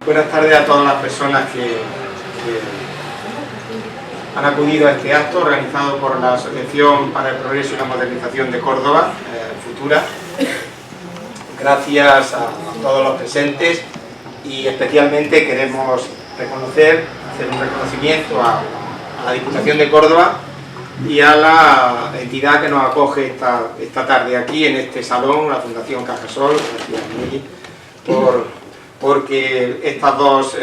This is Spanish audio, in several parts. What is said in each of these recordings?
Buenas tardes a todas las personas que han acudido a este acto organizado por la Asociación para el Progreso y la Modernización de Córdoba, Futura. Gracias a todos los presentes y especialmente queremos hacer un reconocimiento a la Diputación de Córdoba y a la entidad que nos acoge esta tarde aquí en este salón, la Fundación Cajasol, porque estas dos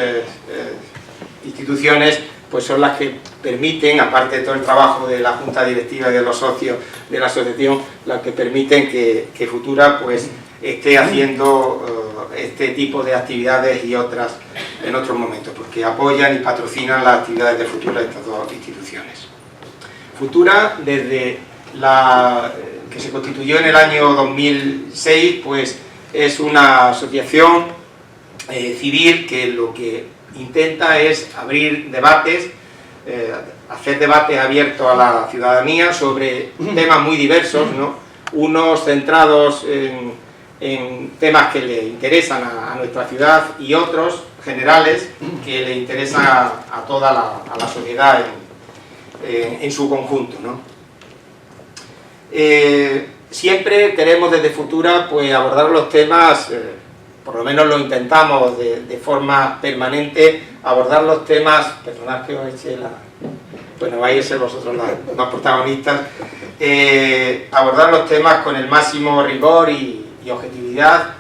instituciones pues son las que permiten, aparte de todo el trabajo de la Junta Directiva y de los socios de la asociación, las que permiten que Futura pues esté haciendo este tipo de actividades y otras en otros momentos, porque apoyan y patrocinan las actividades de Futura estas dos instituciones. Futura, desde que se constituyó en el año 2006, pues es una asociación civil que lo que intenta es abrir debates, hacer debates abiertos a la ciudadanía sobre temas muy diversos, ¿no? Unos centrados en temas que le interesan a nuestra ciudad y otros generales que le interesan a toda la sociedad en su conjunto, ¿no? Siempre queremos desde Futura pues abordar los temas, por lo menos lo intentamos de forma permanente, abordar los temas, perdonad que os eche bueno, vais a ser vosotros los protagonistas, abordar los temas con el máximo rigor y objetividad,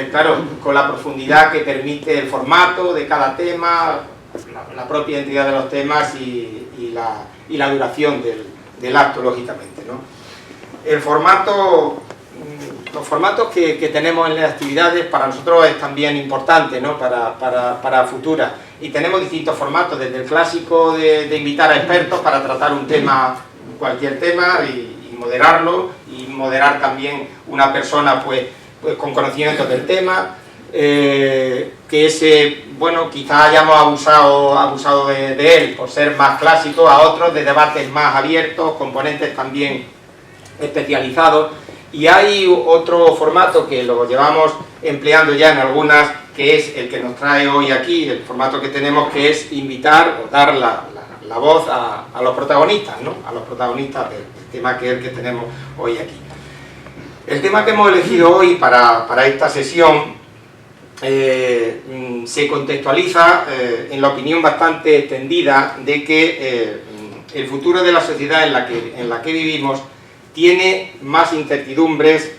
claro, con la profundidad que permite el formato de cada tema, la propia entidad de los temas y la duración del acto, lógicamente, ¿no? Los formatos que tenemos en las actividades para nosotros es también importante, ¿no? para Futura, y tenemos distintos formatos, desde el clásico de invitar a expertos para tratar un tema, cualquier tema, y moderarlo, y moderar también una persona pues con conocimientos del tema, que ese, bueno, quizás hayamos abusado de él por ser más clásico, a otros de debates más abiertos, componentes también especializados. Y hay otro formato que lo llevamos empleando ya en algunas, que es el que nos trae hoy aquí, el formato que tenemos, que es invitar o dar la voz a los protagonistas, ¿no? A los protagonistas del tema que es el que tenemos hoy aquí. El tema que hemos elegido hoy para esta sesión se contextualiza en la opinión bastante extendida de que el futuro de la sociedad en la que vivimos tiene más incertidumbres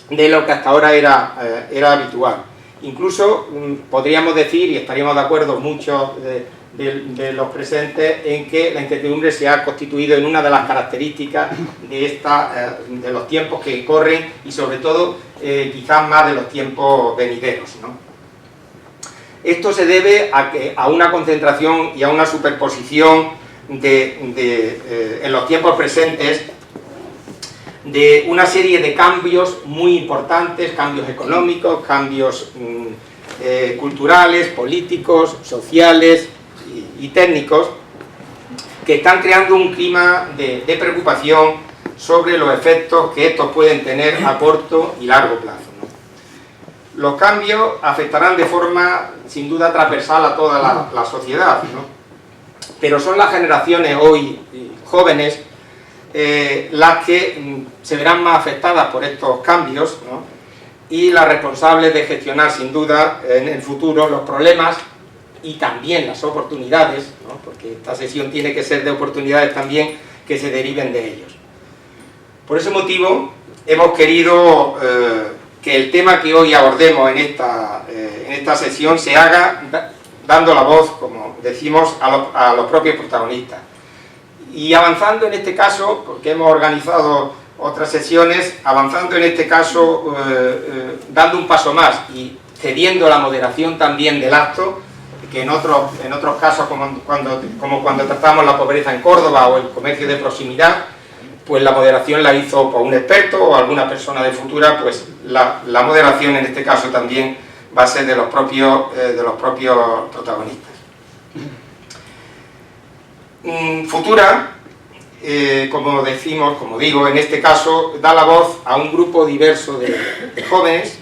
de lo que hasta ahora era habitual. Incluso podríamos decir, y estaríamos de acuerdo muchos de los presentes, en que la incertidumbre se ha constituido en una de las características de los tiempos que corren y sobre todo quizás más de los tiempos venideros, ¿no? Esto se debe a una concentración y a una superposición en los tiempos presentes de una serie de cambios muy importantes, cambios económicos, cambios culturales, políticos, sociales y técnicos, que están creando un clima de preocupación sobre los efectos que estos pueden tener a corto y largo plazo, ¿no? Los cambios afectarán de forma sin duda transversal a toda la sociedad, ¿no? Pero son las generaciones hoy jóvenes las que se verán más afectadas por estos cambios, ¿no? Y las responsables de gestionar sin duda en el futuro los problemas y también las oportunidades, ¿no? Porque esta sesión tiene que ser de oportunidades también que se deriven de ellos. Por ese motivo hemos querido que el tema que hoy abordemos en esta sesión se haga dando la voz, como decimos, a los propios protagonistas. Y avanzando en este caso, porque hemos organizado otras sesiones, avanzando en este caso, dando un paso más y cediendo la moderación también del acto, que en otros casos, como cuando tratamos la pobreza en Córdoba o el comercio de proximidad, pues la moderación la hizo por un experto o alguna persona de Futura, pues la moderación en este caso también va a ser de los propios protagonistas. Futura, como digo, en este caso da la voz a un grupo diverso de jóvenes,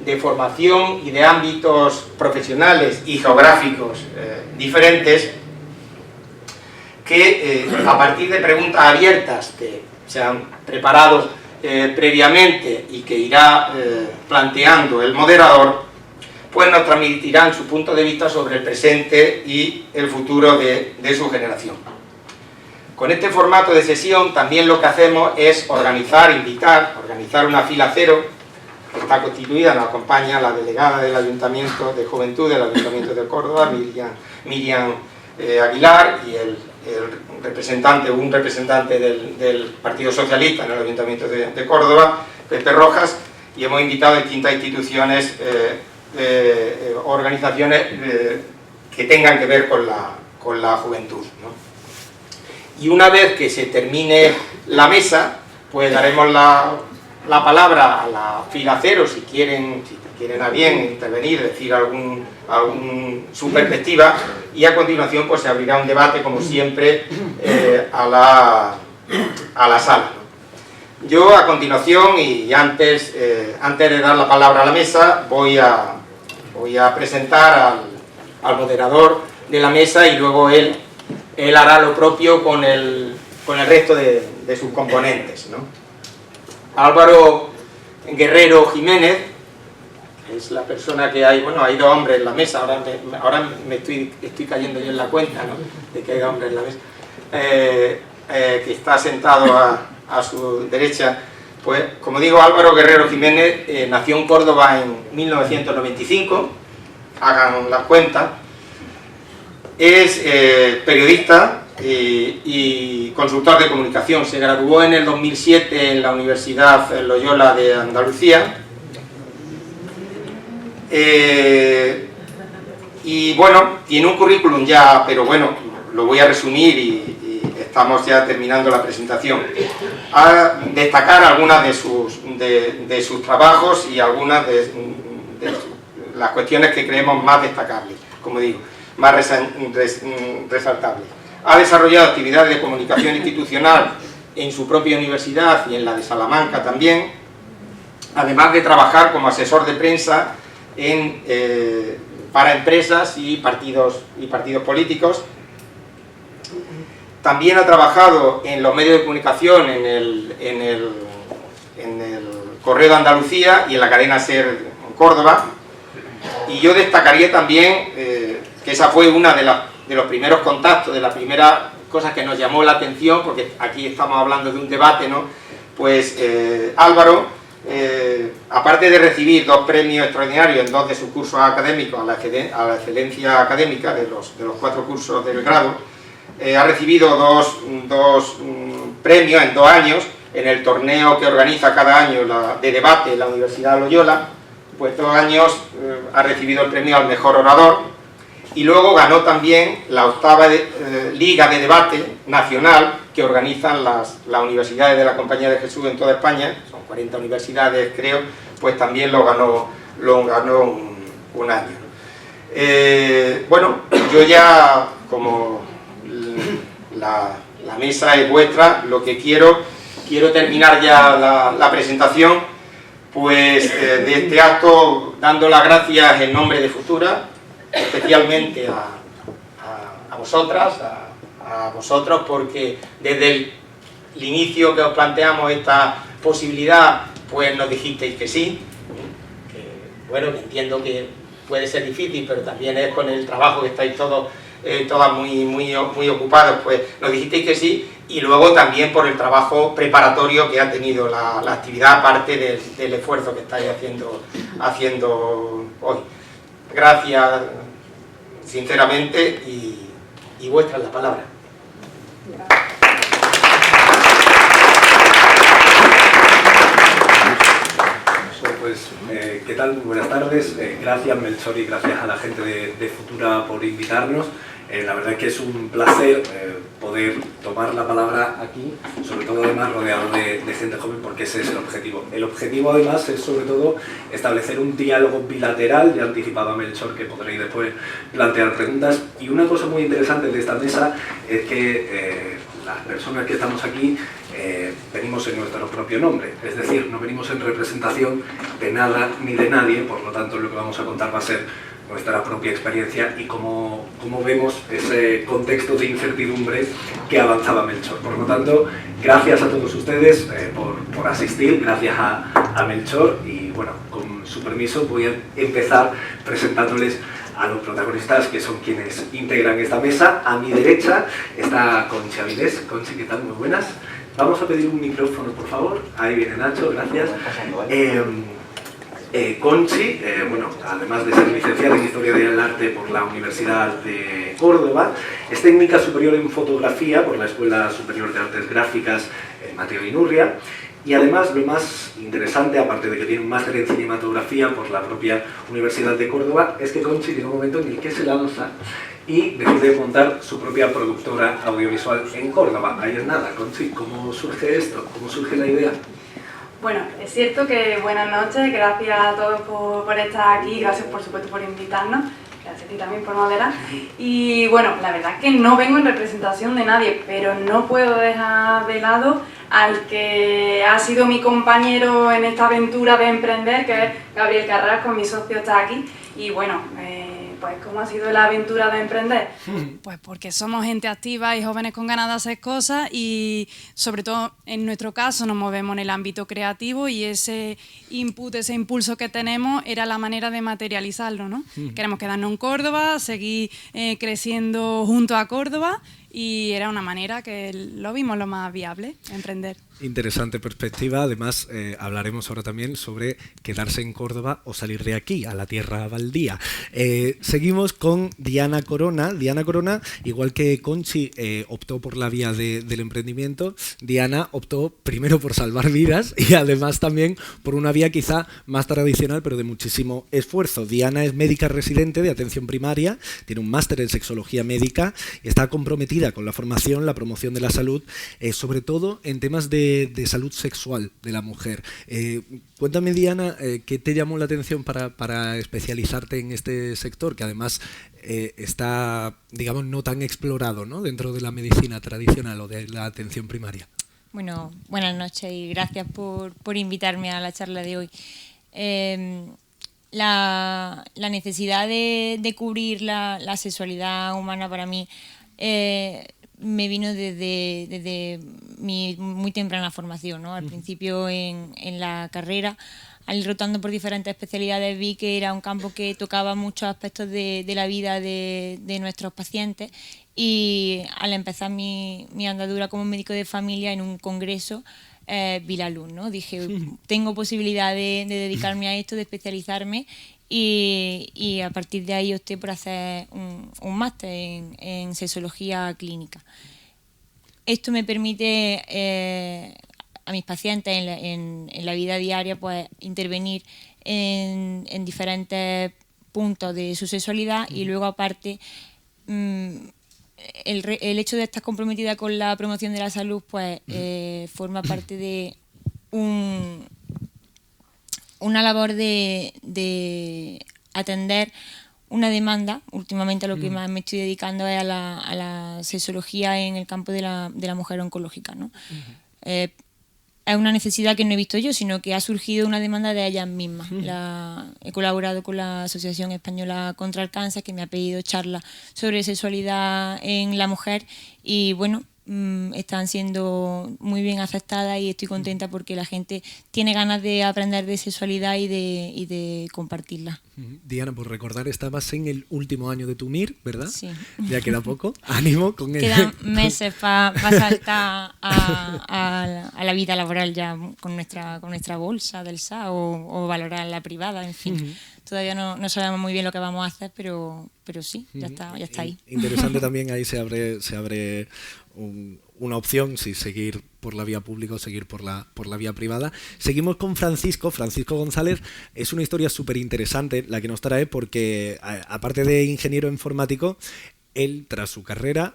de formación y de ámbitos profesionales y geográficos diferentes, que a partir de preguntas abiertas que se han preparado previamente y que irá planteando el moderador, pues nos transmitirán su punto de vista sobre el presente y el futuro de su generación. Con este formato de sesión también lo que hacemos es organizar una fila cero, que está constituida, nos acompaña la delegada del Ayuntamiento de Juventud del Ayuntamiento de Córdoba, Miriam Aguilar, y un representante del Partido Socialista en el Ayuntamiento de Córdoba, Pepe Rojas, y hemos invitado a distintas instituciones, organizaciones que tengan que ver con la juventud, ¿no? Y una vez que se termine la mesa, pues daremos la palabra a la fila cero, si quieren a bien intervenir, decir su perspectiva, y a continuación pues se abrirá un debate, como siempre, a la sala, ¿no? Yo a continuación, y antes de dar la palabra a la mesa, voy a presentar al moderador de la mesa, y luego él hará lo propio con el resto de sus componentes, ¿no? Álvaro Guerrero Jiménez es la persona que hay, bueno, hay dos hombres en la mesa, ahora me estoy cayendo yo en la cuenta, ¿no?, de que hay dos hombres en la mesa, que está sentado a su derecha. Pues, como digo, Álvaro Guerrero Jiménez nació en Córdoba en 1995, hagan las cuentas. Es periodista y consultor de comunicación. Se graduó en el 2007 en la Universidad Loyola de Andalucía. Y bueno, tiene un currículum ya, pero bueno, lo voy a resumir y estamos ya terminando la presentación. A destacar algunas de sus trabajos y algunas de las cuestiones que creemos más destacables, como digo, más resaltables. Ha desarrollado actividades de comunicación institucional en su propia universidad y en la de Salamanca también, además de trabajar como asesor de prensa para empresas y partidos políticos. También ha trabajado en los medios de comunicación, en el Correo de Andalucía y en la cadena SER en Córdoba. Y yo destacaría también que esa fue una de los primeros contactos, de las primeras cosas que nos llamó la atención, porque aquí estamos hablando de un debate, ¿no? Pues Álvaro, aparte de recibir 2 premios extraordinarios en 2 de sus cursos académicos a la excelencia académica de los 4 cursos del grado, ha recibido dos premios en 2 años en el torneo que organiza cada año de debate en la Universidad Loyola. Pues 2 años ha recibido el premio al mejor orador, y luego ganó también la 8ª Liga de Debate Nacional que organizan las universidades de la Compañía de Jesús en toda España. Son 40 universidades, creo, pues también lo ganó un año. Bueno, yo ya, como la mesa es vuestra, lo que quiero terminar ya la presentación, pues de este acto, dando las gracias en nombre de Futura, especialmente a vosotras, a vosotros, porque desde el inicio que os planteamos esta posibilidad, pues nos dijisteis que sí, que, bueno, que entiendo que puede ser difícil, pero también es con el trabajo que estáis todas muy ocupados, pues nos dijisteis que sí, y luego también por el trabajo preparatorio que ha tenido la actividad, aparte del esfuerzo que estáis haciendo hoy. Gracias, sinceramente, y vuestra es la palabra. Pues, ¿qué tal? Muy buenas tardes. Gracias, Melchor, y gracias a la gente de Futura por invitarnos. La verdad es que es un placer poder tomar la palabra aquí, sobre todo además rodeado de gente joven, porque ese es el objetivo. El objetivo además es sobre todo establecer un diálogo bilateral. Ya anticipaba a Melchor que podréis después plantear preguntas, y una cosa muy interesante de esta mesa es que las personas que estamos aquí venimos en nuestro propio nombre, es decir, no venimos en representación de nada ni de nadie, por lo tanto lo que vamos a contar va a ser nuestra propia experiencia y cómo vemos ese contexto de incertidumbre que avanzaba Melchor. Por lo tanto, gracias a todos ustedes por asistir, gracias a Melchor, y bueno, con su permiso voy a empezar presentándoles a los protagonistas, que son quienes integran esta mesa. A mi derecha está Conchi Avilés. Conchi, ¿qué tal? Muy buenas. Vamos a pedir un micrófono, por favor. Ahí viene Nacho, gracias. Conchi, bueno, además de ser licenciada en Historia del Arte por la Universidad de Córdoba, es técnica superior en fotografía por la Escuela Superior de Artes Gráficas Mateo Inurria, y además lo más interesante, aparte de que tiene un máster en cinematografía por la propia Universidad de Córdoba, es que Conchi tiene un momento en el que se lanza y decide montar su propia productora audiovisual en Córdoba. Ahí es nada. Conchi, ¿cómo surge esto? ¿Cómo surge la idea? Bueno, es cierto que buenas noches, gracias a todos por estar aquí, gracias por supuesto por invitarnos, gracias a ti también por moderar. Y bueno, la verdad es que no vengo en representación de nadie, pero no puedo dejar de lado al que ha sido mi compañero en esta aventura de emprender, que es Gabriel Carrasco, mi socio, está aquí. Y bueno, pues ¿cómo ha sido la aventura de emprender? Pues porque somos gente activa y jóvenes con ganas de hacer cosas, y sobre todo en nuestro caso nos movemos en el ámbito creativo, y ese input, ese impulso que tenemos era la manera de materializarlo, ¿no? Queremos quedarnos en Córdoba, seguir creciendo junto a Córdoba, y era una manera que lo vimos lo más viable, emprender. Interesante perspectiva. Además, hablaremos ahora también sobre quedarse en Córdoba o salir de aquí, a la tierra baldía. Seguimos con Diana Corona. Diana Corona, igual que Conchi optó por la vía del emprendimiento, Diana optó primero por salvar vidas y además también por una vía quizá más tradicional, pero de muchísimo esfuerzo. Diana es médica residente de atención primaria, tiene un máster en sexología médica y está comprometida con la formación, la promoción de la salud, sobre todo en temas de salud sexual de la mujer. Cuéntame, Diana, ¿qué te llamó la atención para especializarte en este sector, que además está, digamos, no tan explorado, ¿no?, dentro de la medicina tradicional o de la atención primaria? Bueno, buenas noches y gracias por invitarme a la charla de hoy. La necesidad de cubrir la sexualidad humana para mí me vino desde mi muy temprana formación, ¿no? Al principio en la carrera, al ir rotando por diferentes especialidades, vi que era un campo que tocaba muchos aspectos de la vida de nuestros pacientes, y al empezar mi andadura como médico de familia en un congreso, vi la luz, ¿no? Dije, tengo posibilidad de dedicarme a esto, de especializarme, y a partir de ahí opté por hacer un máster en sexología clínica. Esto me permite a mis pacientes en la vida diaria, pues, intervenir en diferentes puntos de su sexualidad, y luego aparte el hecho de estar comprometida con la promoción de la salud, pues forma parte de una labor de atender una demanda. Últimamente a lo que más me estoy dedicando es a la sexología en el campo de la mujer oncológica, ¿no? Es una necesidad que no he visto yo, sino que ha surgido una demanda de ellas mismas. He colaborado con la Asociación Española contra el Cáncer, que me ha pedido charlas sobre sexualidad en la mujer, y bueno, están siendo muy bien aceptadas, y estoy contenta porque la gente tiene ganas de aprender de sexualidad y de compartirla. Diana, por recordar, estabas en el último año de tu MIR, ¿verdad? Sí. Ya queda poco. Ánimo con él. Quedan meses para saltar a la vida laboral ya con nuestra bolsa del SA, o valorar la privada, en fin. Todavía no sabemos muy bien lo que vamos a hacer, pero sí, ya está ahí. Interesante también, ahí se abre una opción, si seguir por la vía pública o seguir por la vía privada. Seguimos con Francisco González. Es una historia súper interesante la que nos trae, porque aparte de ingeniero informático, él, tras su carrera,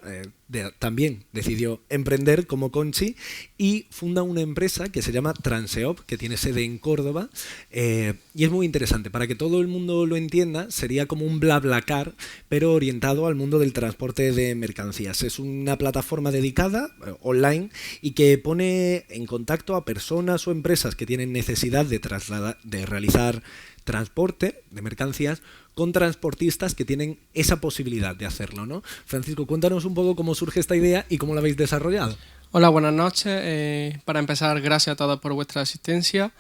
también decidió emprender como Conchi y funda una empresa que se llama Transeop, que tiene sede en Córdoba, y es muy interesante. Para que todo el mundo lo entienda, sería como un BlaBlaCar, pero orientado al mundo del transporte de mercancías. Es una plataforma dedicada, online, y que pone en contacto a personas o empresas que tienen necesidad de realizar transporte de mercancías con transportistas que tienen esa posibilidad de hacerlo, ¿no? Francisco, cuéntanos un poco cómo surge esta idea y cómo la habéis desarrollado. Hola, buenas noches. Para empezar, gracias a todos por vuestra asistencia.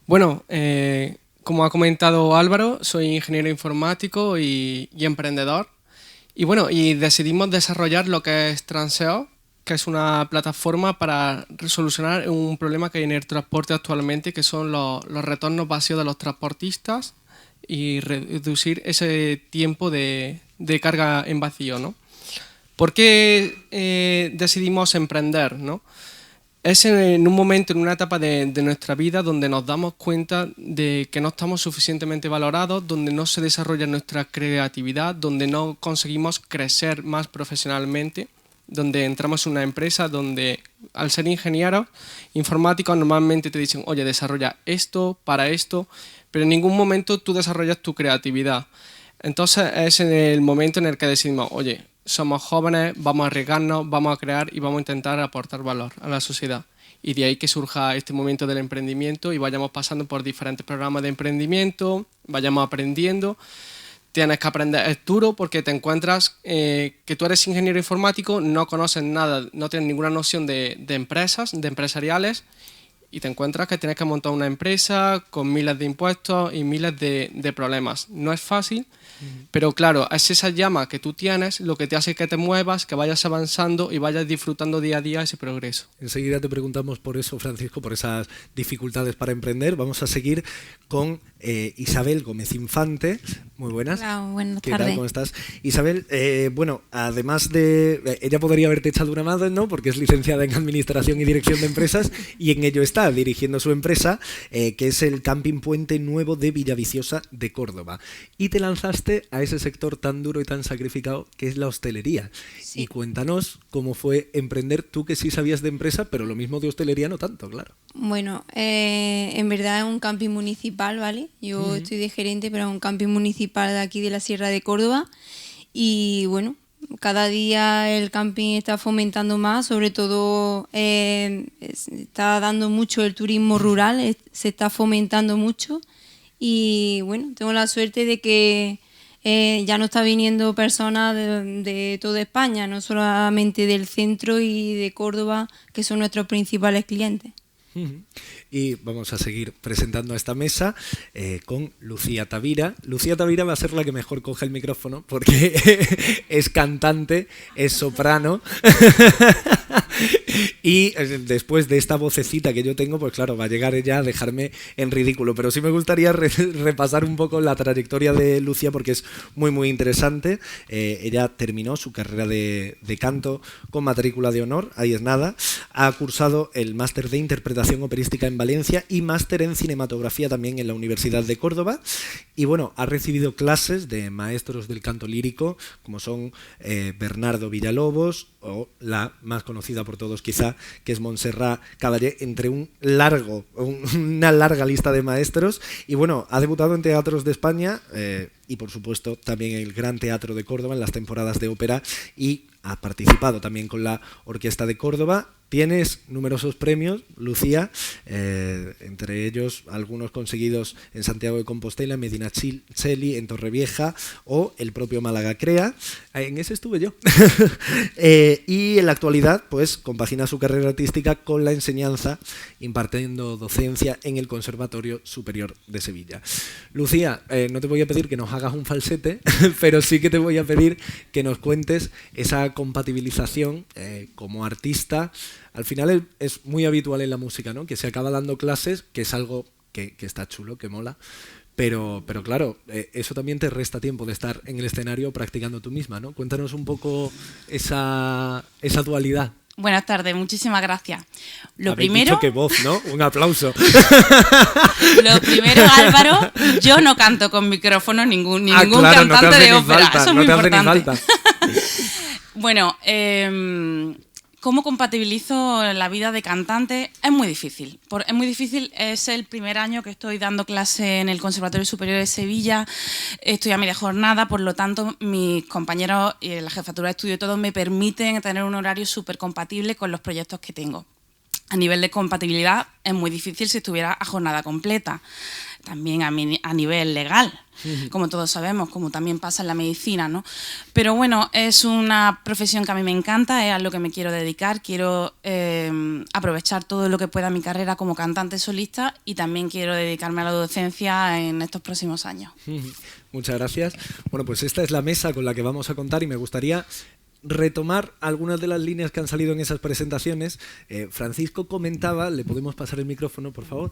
Bueno, como ha comentado Álvaro, soy ingeniero informático y emprendedor. Y bueno, decidimos desarrollar lo que es Transeop, que es una plataforma para solucionar un problema que hay en el transporte actualmente, que son los retornos vacíos de los transportistas y reducir ese tiempo de carga en vacío, ¿no? ¿Por qué decidimos emprender, ¿no? Es en un momento, en una etapa de nuestra vida donde nos damos cuenta de que no estamos suficientemente valorados, donde no se desarrolla nuestra creatividad, donde no conseguimos crecer más profesionalmente, donde entramos en una empresa donde, al ser ingenieros informáticos, normalmente te dicen, oye, desarrolla esto para esto, pero en ningún momento tú desarrollas tu creatividad. Entonces es en el momento en el que decidimos, oye, somos jóvenes, vamos a arriesgarnos, vamos a crear y vamos a intentar aportar valor a la sociedad. Y de ahí que surja este momento del emprendimiento y vayamos pasando por diferentes programas de emprendimiento, vayamos aprendiendo. Tienes que aprender, es duro porque te encuentras que tú eres ingeniero informático, no conoces nada, no tienes ninguna noción de empresas, de empresariales, y te encuentras que tienes que montar una empresa con miles de impuestos y miles de problemas. No es fácil, pero claro, es esa llama que tú tienes lo que te hace que te muevas, que vayas avanzando y vayas disfrutando día a día ese progreso. Enseguida te preguntamos por eso, Francisco, por esas dificultades para emprender. Vamos a seguir con Isabel Gómez Infante. Muy buenas. Hola, buenas ¿Qué tardes. tal? ¿Cómo estás? Isabel, bueno, además de... ella podría haberte echado una mano, ¿no? Porque es licenciada en Administración y Dirección de Empresas y en ello está dirigiendo su empresa, que es el Camping Puente Nuevo de Villaviciosa de Córdoba. Y te lanzaste a ese sector tan duro y tan sacrificado que es la hostelería. Sí. Y cuéntanos cómo fue emprender, tú que sí sabías de empresa, pero lo mismo de hostelería no tanto, claro. Bueno, en verdad es un camping municipal, ¿vale? Yo estoy de gerente, pero es un camping municipal de aquí de la Sierra de Córdoba. Y bueno, cada día el camping está fomentando más, sobre todo está dando mucho el turismo rural, se está fomentando mucho. Y bueno, tengo la suerte de que ya no está viniendo personas de toda España, no solamente del centro y de Córdoba, que son nuestros principales clientes. Y vamos a seguir presentando a esta mesa con Lucía Tavira. Lucía Tavira va a ser la que mejor coge el micrófono porque es cantante, es soprano y después de esta vocecita que yo tengo, pues claro, va a llegar ella a dejarme en ridículo. Pero sí me gustaría repasar un poco la trayectoria de Lucía porque es muy muy interesante. Ella terminó su carrera de canto con matrícula de honor, ahí es nada. Ha cursado el máster de interpretación operística en Valencia y máster en cinematografía también en la Universidad de Córdoba. Y bueno, ha recibido clases de maestros del canto lírico como son Bernardo Villalobos o la más conocida por todos quizá, que es Montserrat Caballé, entre una larga lista de maestros. Y bueno, ha debutado en teatros de España y por supuesto también en el Gran Teatro de Córdoba en las temporadas de ópera y ha participado también con la Orquesta de Córdoba. Tienes numerosos premios, Lucía, entre ellos algunos conseguidos en Santiago de Compostela, en Medinaceli, en Torrevieja o el propio Málaga Crea. En ese estuve yo. Y en la actualidad, pues, compagina su carrera artística con la enseñanza, impartiendo docencia en el Conservatorio Superior de Sevilla. Lucía, no te voy a pedir que nos hagas un falsete, pero sí que te voy a pedir que nos cuentes esa compatibilización como artista. Al final es muy habitual en la música, ¿no? Que se acaba dando clases, que es algo que está chulo, que mola, pero claro, eso también te resta tiempo de estar en el escenario practicando tú misma, ¿no? Cuéntanos un poco esa dualidad. Buenas tardes, muchísimas gracias. Lo Habéis primero, dicho que voz, ¿no? Un aplauso. lo primero, Álvaro, yo no canto con micrófono ningún claro, cantante no te hace de ni ópera, falta, eso es no muy te hace ni importante. falta. Bueno, ¿cómo compatibilizo la vida de cantante? Es muy difícil. Es muy difícil, es el primer año que estoy dando clase en el Conservatorio Superior de Sevilla, estoy a media jornada, por lo tanto mis compañeros y la jefatura de estudio y todo me permiten tener un horario súper compatible con los proyectos que tengo. A nivel de compatibilidad es muy difícil si estuviera a jornada completa. También a nivel legal, como todos sabemos, como también pasa en la medicina, ¿no? Pero bueno, es una profesión que a mí me encanta, es a lo que me quiero dedicar, quiero aprovechar todo lo que pueda mi carrera como cantante solista y también quiero dedicarme a la docencia en estos próximos años. Muchas gracias. Bueno, pues esta es la mesa con la que vamos a contar y me gustaría retomar algunas de las líneas que han salido en esas presentaciones. Francisco comentaba, le podemos pasar el micrófono, por favor,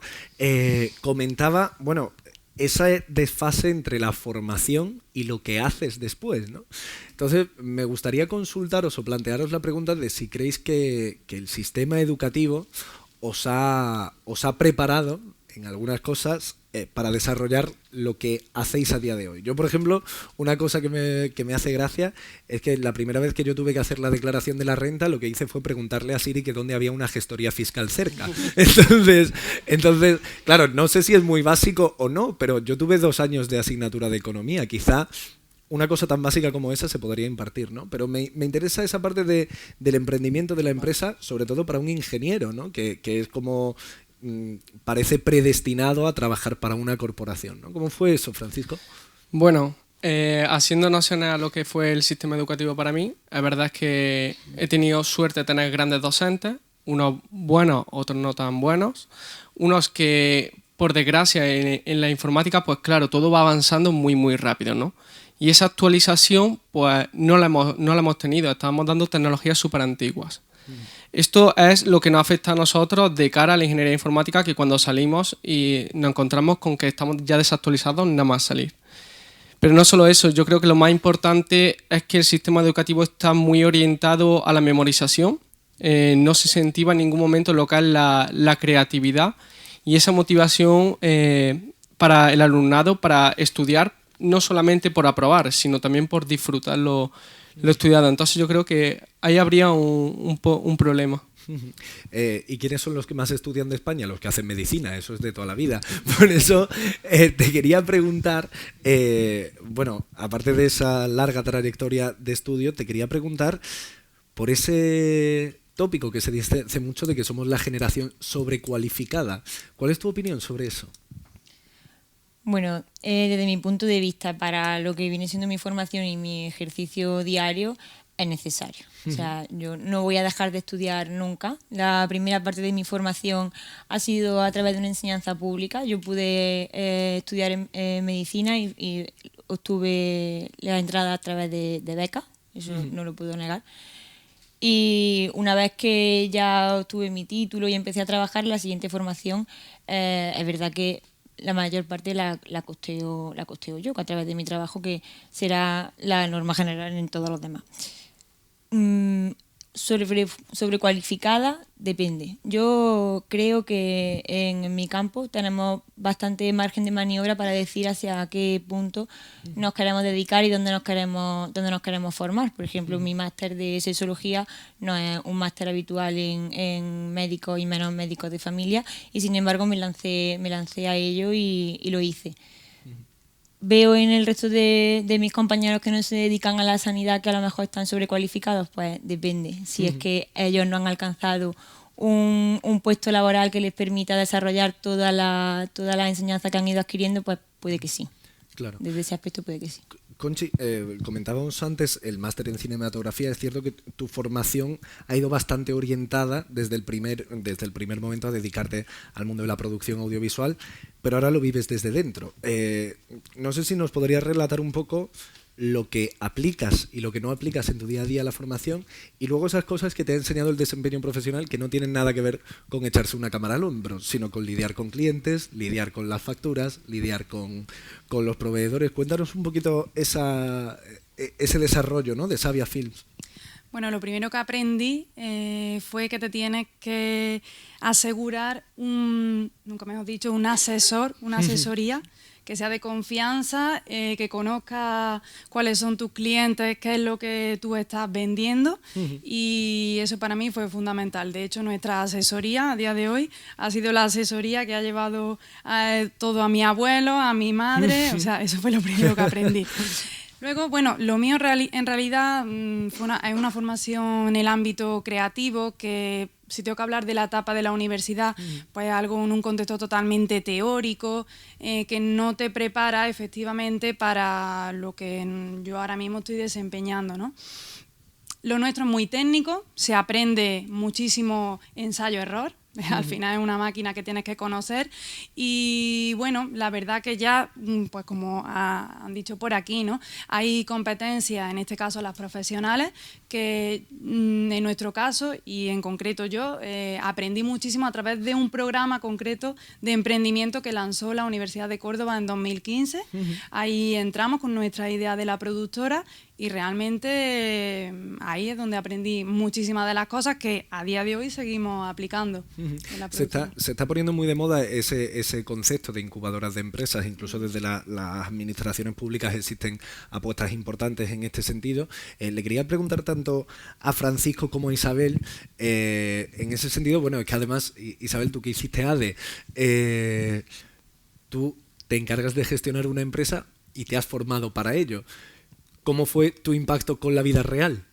comentaba, bueno, esa desfase entre la formación y lo que haces después, ¿no? Entonces, me gustaría consultaros o plantearos la pregunta de si creéis que el sistema educativo os ha preparado en algunas cosas para desarrollar lo que hacéis a día de hoy. Yo, por ejemplo, una cosa que me hace gracia es que la primera vez que yo tuve que hacer la declaración de la renta, lo que hice fue preguntarle a Siri que dónde había una gestoría fiscal cerca. Entonces, claro, no sé si es muy básico o no, pero yo tuve 2 años de asignatura de economía. Quizá una cosa tan básica como esa se podría impartir, ¿no? Pero me interesa esa parte del emprendimiento de la empresa, sobre todo para un ingeniero, ¿no? Que es como parece predestinado a trabajar para una corporación, ¿no? ¿Cómo fue eso, Francisco? Bueno, haciendo nociones a lo que fue el sistema educativo para mí, la verdad es que he tenido suerte de tener grandes docentes, unos buenos, otros no tan buenos, unos que, por desgracia, en la informática, pues claro, todo va avanzando muy, muy rápido, ¿no? Y esa actualización, pues no la hemos tenido, estábamos dando tecnologías súper antiguas. Esto es lo que nos afecta a nosotros de cara a la ingeniería informática, que cuando salimos y nos encontramos con que estamos ya desactualizados nada más salir. Pero no solo eso, yo creo que lo más importante es que el sistema educativo está muy orientado a la memorización, no se incentiva en ningún momento lo que es la creatividad y esa motivación para el alumnado para estudiar, no solamente por aprobar, sino también por disfrutar lo estudiado. Entonces yo creo que ahí habría un problema. ¿Y quiénes son los que más estudian de España? Los que hacen medicina, eso es de toda la vida. Por eso te quería preguntar, bueno, aparte de esa larga trayectoria de estudio, te quería preguntar por ese tópico que se dice hace mucho de que somos la generación sobrecualificada. ¿Cuál es tu opinión sobre eso? Bueno, desde mi punto de vista, para lo que viene siendo mi formación y mi ejercicio diario, es necesario. O sea, yo no voy a dejar de estudiar nunca. La primera parte de mi formación ha sido a través de una enseñanza pública. Yo pude estudiar en medicina y obtuve la entrada a través de becas, eso no lo puedo negar. Y una vez que ya obtuve mi título y empecé a trabajar, la siguiente formación, es verdad que la mayor parte la costeo yo, que a través de mi trabajo, que será la norma general en todos los demás. Sobrecualificada, depende. Yo creo que en mi campo tenemos bastante margen de maniobra para decir hacia qué punto nos queremos dedicar y dónde nos queremos formar. Por ejemplo, mi máster de sexología no es un máster habitual en médicos y menos médicos de familia, y sin embargo me lancé a ello y lo hice. Veo en el resto de mis compañeros que no se dedican a la sanidad que a lo mejor están sobrecualificados, pues depende. Si es que ellos no han alcanzado un puesto laboral que les permita desarrollar toda la enseñanza que han ido adquiriendo, pues puede que sí. Claro. Desde ese aspecto puede que sí. Conchi, comentábamos antes el máster en cinematografía. Es cierto que tu formación ha ido bastante orientada desde el primer momento a dedicarte al mundo de la producción audiovisual, pero ahora lo vives desde dentro. No sé si nos podrías relatar un poco lo que aplicas y lo que no aplicas en tu día a día a la formación, y luego esas cosas que te ha enseñado el desempeño profesional que no tienen nada que ver con echarse una cámara al hombro, sino con lidiar con clientes, lidiar con las facturas, lidiar con los proveedores. Cuéntanos un poquito ese desarrollo, ¿no?, de Savia Films. Bueno, lo primero que aprendí fue que te tienes que asegurar un asesor, una asesoría que sea de confianza, que conozca cuáles son tus clientes, qué es lo que tú estás vendiendo, y eso para mí fue fundamental. De hecho, nuestra asesoría a día de hoy ha sido la asesoría que ha llevado todo a mi abuelo, a mi madre, o sea, eso fue lo primero que aprendí. Luego, bueno, lo mío en realidad es una formación en el ámbito creativo que, si tengo que hablar de la etapa de la universidad, pues algo en un contexto totalmente teórico, que no te prepara efectivamente para lo que yo ahora mismo estoy desempeñando, ¿no? Lo nuestro es muy técnico, se aprende muchísimo ensayo-error. Al final es una máquina que tienes que conocer y bueno, la verdad que ya, pues como han dicho por aquí, ¿no? Hay competencias, en este caso las profesionales, que en nuestro caso y en concreto yo aprendí muchísimo a través de un programa concreto de emprendimiento que lanzó la Universidad de Córdoba en 2015. Ahí entramos con nuestra idea de la productora y realmente ahí es donde aprendí muchísimas de las cosas que a día de hoy seguimos aplicando. En la se está poniendo muy de moda ese concepto de incubadoras de empresas, incluso desde las administraciones públicas existen apuestas importantes en este sentido. Le quería preguntar tanto a Francisco como a Isabel, en ese sentido, bueno, es que además, Isabel, tú que hiciste ADE, tú te encargas de gestionar una empresa y te has formado para ello. ¿Cómo fue tu impacto con la vida real?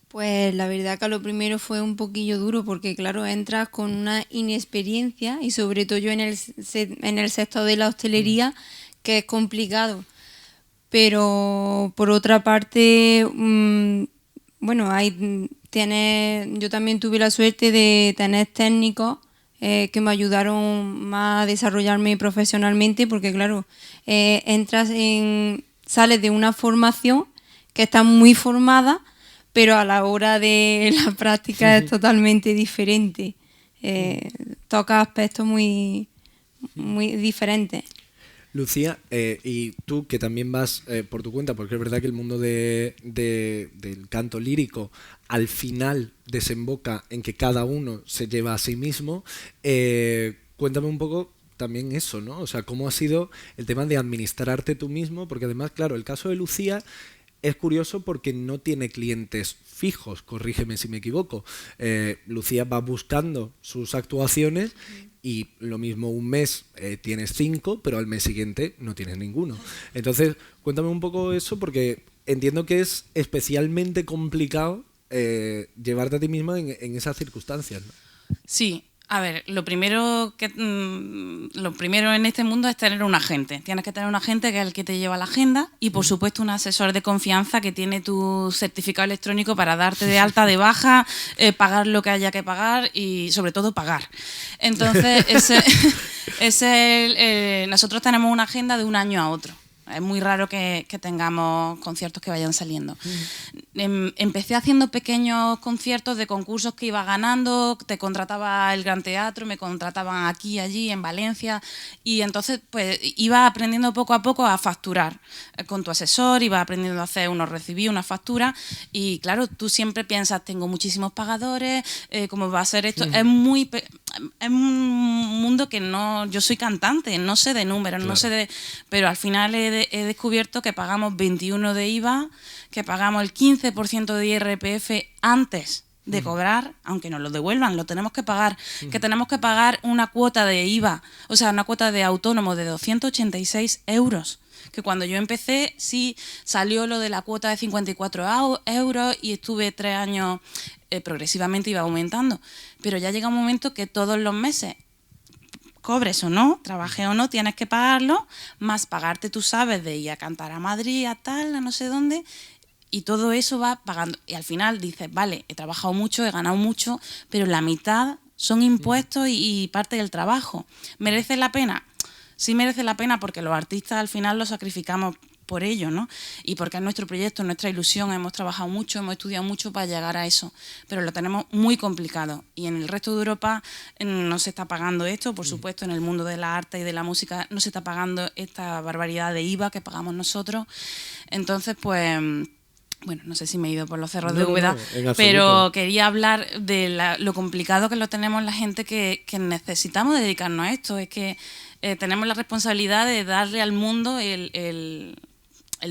Pues la verdad que lo primero fue un poquillo duro porque, claro, entras con una inexperiencia y sobre todo yo en el sector de la hostelería, que es complicado. Pero por otra parte, bueno, yo también tuve la suerte de tener técnicos que me ayudaron más a desarrollarme profesionalmente porque, claro, sales de una formación que está muy formada, pero a la hora de la práctica es totalmente diferente. Toca aspectos muy, muy diferentes. Lucía, y tú que también vas por tu cuenta, porque es verdad que el mundo del canto lírico al final desemboca en que cada uno se lleva a sí mismo, cuéntame un poco también eso, ¿no? O sea, cómo ha sido el tema de administrarte tú mismo, porque además, claro, el caso de Lucía es curioso porque no tiene clientes fijos, corrígeme si me equivoco. Lucía va buscando sus actuaciones y lo mismo un mes tienes 5, pero al mes siguiente no tienes ninguno. Entonces, cuéntame un poco eso porque entiendo que es especialmente complicado llevarte a ti misma en esas circunstancias, ¿no? Sí. A ver, lo primero en este mundo es tener un agente. Tienes que tener un agente que es el que te lleva la agenda y, por supuesto, un asesor de confianza que tiene tu certificado electrónico para darte de alta, de baja, pagar lo que haya que pagar y, sobre todo, pagar. Entonces, nosotros tenemos una agenda de un año a otro. Es muy raro que tengamos conciertos que vayan saliendo. Empecé haciendo pequeños conciertos de concursos que iba ganando, te contrataba el Gran Teatro, me contrataban aquí, allí, en Valencia, y entonces pues iba aprendiendo poco a poco a facturar con tu asesor, iba aprendiendo a hacer unos recibí, una factura, y claro, tú siempre piensas, tengo muchísimos pagadores, ¿cómo va a ser esto? Es un mundo que no... Yo soy cantante, no sé de números, claro. No sé de... Pero al final he descubierto que pagamos 21 de IVA, que pagamos el 15% de IRPF antes de cobrar, aunque nos lo devuelvan, lo tenemos que pagar, que tenemos que pagar una cuota de IVA, o sea, una cuota de autónomo de 286 euros. Que cuando yo empecé sí salió lo de la cuota de 54 euros y estuve 3 años progresivamente iba aumentando, pero ya llega un momento que todos los meses, cobres o no, trabajes o no, tienes que pagarlo, más pagarte, tú sabes, de ir a cantar a Madrid, a tal, a no sé dónde, y todo eso va pagando. Y al final dices, vale, he trabajado mucho, he ganado mucho, pero la mitad son impuestos y parte del trabajo. ¿Merece la pena? Sí merece la pena porque los artistas al final los sacrificamos por ello, ¿no? Y porque es nuestro proyecto, nuestra ilusión, hemos trabajado mucho, hemos estudiado mucho para llegar a eso, pero lo tenemos muy complicado y en el resto de Europa no se está pagando esto, por supuesto en el mundo de la arte y de la música no se está pagando esta barbaridad de IVA que pagamos nosotros, entonces pues Bueno, no sé si me he ido por los cerros de No, Úbeda, en absoluto. pero quería hablar de lo complicado que lo tenemos la gente que necesitamos dedicarnos a esto. Es que tenemos la responsabilidad de darle al mundo el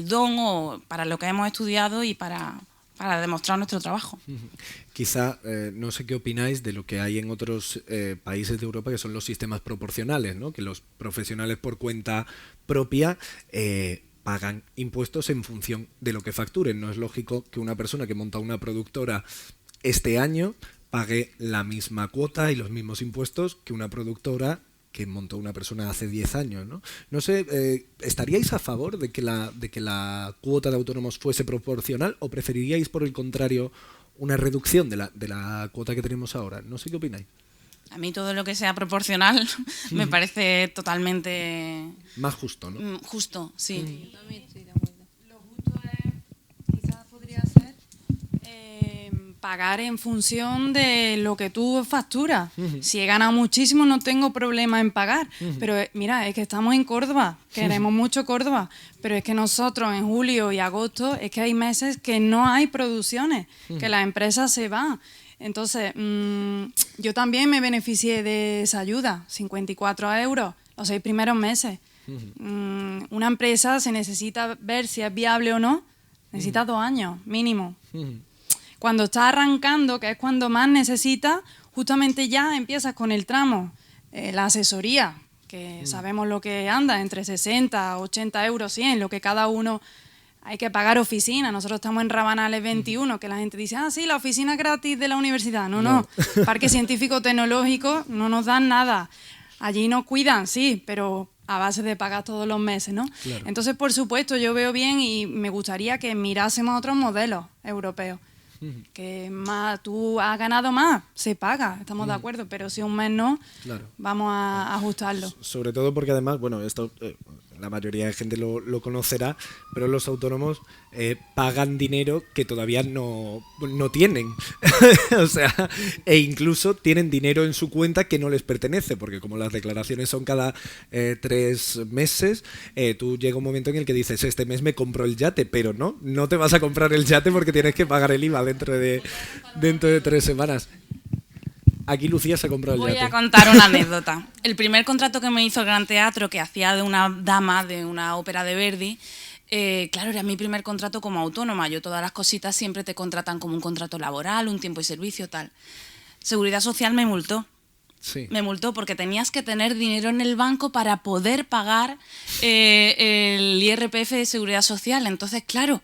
don o para lo que hemos estudiado y para demostrar nuestro trabajo. Quizá, no sé qué opináis de lo que hay en otros países de Europa, que son los sistemas proporcionales, ¿no? Que los profesionales por cuenta propia pagan impuestos en función de lo que facturen. No es lógico que una persona que monta una productora este año pague la misma cuota y los mismos impuestos que una productora que montó una persona hace 10 años, ¿no? No sé, ¿estaríais a favor de que la cuota de autónomos fuese proporcional o preferiríais, por el contrario, una reducción de la cuota que tenemos ahora? No sé qué opináis. A mí todo lo que sea proporcional me parece totalmente... Más justo, ¿no? Justo, sí. Yo también estoy de acuerdo. Lo justo es, quizás podría ser, pagar en función de lo que tú facturas. Si he ganado muchísimo no tengo problema en pagar, pero mira, es que estamos en Córdoba, queremos mucho Córdoba, pero es que nosotros en julio y agosto es que hay meses que no hay producciones, que las empresas se van. Entonces, yo también me beneficié de esa ayuda, 54 euros, los 6 primeros meses. Una empresa se necesita ver si es viable o no, necesita 2 años mínimo. Cuando está arrancando, que es cuando más necesita, justamente ya empiezas con el tramo, la asesoría, que sabemos lo que anda, entre 60, 80 euros, 100, lo que cada uno... Hay que pagar oficina. Nosotros estamos en Rabanales 21, que la gente dice, sí, la oficina gratis de la universidad. No. Parque Científico Tecnológico no nos dan nada. Allí nos cuidan, sí, pero a base de pagar todos los meses, ¿no? Claro. Entonces, por supuesto, yo veo bien y me gustaría que mirásemos otros modelos europeos. Que más, tú has ganado más, se paga, estamos de acuerdo, pero si un mes no, Claro. vamos a ajustarlo. Sobre todo porque además, bueno, esto la mayoría de gente lo conocerá, pero los autónomos pagan dinero que todavía no tienen. O sea, e incluso tienen dinero en su cuenta que no les pertenece, porque como las declaraciones son cada 3 meses, tú llega un momento en el que dices, este mes me compro el yate, pero no te vas a comprar el yate porque tienes que pagar el IVA dentro de 3 semanas. Aquí Lucía se ha comprado el yate. Voy a contar una anécdota. El primer contrato que me hizo el Gran Teatro, que hacía de una dama de una ópera de Verdi, claro, era mi primer contrato como autónoma. Yo todas las cositas siempre te contratan como un contrato laboral, un tiempo y servicio, tal. Seguridad Social me multó. Sí. Me multó porque tenías que tener dinero en el banco para poder pagar el IRPF de Seguridad Social. Entonces, claro,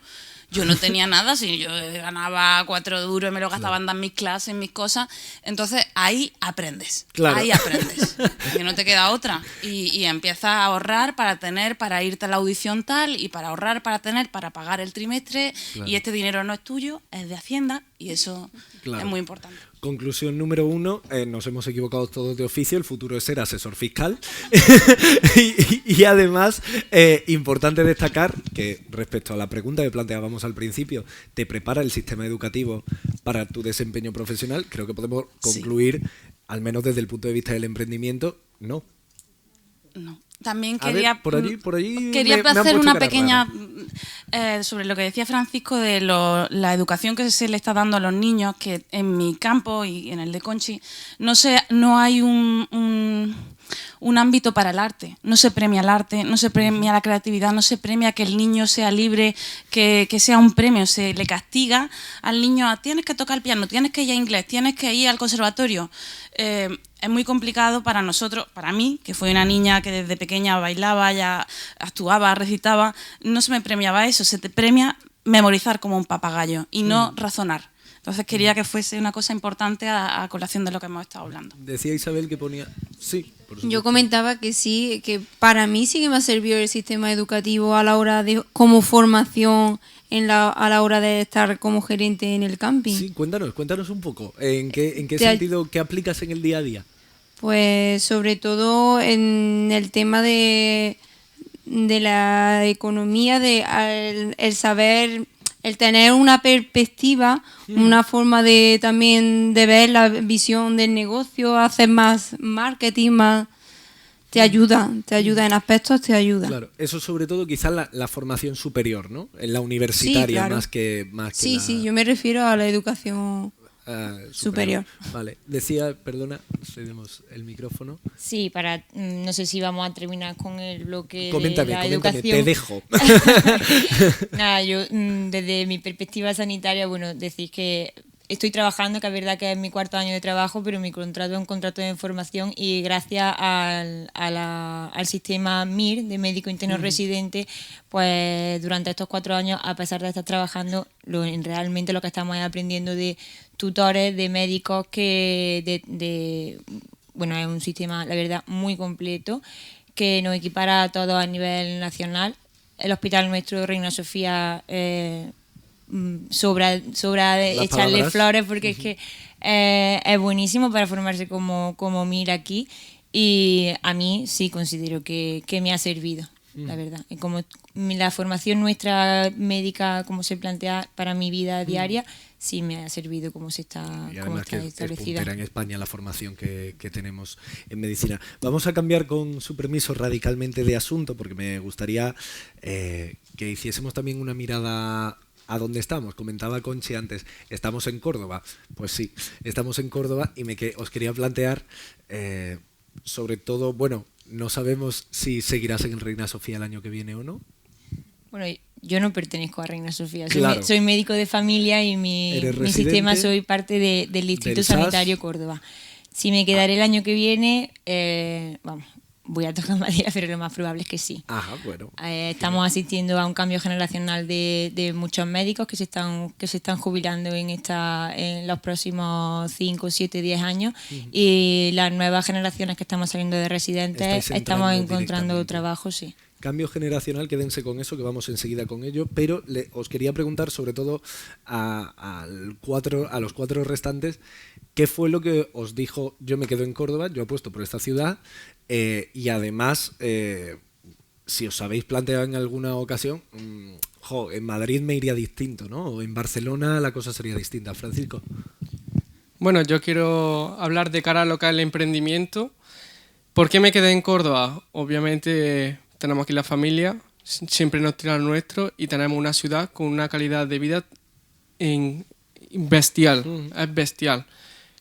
yo no tenía nada, si yo ganaba 4 duros y me lo gastaba en dar mis clases, mis cosas. Entonces ahí aprendes, Claro. ahí aprendes, que no te queda otra. Y empiezas a ahorrar para irte a la audición tal, y para ahorrar para pagar el trimestre. Claro. Y este dinero no es tuyo, es de Hacienda, y eso Claro. es muy importante. Conclusión número 1, nos hemos equivocado todos de oficio, el futuro es ser asesor fiscal. y además, importante destacar que respecto a la pregunta que planteábamos al principio, ¿te prepara el sistema educativo para tu desempeño profesional? Creo que podemos concluir, al menos desde el punto de vista del emprendimiento, no. No. También A ver, quería, por allí quería me han hacer puesto una cara pequeña sobre lo que decía Francisco de la educación que se le está dando a los niños, que en mi campo y en el de Conchi no hay un ámbito para el arte. No se premia el arte, no se premia la creatividad, no se premia que el niño sea libre, que sea un premio. Se le castiga al niño a tienes que tocar el piano, tienes que ir a inglés, tienes que ir al conservatorio. Es muy complicado para nosotros, para mí, que fui una niña que desde pequeña bailaba, ya actuaba, recitaba, no se me premiaba eso, se te premia memorizar como un papagayo y no razonar. Entonces quería que fuese una cosa importante a colación de lo que hemos estado hablando. Decía Isabel que ponía... Sí, por supuesto. Yo comentaba que sí, que para mí sí que me ha servido el sistema educativo a la hora de como formación a la hora de estar como gerente en el camping. Sí, cuéntanos un poco. ¿En qué sentido, qué aplicas en el día a día? Pues sobre todo en el tema de la economía, el saber, el tener una perspectiva, una forma de también de ver la visión del negocio, hacer más marketing, más te ayuda en aspectos, te ayuda. Claro, eso sobre todo quizás la formación superior, ¿no? En la universitaria, Sí, claro. más que Sí, la... sí, yo me refiero a la educación superior. Vale, decía, perdona, cedemos el micrófono. Sí, no sé si vamos a terminar con el bloque Coméntame, de la coméntame, educación. te dejo. Nada, yo desde mi perspectiva sanitaria, bueno, decir que estoy trabajando, que es verdad que es mi 4.º año de trabajo, pero mi contrato es un contrato de formación y gracias al sistema MIR, de médico interno residente, pues durante estos 4 años, a pesar de estar trabajando, realmente lo que estamos es aprendiendo de tutores, de médicos, bueno, es un sistema, la verdad, muy completo, que nos equipara a todos a nivel nacional. El hospital nuestro, Reina Sofía, sobra de echarle palabras. flores porque es que es buenísimo para formarse como MIR aquí, y a mí sí considero que me ha servido, la verdad. Y como la formación nuestra médica, como se plantea para mi vida diaria, sí me ha servido como está, Y como además está que es establecida. puntera en España la formación que tenemos en medicina. Vamos a cambiar, con su permiso, radicalmente de asunto, porque me gustaría que hiciésemos también una mirada a dónde estamos. Comentaba Conchi antes, ¿estamos en Córdoba? Pues sí, estamos en Córdoba, y os quería plantear, sobre todo, bueno, no sabemos si seguirás en Reina Sofía el año que viene o no. Bueno, yo no pertenezco a Reina Sofía, Claro. soy médico de familia y mi sistema, soy parte del Distrito del SAS. Sanitario Córdoba. Si me quedaré el año que viene, vamos, voy a tocar madera, pero lo más probable es que sí. Ajá, bueno. Estamos asistiendo a un cambio generacional de muchos médicos que se están jubilando en los próximos 5, 7, 10 años, y las nuevas generaciones que estamos saliendo de residentes Estáis estamos entrando encontrando directamente. trabajo, sí. Cambio generacional, quédense con eso, que vamos enseguida con ello, pero os quería preguntar sobre todo a los 4 restantes, ¿qué fue lo que os dijo: yo me quedo en Córdoba, yo apuesto por esta ciudad? Y además, si os habéis planteado en alguna ocasión, en Madrid me iría distinto, ¿no? O en Barcelona la cosa sería distinta. Francisco. Bueno, yo quiero hablar de cara a lo que es el emprendimiento. ¿Por qué me quedé en Córdoba? Obviamente tenemos aquí la familia, siempre nos tira lo nuestro, y tenemos una ciudad con una calidad de vida bestial, es bestial.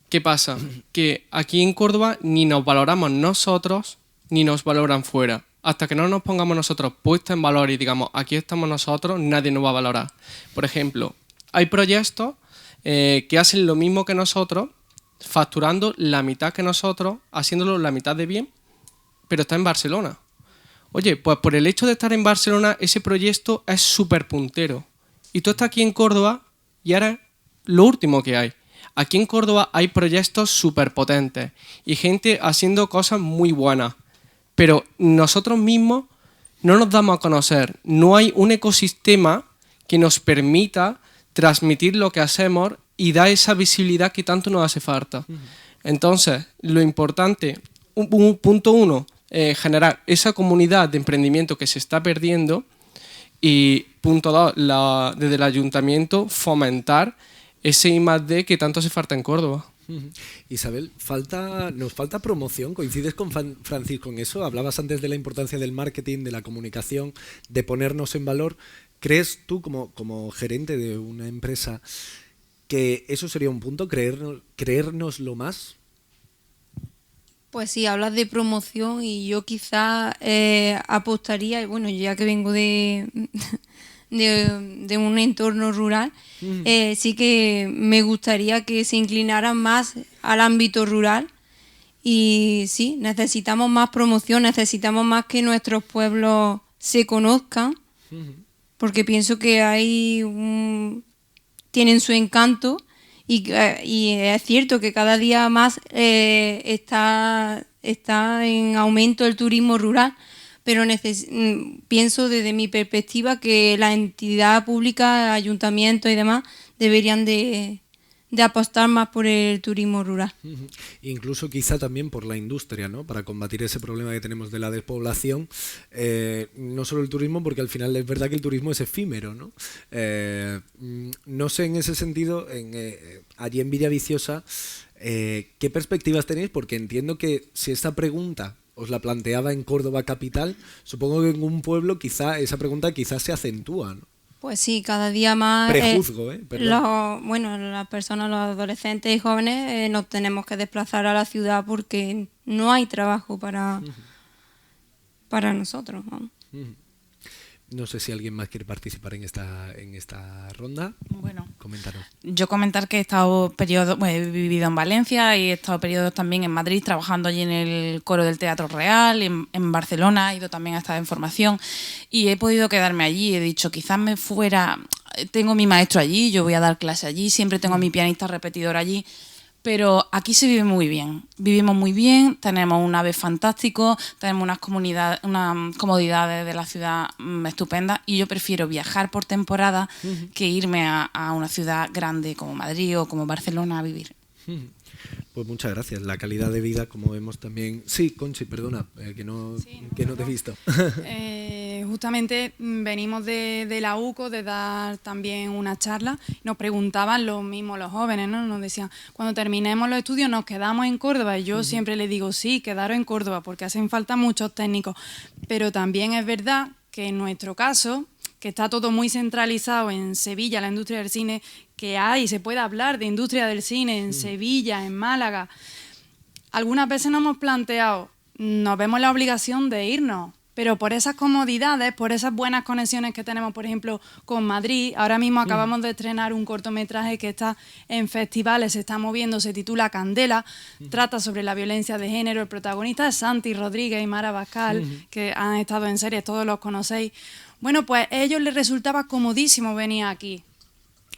¿Qué pasa? Que aquí en Córdoba ni nos valoramos nosotros, ni nos valoran fuera. Hasta que no nos pongamos nosotros puestos en valor y digamos, aquí estamos nosotros, nadie nos va a valorar. Por ejemplo, hay proyectos que hacen lo mismo que nosotros, facturando la mitad que nosotros, haciéndolo la mitad de bien, pero está en Barcelona. Oye, pues por el hecho de estar en Barcelona, ese proyecto es súper puntero. Y tú estás aquí en Córdoba y ahora lo último que hay. Aquí en Córdoba hay proyectos súper potentes y gente haciendo cosas muy buenas. Pero nosotros mismos no nos damos a conocer. No hay un ecosistema que nos permita transmitir lo que hacemos y dar esa visibilidad que tanto nos hace falta. Entonces, lo importante, punto 1, generar esa comunidad de emprendimiento que se está perdiendo, y punto 2, desde el ayuntamiento fomentar ese I+D que tanto hace falta en Córdoba. Isabel, nos falta promoción. ¿Coincides con Francisco en eso? Hablabas antes de la importancia del marketing, de la comunicación, de ponernos en valor. ¿Crees tú, como gerente de una empresa, que eso sería un punto, creérnoslo más? Pues sí, hablas de promoción y yo quizá apostaría, y bueno, ya que vengo de un entorno rural, sí que me gustaría que se inclinaran más al ámbito rural, y sí, necesitamos más promoción, necesitamos más que nuestros pueblos se conozcan, porque pienso que tienen su encanto. Y es cierto que cada día más está en aumento el turismo rural, pero pienso desde mi perspectiva que la entidad pública, ayuntamientos y demás, deberían de apostar más por el turismo rural. Incluso quizá también por la industria, ¿no? Para combatir ese problema que tenemos de la despoblación, no solo el turismo, porque al final es verdad que el turismo es efímero, ¿no? No sé en ese sentido, allí en Villaviciosa, ¿qué perspectivas tenéis? Porque entiendo que si esta pregunta os la planteaba en Córdoba capital, supongo que en un pueblo quizá esa pregunta quizás se acentúa, ¿no? Pues sí, cada día más Prejuzgo, perdón. las personas, los adolescentes y jóvenes nos tenemos que desplazar a la ciudad porque no hay trabajo para nosotros, ¿no? No sé si alguien más quiere participar en esta ronda. Bueno, coméntanos. Yo comentar que he vivido en Valencia y he estado periodos también en Madrid trabajando allí en el coro del Teatro Real, en Barcelona he ido también a estar en formación y he podido quedarme allí. He dicho, quizás me fuera, tengo mi maestro allí, yo voy a dar clase allí, siempre tengo a mi pianista repetidor allí. Pero aquí se vive muy bien, vivimos muy bien, tenemos un AVE fantástico, tenemos unas comodidades de la ciudad estupendas y yo prefiero viajar por temporada que irme a una ciudad grande como Madrid o como Barcelona a vivir. Pues muchas gracias. La calidad de vida, como vemos también... Sí, Conchi, perdona, que no te he visto. Justamente venimos de la UCO, de dar también una charla. Nos preguntaban los mismos los jóvenes, ¿no? Nos decían, cuando terminemos los estudios nos quedamos en Córdoba. Y yo siempre les digo, sí, quedaros en Córdoba, porque hacen falta muchos técnicos. Pero también es verdad que en nuestro caso, que está todo muy centralizado en Sevilla, la industria del cine, que se puede hablar de industria del cine en Sevilla, en Málaga. Algunas veces nos hemos planteado, nos vemos la obligación de irnos, pero por esas comodidades, por esas buenas conexiones que tenemos, por ejemplo, con Madrid, ahora mismo acabamos de estrenar un cortometraje que está en festivales, se está moviendo, se titula Candela, trata sobre la violencia de género, el protagonista es Santi Rodríguez y Mara Bascal, que han estado en series, todos los conocéis. Bueno, pues a ellos les resultaba comodísimo venir aquí.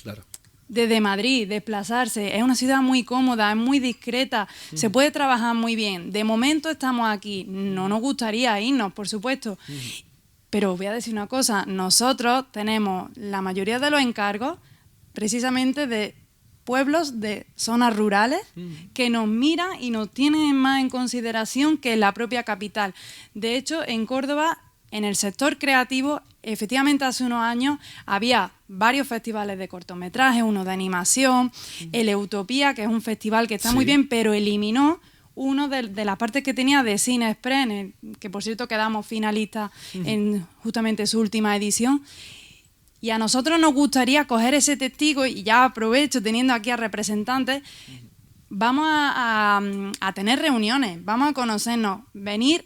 Claro. Desde Madrid, desplazarse, es una ciudad muy cómoda, es muy discreta, se puede trabajar muy bien. De momento estamos aquí, no nos gustaría irnos, por supuesto, pero os voy a decir una cosa, nosotros tenemos la mayoría de los encargos precisamente de pueblos de zonas rurales que nos miran y nos tienen más en consideración que la propia capital. De hecho, en Córdoba, en el sector creativo, efectivamente hace unos años había varios festivales de cortometrajes, uno de animación, el Utopía, que es un festival que está muy bien, pero eliminó uno de las partes que tenía de Cine Express, que por cierto quedamos finalistas en justamente su última edición. Y a nosotros nos gustaría coger ese testigo, y ya aprovecho teniendo aquí a representantes, vamos a tener reuniones, vamos a conocernos, venir,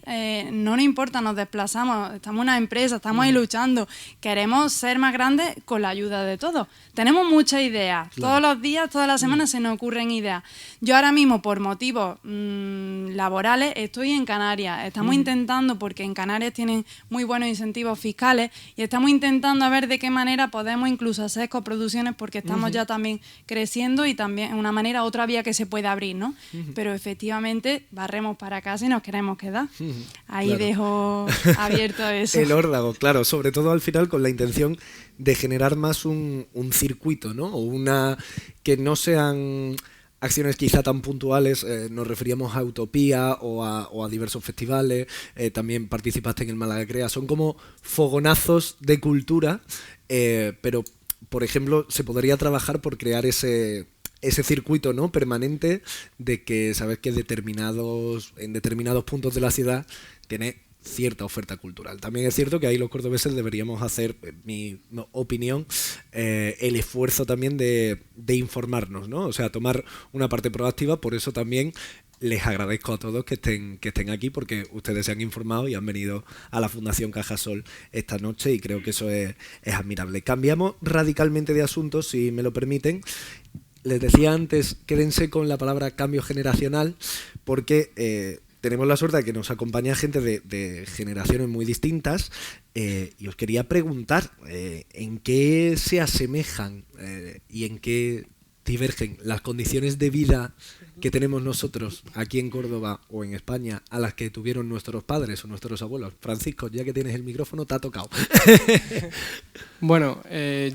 no nos importa, nos desplazamos, estamos en una empresa, estamos ahí luchando, queremos ser más grandes con la ayuda de todos. Tenemos muchas ideas, todos los días, todas las semanas se nos ocurren ideas. Yo ahora mismo, por motivos laborales, estoy en Canarias, estamos intentando, porque en Canarias tienen muy buenos incentivos fiscales, y estamos intentando a ver de qué manera podemos incluso hacer coproducciones, porque estamos ya también creciendo y también una manera, otra vía que se puede abrir, ¿no? Pero efectivamente barremos para casa y nos queremos quedar. Ahí claro. Dejo abierto eso. El órdago, claro, sobre todo al final con la intención de generar más un circuito, ¿no? O que no sean acciones quizá tan puntuales, nos referíamos a Utopía o a diversos festivales, también participaste en el Málaga Crea, son como fogonazos de cultura, pero, por ejemplo, se podría trabajar por crear ese circuito, ¿no?, permanente de que sabes que en determinados puntos de la ciudad tiene cierta oferta cultural. También es cierto que ahí los cordobeses deberíamos hacer, en mi opinión, el esfuerzo también de informarnos, ¿no? O sea, tomar una parte proactiva. Por eso también les agradezco a todos que estén aquí, porque ustedes se han informado y han venido a la Fundación Cajasol esta noche, y creo que eso es admirable. Cambiamos radicalmente de asunto, si me lo permiten. Les decía antes, quédense con la palabra cambio generacional, porque tenemos la suerte de que nos acompaña gente de generaciones muy distintas, y os quería preguntar en qué se asemejan y en qué divergen las condiciones de vida que tenemos nosotros aquí en Córdoba o en España a las que tuvieron nuestros padres o nuestros abuelos. Francisco, ya que tienes el micrófono, te ha tocado. Bueno,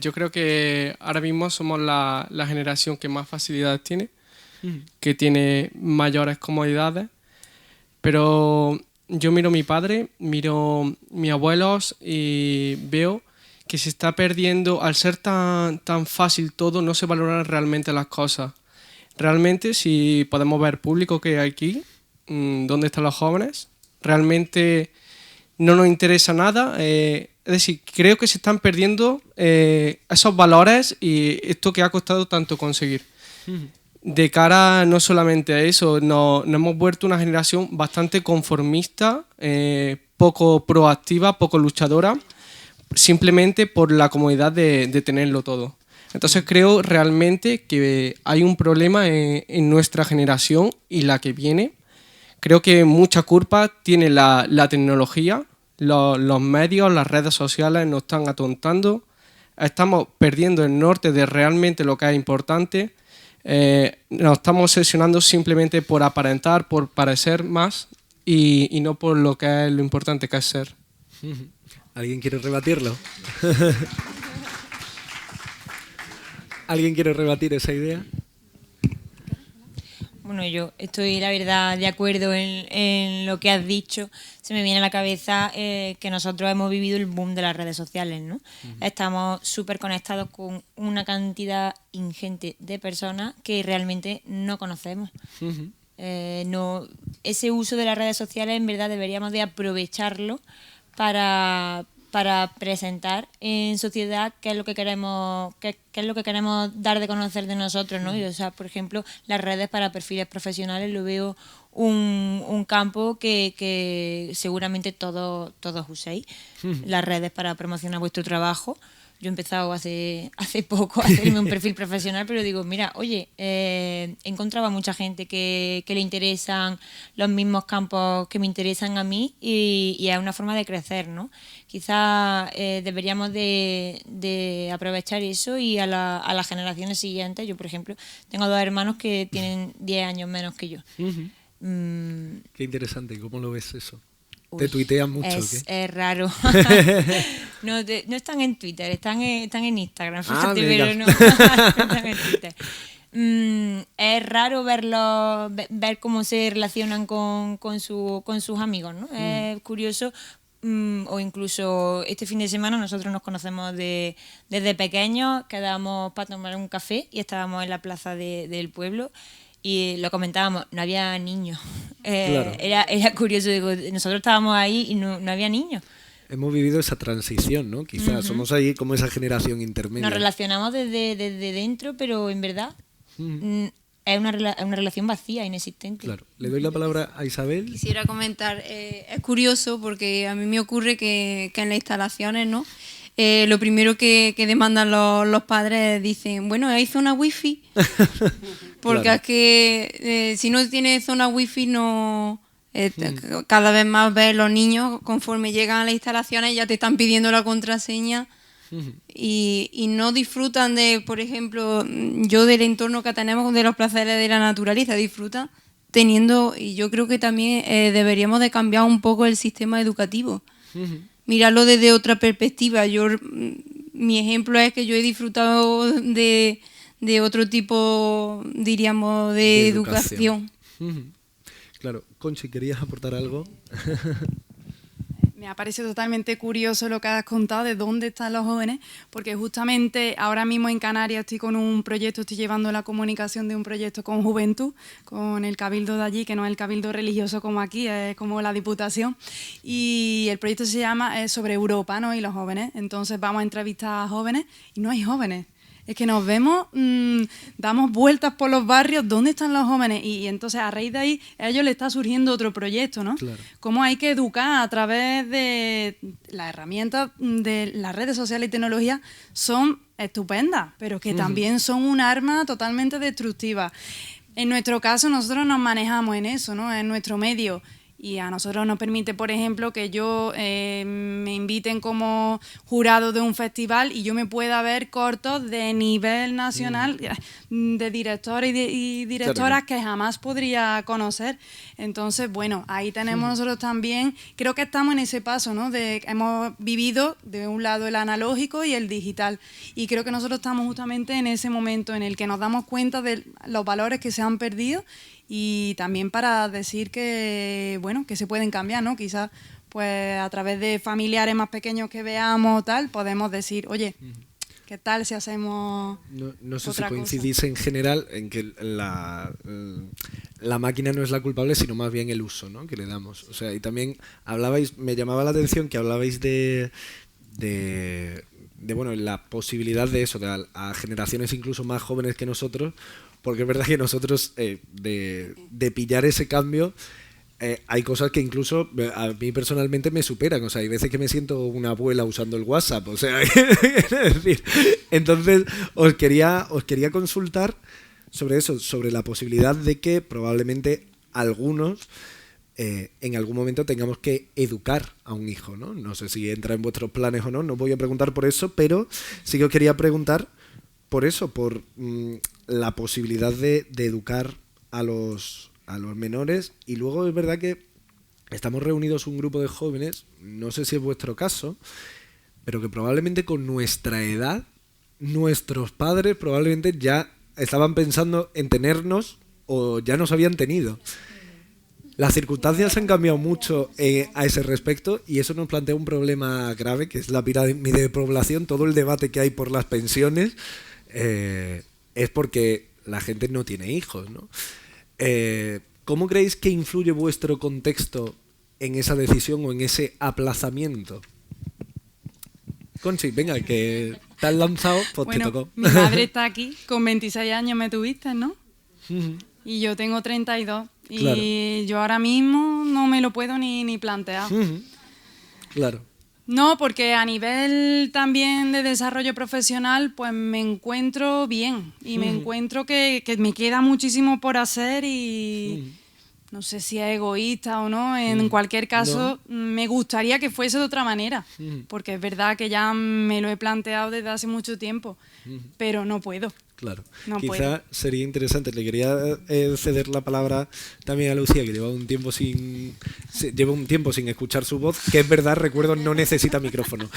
yo creo que ahora mismo somos la generación que más facilidades tiene, que tiene mayores comodidades, pero yo miro a mi padre, miro a mis abuelos y veo que se está perdiendo, al ser tan fácil todo, no se valoran realmente las cosas. Realmente, si podemos ver público que hay aquí, ¿dónde están los jóvenes? realmente no nos interesa nada. Es decir, creo que se están perdiendo esos valores y esto que ha costado tanto conseguir. De cara no solamente a eso, nos hemos vuelto una generación bastante conformista, poco proactiva, poco luchadora, simplemente por la comodidad de tenerlo todo. Entonces creo realmente que hay un problema en nuestra generación y la que viene. Creo que mucha culpa tiene la tecnología, los medios, las redes sociales nos están atontando, estamos perdiendo el norte de realmente lo que es importante, nos estamos obsesionando simplemente por aparentar, por parecer más y no por lo que es lo importante que es ser. ¿Alguien quiere rebatirlo? ¿Alguien quiere rebatir esa idea? Bueno, yo estoy, la verdad, de acuerdo en lo que has dicho. Se me viene a la cabeza que nosotros hemos vivido el boom de las redes sociales, ¿no? Estamos súper conectados con una cantidad ingente de personas que realmente no conocemos. Ese uso de las redes sociales, en verdad, deberíamos de aprovecharlo para presentar en sociedad qué es lo que queremos dar de conocer de nosotros, ¿no? Y, o sea, por ejemplo, las redes para perfiles profesionales lo veo un campo que seguramente todos uséis. Las redes para promocionar vuestro trabajo. Yo he empezado hace poco a hacerme un perfil profesional, pero digo, mira, oye, encontraba mucha gente que le interesan los mismos campos que me interesan a mí y es una forma de crecer, ¿no? Quizás deberíamos de aprovechar eso y a las generaciones siguientes. Yo, por ejemplo, tengo 2 hermanos que tienen 10 años menos que yo. Qué interesante, ¿cómo lo ves eso? ¿Te tuitean mucho? Es raro. No están en Twitter, están en Instagram. Fíjate, pero no están en Twitter. Es raro ver cómo se relacionan con sus amigos, ¿no? Es curioso. O incluso este fin de semana nosotros nos conocemos desde pequeños, quedábamos para tomar un café y estábamos en la plaza del pueblo. Y lo comentábamos, no había niños. Claro. Era curioso, digo, nosotros estábamos ahí y no había niños. Hemos vivido esa transición, ¿no? Quizás somos ahí como esa generación intermedia. Nos relacionamos desde dentro, pero en verdad es una relación vacía, inexistente. Claro. Le doy la palabra a Isabel. Quisiera comentar, es curioso porque a mí me ocurre que en las instalaciones, ¿no? Lo primero que demandan los padres dicen, bueno, ¿hay zona wifi? Porque claro. Es que si no tiene zona wifi no... Cada vez más ves los niños conforme llegan a las instalaciones ya te están pidiendo la contraseña y no disfrutan de, por ejemplo, yo del entorno que tenemos, de los placeres de la naturaleza, disfrutan teniendo, y yo creo que también deberíamos de cambiar un poco el sistema educativo. Mirarlo desde otra perspectiva. Mi ejemplo es que yo he disfrutado de otro tipo, diríamos, de educación. Claro. Conchi, ¿querías aportar algo? Me ha parecido totalmente curioso lo que has contado de dónde están los jóvenes, porque justamente ahora mismo en Canarias estoy con un proyecto, estoy llevando la comunicación de un proyecto con Juventud, con el cabildo de allí, que no es el cabildo religioso como aquí, es como la diputación, y el proyecto se llama sobre Europa, ¿no? Y los jóvenes. Entonces vamos a entrevistar a jóvenes y no hay jóvenes. Es que nos vemos, damos vueltas por los barrios, ¿dónde están los jóvenes? Y entonces a raíz de ahí a ellos les está surgiendo otro proyecto, ¿no? Claro. Cómo hay que educar a través de las herramientas de las redes sociales y tecnología son estupendas, pero que también son un arma totalmente destructiva. En nuestro caso nosotros nos manejamos en eso, ¿no? En nuestro medio. Y a nosotros nos permite, por ejemplo, que yo me inviten como jurado de un festival y yo me pueda ver cortos de nivel nacional de directores y directoras que jamás podría conocer. Entonces, bueno, ahí tenemos nosotros también, creo que estamos en ese paso, ¿no? Hemos vivido de un lado el analógico y el digital. Y creo que nosotros estamos justamente en ese momento en el que nos damos cuenta de los valores que se han perdido y también para decir que, bueno, que se pueden cambiar, ¿no? Quizás pues a través de familiares más pequeños que veamos tal, podemos decir, oye, ¿qué tal si hacemos no sé otra si coincidís cosa? En general en que la la máquina no es la culpable, sino más bien el uso, ¿no?, que le damos. O sea, y también hablabais, me llamaba la atención que hablabais de bueno, la posibilidad de eso, a generaciones incluso más jóvenes que nosotros, porque es verdad que nosotros, de pillar ese cambio, hay cosas que incluso a mí personalmente me superan. O sea, hay veces que me siento una abuela usando el WhatsApp. O sea, es decir, entonces os quería consultar sobre eso, sobre la posibilidad de que probablemente algunos en algún momento tengamos que educar a un hijo, ¿no? No sé si entra en vuestros planes o no, no voy a preguntar por eso, pero sí que os quería preguntar por eso, por la posibilidad de educar a los menores. Y luego es verdad que estamos reunidos un grupo de jóvenes, no sé si es vuestro caso, pero que probablemente con nuestra edad, nuestros padres probablemente ya estaban pensando en tenernos o ya nos habían tenido. Las circunstancias han cambiado mucho a ese respecto, y eso nos plantea un problema grave, que es la pirámide de población. Todo el debate que hay por las pensiones es porque la gente no tiene hijos, ¿no? ¿Cómo creéis que influye vuestro contexto en esa decisión o en ese aplazamiento? Conchi, venga, que te has lanzado, pues bueno, te tocó. Mi madre está aquí, con 26 años me tuviste, ¿no? Y yo tengo 32. Y claro, yo ahora mismo no me lo puedo ni plantear. Claro. No, porque a nivel también de desarrollo profesional, pues me encuentro bien. Y me encuentro que me queda muchísimo por hacer y no sé si es egoísta o no. En cualquier caso, me gustaría que fuese de otra manera. Porque es verdad que ya me lo he planteado desde hace mucho tiempo, pero no puedo. Claro, no quizá puedo. Sería interesante. Le quería ceder la palabra también a Lucía, que lleva un tiempo sin escuchar su voz, que es verdad, recuerdo, no necesita micrófono.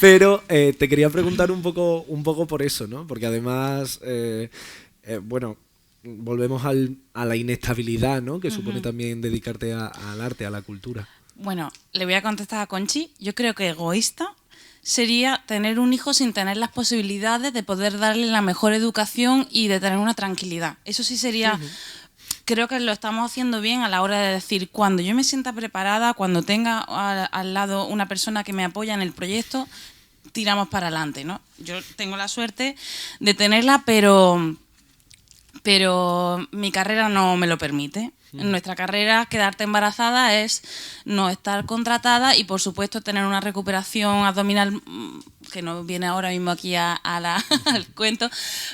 Pero te quería preguntar un poco por eso, ¿no? Porque además, bueno, volvemos a la inestabilidad, ¿no?, que supone también dedicarte al arte, a la cultura. Bueno, le voy a contestar a Conchi. Yo creo que egoísta sería tener un hijo sin tener las posibilidades de poder darle la mejor educación y de tener una tranquilidad. Eso sí sería... Creo que lo estamos haciendo bien a la hora de decir, cuando yo me sienta preparada, cuando tenga al lado una persona que me apoya en el proyecto, tiramos para adelante, ¿no? Yo tengo la suerte de tenerla, pero mi carrera no me lo permite. En nuestra carrera, quedarte embarazada es no estar contratada y, por supuesto, tener una recuperación abdominal, que no viene ahora mismo aquí al cuento,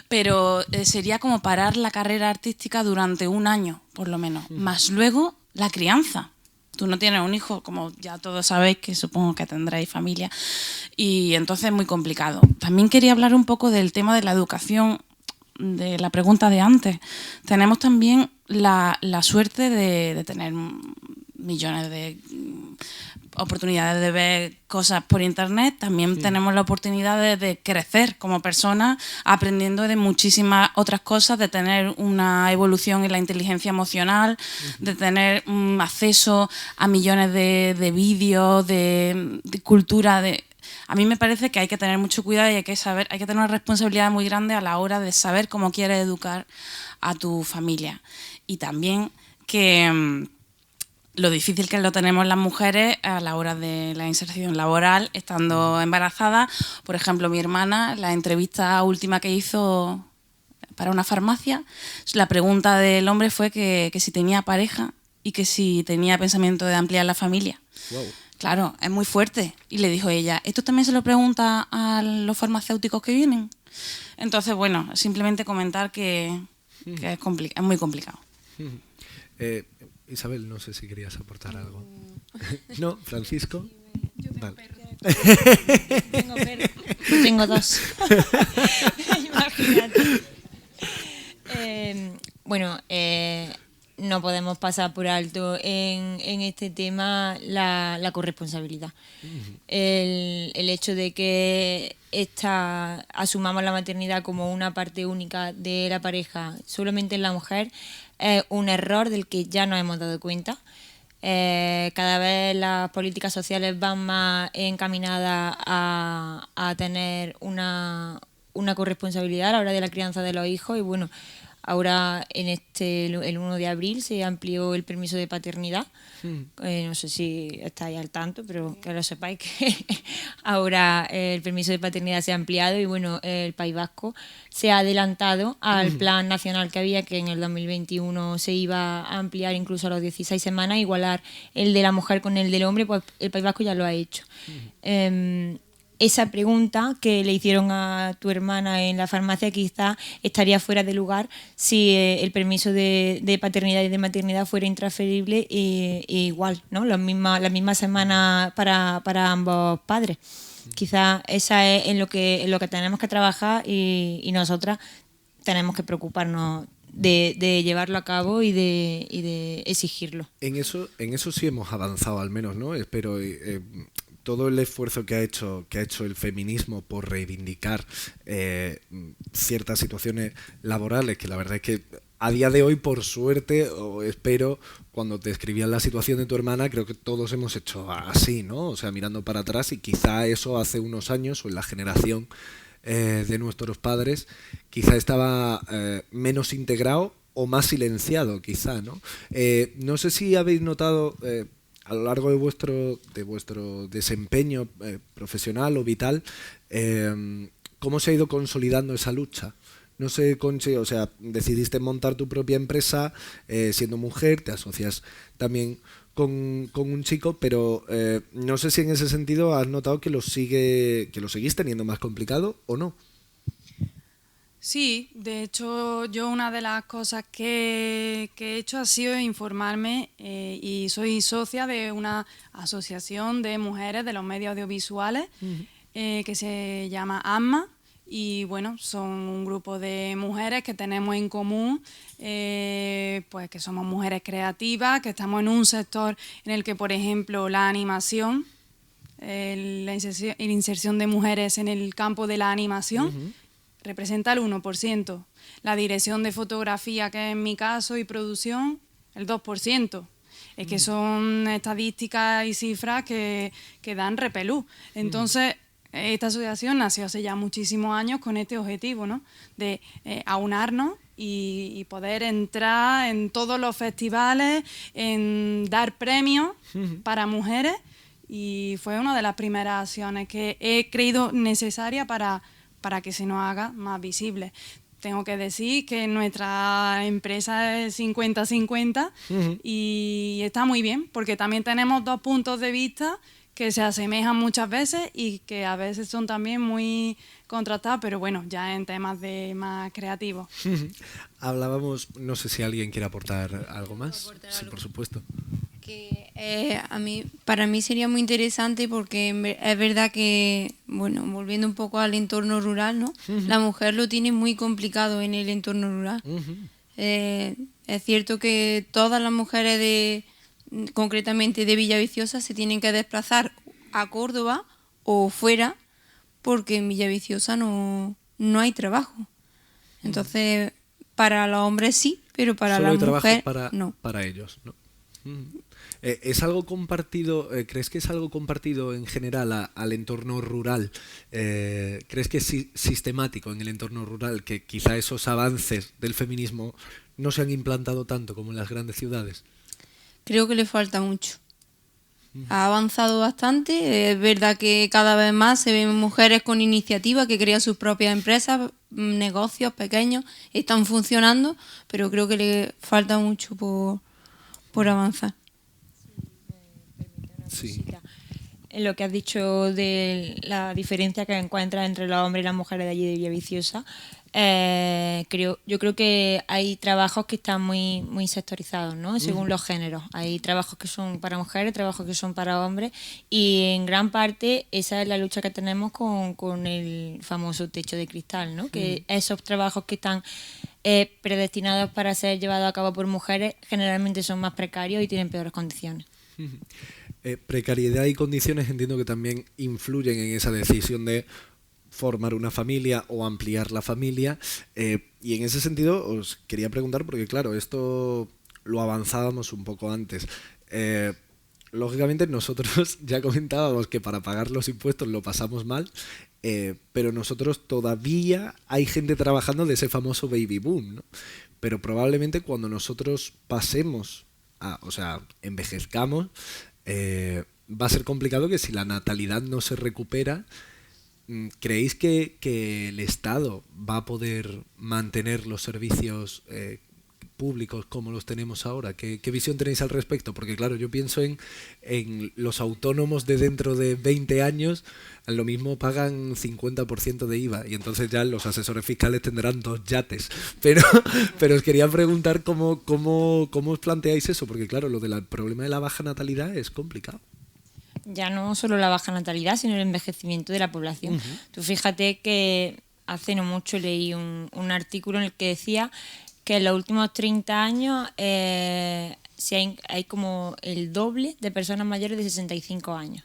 pero sería como parar la carrera artística durante un año, por lo menos, más luego la crianza. Tú no tienes un hijo, como ya todos sabéis, que supongo que tendréis familia, y entonces es muy complicado. También quería hablar un poco del tema de la educación, de la pregunta de antes. Tenemos también la suerte de tener millones de oportunidades de ver cosas por internet. También tenemos la oportunidad de crecer como personas, aprendiendo de muchísimas otras cosas, de tener una evolución en la inteligencia emocional, de tener acceso a millones de vídeos, de cultura, A mí me parece que hay que tener mucho cuidado y hay que tener una responsabilidad muy grande a la hora de saber cómo quieres educar a tu familia. Y también que lo difícil que lo tenemos las mujeres a la hora de la inserción laboral, estando embarazada. Por ejemplo, mi hermana, la entrevista última que hizo para una farmacia, la pregunta del hombre fue que si tenía pareja y que si tenía pensamiento de ampliar la familia. Wow. Claro, es muy fuerte. Y le dijo ella, ¿esto también se lo pregunta a los farmacéuticos que vienen? Entonces, bueno, simplemente comentar que es muy complicado. Isabel, no sé si querías aportar algo. ¿No? ¿Francisco? Yo tengo vale. perro. Tengo perro. Tengo dos. Imagínate. Bueno, no podemos pasar por alto en este tema la corresponsabilidad. El hecho de que asumamos la maternidad como una parte única de la pareja solamente en la mujer es un error del que ya nos hemos dado cuenta. Cada vez las políticas sociales van más encaminadas a tener una corresponsabilidad a la hora de la crianza de los hijos y bueno, Ahora, el 1 de abril, se amplió el permiso de paternidad. No sé si estáis al tanto, pero que lo sepáis que ahora el permiso de paternidad se ha ampliado y bueno, el País Vasco se ha adelantado al plan nacional que había, que en el 2021 se iba a ampliar incluso a los 16 semanas, igualar el de la mujer con el del hombre, pues el País Vasco ya lo ha hecho. Esa pregunta que le hicieron a tu hermana en la farmacia quizá estaría fuera de lugar si el permiso de paternidad y de maternidad fuera intransferible e igual, ¿no? La misma semana para ambos padres. Quizá esa es en lo que tenemos que trabajar y nosotras tenemos que preocuparnos de llevarlo a cabo y de exigirlo. En eso sí hemos avanzado al menos, ¿no? Espero todo el esfuerzo que ha hecho el feminismo por reivindicar ciertas situaciones laborales, que la verdad es que a día de hoy, por suerte, o espero, cuando te escribían la situación de tu hermana, creo que todos hemos hecho así, ¿no? O sea, mirando para atrás, y quizá eso hace unos años, o en la generación de nuestros padres, quizá estaba menos integrado o más silenciado, quizá, ¿no? No sé si habéis notado a lo largo de vuestro desempeño profesional o vital, cómo se ha ido consolidando esa lucha. No sé, Conchi, o sea, decidiste montar tu propia empresa siendo mujer, te asocias también con un chico, pero no sé si en ese sentido has notado que lo seguís teniendo más complicado o no. Sí, de hecho yo una de las cosas que he hecho ha sido informarme y soy socia de una asociación de mujeres de los medios audiovisuales que se llama AMMA. Y bueno, son un grupo de mujeres que tenemos en común, pues que somos mujeres creativas, que estamos en un sector en el que, por ejemplo, la animación, la inserción de mujeres en el campo de la animación representa el 1%. La dirección de fotografía, que es en mi caso, y producción, el 2%. Es que son estadísticas y cifras que dan repelús. Entonces, esta asociación nació hace ya muchísimos años con este objetivo, ¿no? De aunarnos y poder entrar en todos los festivales, en dar premios para mujeres, y fue una de las primeras acciones que he creído necesaria para que se nos haga más visible. Tengo que decir que nuestra empresa es 50-50 y está muy bien, porque también tenemos dos puntos de vista que se asemejan muchas veces y que a veces son también muy contrastados, pero bueno, ya en temas de más creativos. Hablábamos, no sé si alguien quiere aportar algo más. Sí, por supuesto. Que para mí sería muy interesante, porque es verdad que, bueno, volviendo un poco al entorno rural, ¿no? La mujer lo tiene muy complicado en el entorno rural. Es cierto que todas las mujeres concretamente de Villaviciosa se tienen que desplazar a Córdoba o fuera, porque en Villaviciosa no hay trabajo. Entonces, para los hombres sí, pero para las mujeres no. Para ellos, ¿no? ¿Es algo compartido? ¿Crees que es algo compartido en general al entorno rural? ¿Crees que es sistemático en el entorno rural, que quizá esos avances del feminismo no se han implantado tanto como en las grandes ciudades? Creo que le falta mucho. Ha avanzado bastante. Es verdad que cada vez más se ven mujeres con iniciativa que crean sus propias empresas, negocios pequeños, están funcionando, pero creo que le falta mucho por avanzar. Sí. En lo que has dicho de la diferencia que encuentras entre los hombres y las mujeres de allí de Villaviciosa, yo creo que hay trabajos que están muy sectorizados, ¿no? Según los géneros. Hay trabajos que son para mujeres, trabajos que son para hombres, y en gran parte esa es la lucha que tenemos con el famoso techo de cristal, ¿no? Que esos trabajos que están predestinados para ser llevados a cabo por mujeres generalmente son más precarios y tienen peores condiciones. Precariedad y condiciones entiendo que también influyen en esa decisión de formar una familia o ampliar la familia, y en ese sentido os quería preguntar, porque claro, esto lo avanzábamos un poco antes, lógicamente nosotros ya comentábamos que para pagar los impuestos lo pasamos mal, pero nosotros todavía hay gente trabajando de ese famoso baby boom, ¿no? Pero probablemente cuando nosotros pasemos, envejezcamos, va a ser complicado que si la natalidad no se recupera, ¿creéis que el Estado va a poder mantener los servicios públicos como los tenemos ahora? ¿Qué visión tenéis al respecto? Porque claro, yo pienso en los autónomos de dentro de 20 años, a lo mismo pagan 50% de IVA y entonces ya los asesores fiscales tendrán 2 yates. Pero os quería preguntar cómo os planteáis eso, porque claro, lo del problema de la baja natalidad es complicado. Ya no solo la baja natalidad, sino el envejecimiento de la población. Tú fíjate que hace no mucho leí un artículo en el que decía que en los últimos 30 años hay como el doble de personas mayores de 65 años.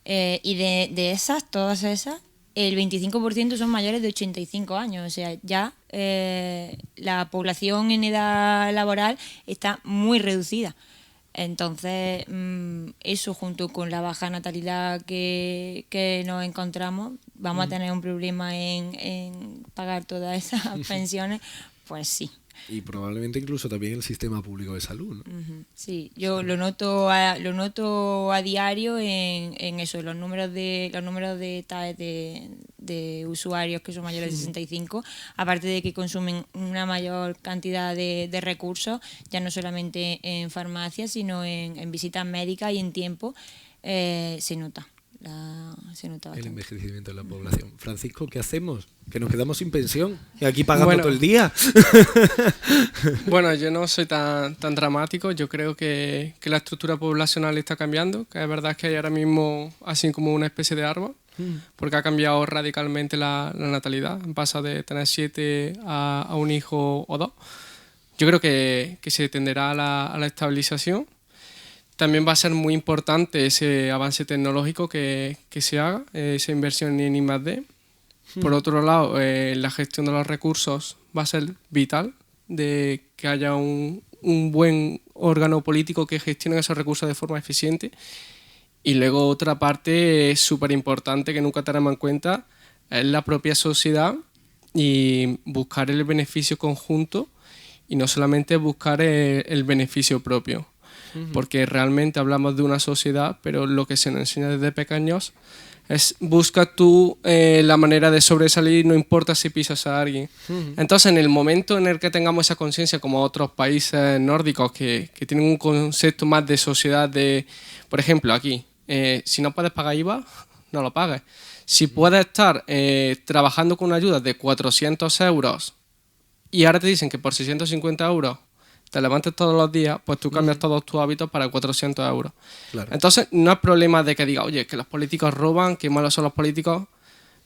Y de esas, todas esas, el 25% son mayores de 85 años. O sea, ya la población en edad laboral está muy reducida. Entonces, eso junto con la baja natalidad que nos encontramos, vamos a tener un problema en pagar todas esas pensiones, pues sí. Y probablemente incluso también el sistema público de salud, ¿no? Sí, yo lo noto a diario en eso, los números de usuarios que son mayores de 65, aparte de que consumen una mayor cantidad de recursos, ya no solamente en farmacias, sino en visitas médicas y en tiempo, se nota bastante. El envejecimiento de la población. Francisco, ¿qué hacemos? Que nos quedamos sin pensión y aquí pagando todo el día. Bueno, yo no soy tan dramático. Yo creo que la estructura poblacional está cambiando, que es verdad que hay ahora mismo así como una especie de árbol, porque ha cambiado radicalmente la natalidad. Pasa de tener 7 a un hijo o 2. Yo creo que se tenderá a la estabilización. También va a ser muy importante ese avance tecnológico que se haga, esa inversión en I+D. Por otro lado, la gestión de los recursos va a ser vital, de que haya un buen órgano político que gestione esos recursos de forma eficiente. Y luego otra parte súper importante que nunca tenemos en cuenta es la propia sociedad y buscar el beneficio conjunto y no solamente buscar el beneficio propio. Porque realmente hablamos de una sociedad, pero lo que se nos enseña desde pequeños es busca tú la manera de sobresalir, no importa si pisas a alguien. Entonces, en el momento en el que tengamos esa conciencia, como otros países nórdicos que tienen un concepto más de sociedad, por ejemplo, aquí, si no puedes pagar IVA, no lo pagues. Si puedes estar trabajando con una ayuda de 400 euros y ahora te dicen que por 650 euros te levantes todos los días, pues tú cambias todos tus hábitos para 400 euros. Claro. Entonces, no es problema de que diga, oye, que los políticos roban, que malos son los políticos,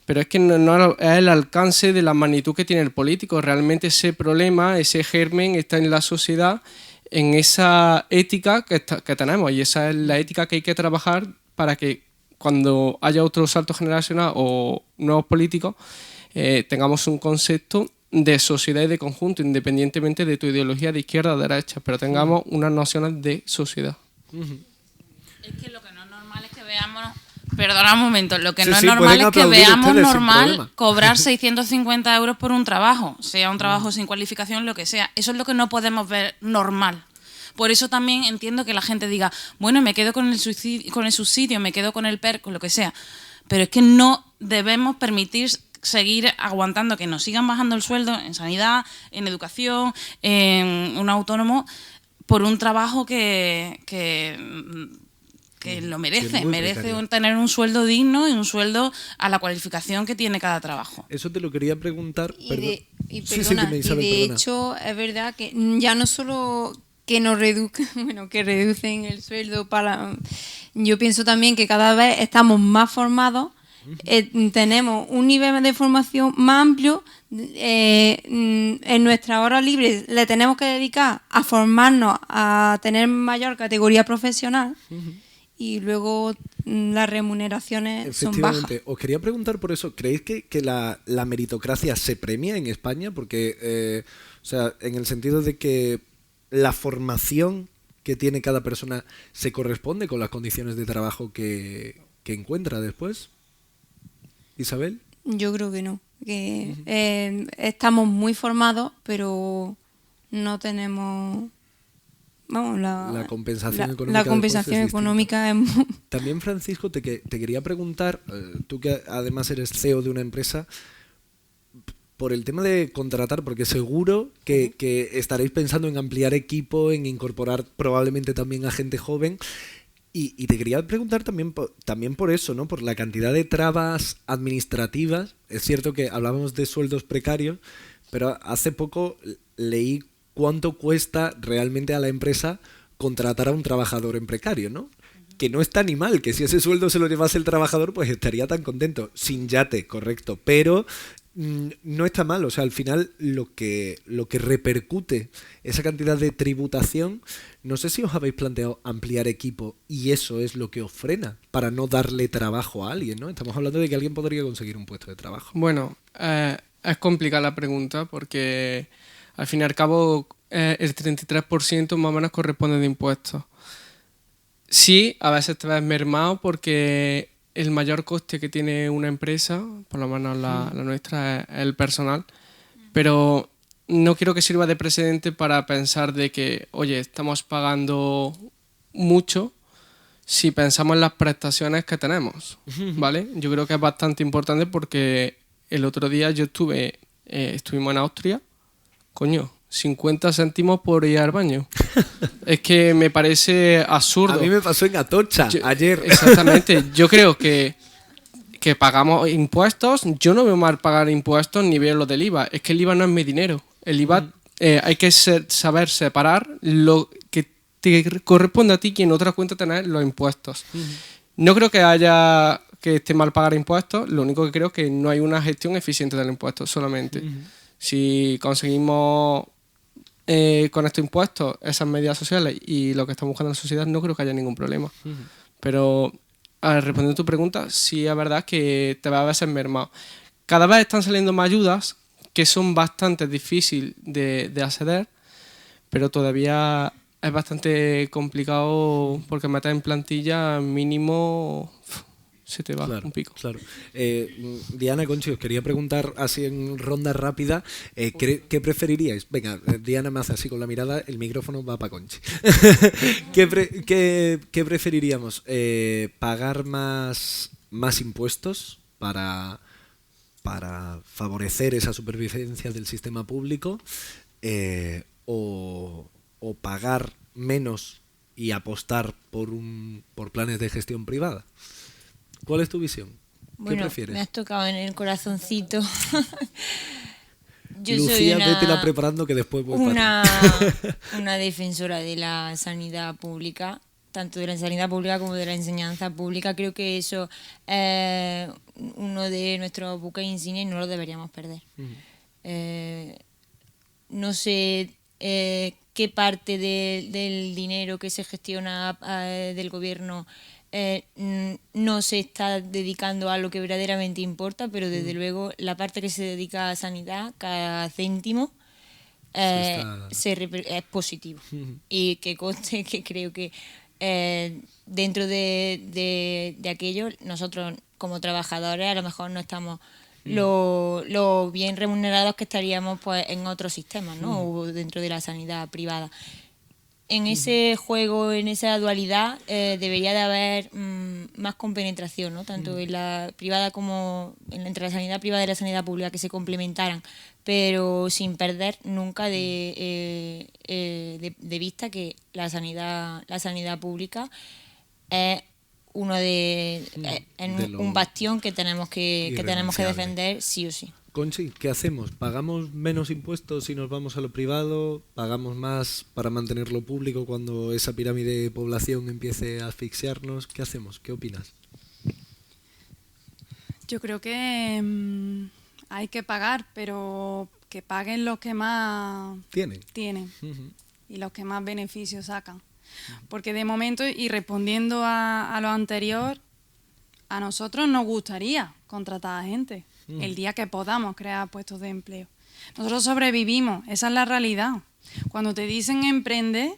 pero es que no es el alcance de la magnitud que tiene el político. Realmente ese problema, ese germen está en la sociedad, en esa ética que tenemos, y esa es la ética que hay que trabajar para que cuando haya otro salto generacional o nuevos políticos, tengamos un concepto de sociedad y de conjunto, independientemente de tu ideología de izquierda o de derecha, pero tengamos unas nociones de sociedad. Es que lo que no es normal es que veamos... Perdona un momento, lo que no es normal es que veamos normal cobrar 650 euros por un trabajo, sea un trabajo sin cualificación, lo que sea. Eso es lo que no podemos ver normal. Por eso también entiendo que la gente diga, bueno, me quedo con el subsidio, me quedo con el PER, con lo que sea. Pero es que no debemos permitir seguir aguantando que nos sigan bajando el sueldo en sanidad, en educación, en un autónomo, por un trabajo que lo merece. Merece tener un sueldo digno y un sueldo a la cualificación que tiene cada trabajo. Eso te lo quería preguntar. De hecho, es verdad que ya no solo que nos que reducen el sueldo yo pienso también que cada vez estamos más formados. Tenemos un nivel de formación más amplio, en nuestra hora libre le tenemos que dedicar a formarnos, a tener mayor categoría profesional, y luego las remuneraciones son bajas. Os quería preguntar por eso, ¿creéis que la meritocracia se premia en España? Porque, en el sentido de que la formación que tiene cada persona se corresponde con las condiciones de trabajo que encuentra después? Isabel. Yo creo que no. Que estamos muy formados, pero no tenemos... Vamos, la compensación económica. La compensación económica es... También, Francisco, te quería preguntar, tú que además eres CEO de una empresa, por el tema de contratar, porque seguro que estaréis pensando en ampliar equipo, en incorporar probablemente también a gente joven. Y te quería preguntar también por eso, ¿no? Por la cantidad de trabas administrativas. Es cierto que hablábamos de sueldos precarios, pero hace poco leí cuánto cuesta realmente a la empresa contratar a un trabajador en precario, ¿no? Que no está ni mal, que si ese sueldo se lo llevase el trabajador, pues estaría tan contento. Sin yate, correcto, pero no está mal. O sea, al final lo que repercute esa cantidad de tributación, no sé si os habéis planteado ampliar equipo y eso es lo que os frena para no darle trabajo a alguien, ¿no? Estamos hablando de que alguien podría conseguir un puesto de trabajo. Bueno, es complicada la pregunta porque al fin y al cabo el 33% más o menos corresponde de impuestos. Sí, a veces te ves mermado porque el mayor coste que tiene una empresa, por lo menos la nuestra, es el personal, pero no quiero que sirva de precedente para pensar de que, oye, estamos pagando mucho si pensamos en las prestaciones que tenemos, ¿vale? Yo creo que es bastante importante porque el otro día yo estuvimos en Austria, coño, 50 céntimos por ir al baño. Es que me parece absurdo. A mí me pasó en Atocha ayer. Exactamente. Yo creo que pagamos impuestos. Yo no veo mal pagar impuestos ni veo lo del IVA. Es que el IVA no es mi dinero. El IVA hay que saber separar lo que te corresponde a ti y en otra cuenta tener los impuestos. No creo que esté mal pagar impuestos. Lo único que creo es que no hay una gestión eficiente del impuesto solamente. Si conseguimos con estos impuestos esas medidas sociales y lo que estamos buscando en la sociedad, no creo que haya ningún problema. Pero respondiendo a tu pregunta, sí es verdad que te va a veces mermado. Cada vez están saliendo más ayudas que son bastante difíciles de acceder, pero todavía es bastante complicado porque meter en plantilla mínimo se te va un pico. Claro. Diana, Conchi, os quería preguntar así en ronda rápida, ¿qué preferiríais? Venga, Diana me hace así con la mirada, el micrófono va para Conchi. ¿Qué preferiríamos? ¿Pagar más impuestos para favorecer esa supervivencia del sistema público o pagar menos y apostar por planes de gestión privada? ¿Cuál es tu visión? ¿Qué prefieres? Me has tocado en el corazoncito. Yo Lucía, soy vétela preparando que después voy una defensora de la sanidad pública, tanto de la sanidad pública como de la enseñanza pública. Creo que eso es uno de nuestros buques insignia y no lo deberíamos perder. No sé qué parte del dinero que se gestiona del gobierno no se está dedicando a lo que verdaderamente importa, pero desde luego la parte que se dedica a sanidad, cada céntimo es positivo. Y que conste que creo que dentro de aquello, nosotros como trabajadores a lo mejor no estamos lo bien remunerados que estaríamos pues en otros sistemas, ¿no? O dentro de la sanidad privada. En ese juego, en esa dualidad, debería de haber más compenetración, ¿no? Tanto en la privada como entre la sanidad privada y la sanidad pública, que se complementaran, pero sin perder nunca de vista que la sanidad pública es uno un bastión que tenemos que defender sí o sí. Conchi, ¿qué hacemos? ¿Pagamos menos impuestos si nos vamos a lo privado? ¿Pagamos más para mantener lo público cuando esa pirámide de población empiece a asfixiarnos? ¿Qué hacemos? ¿Qué opinas? Yo creo que hay que pagar, pero que paguen los que más tienen y los que más beneficios sacan. Porque de momento, y respondiendo a lo anterior, a nosotros nos gustaría contratar a gente el día que podamos crear puestos de empleo. Nosotros sobrevivimos, esa es la realidad. Cuando te dicen emprende,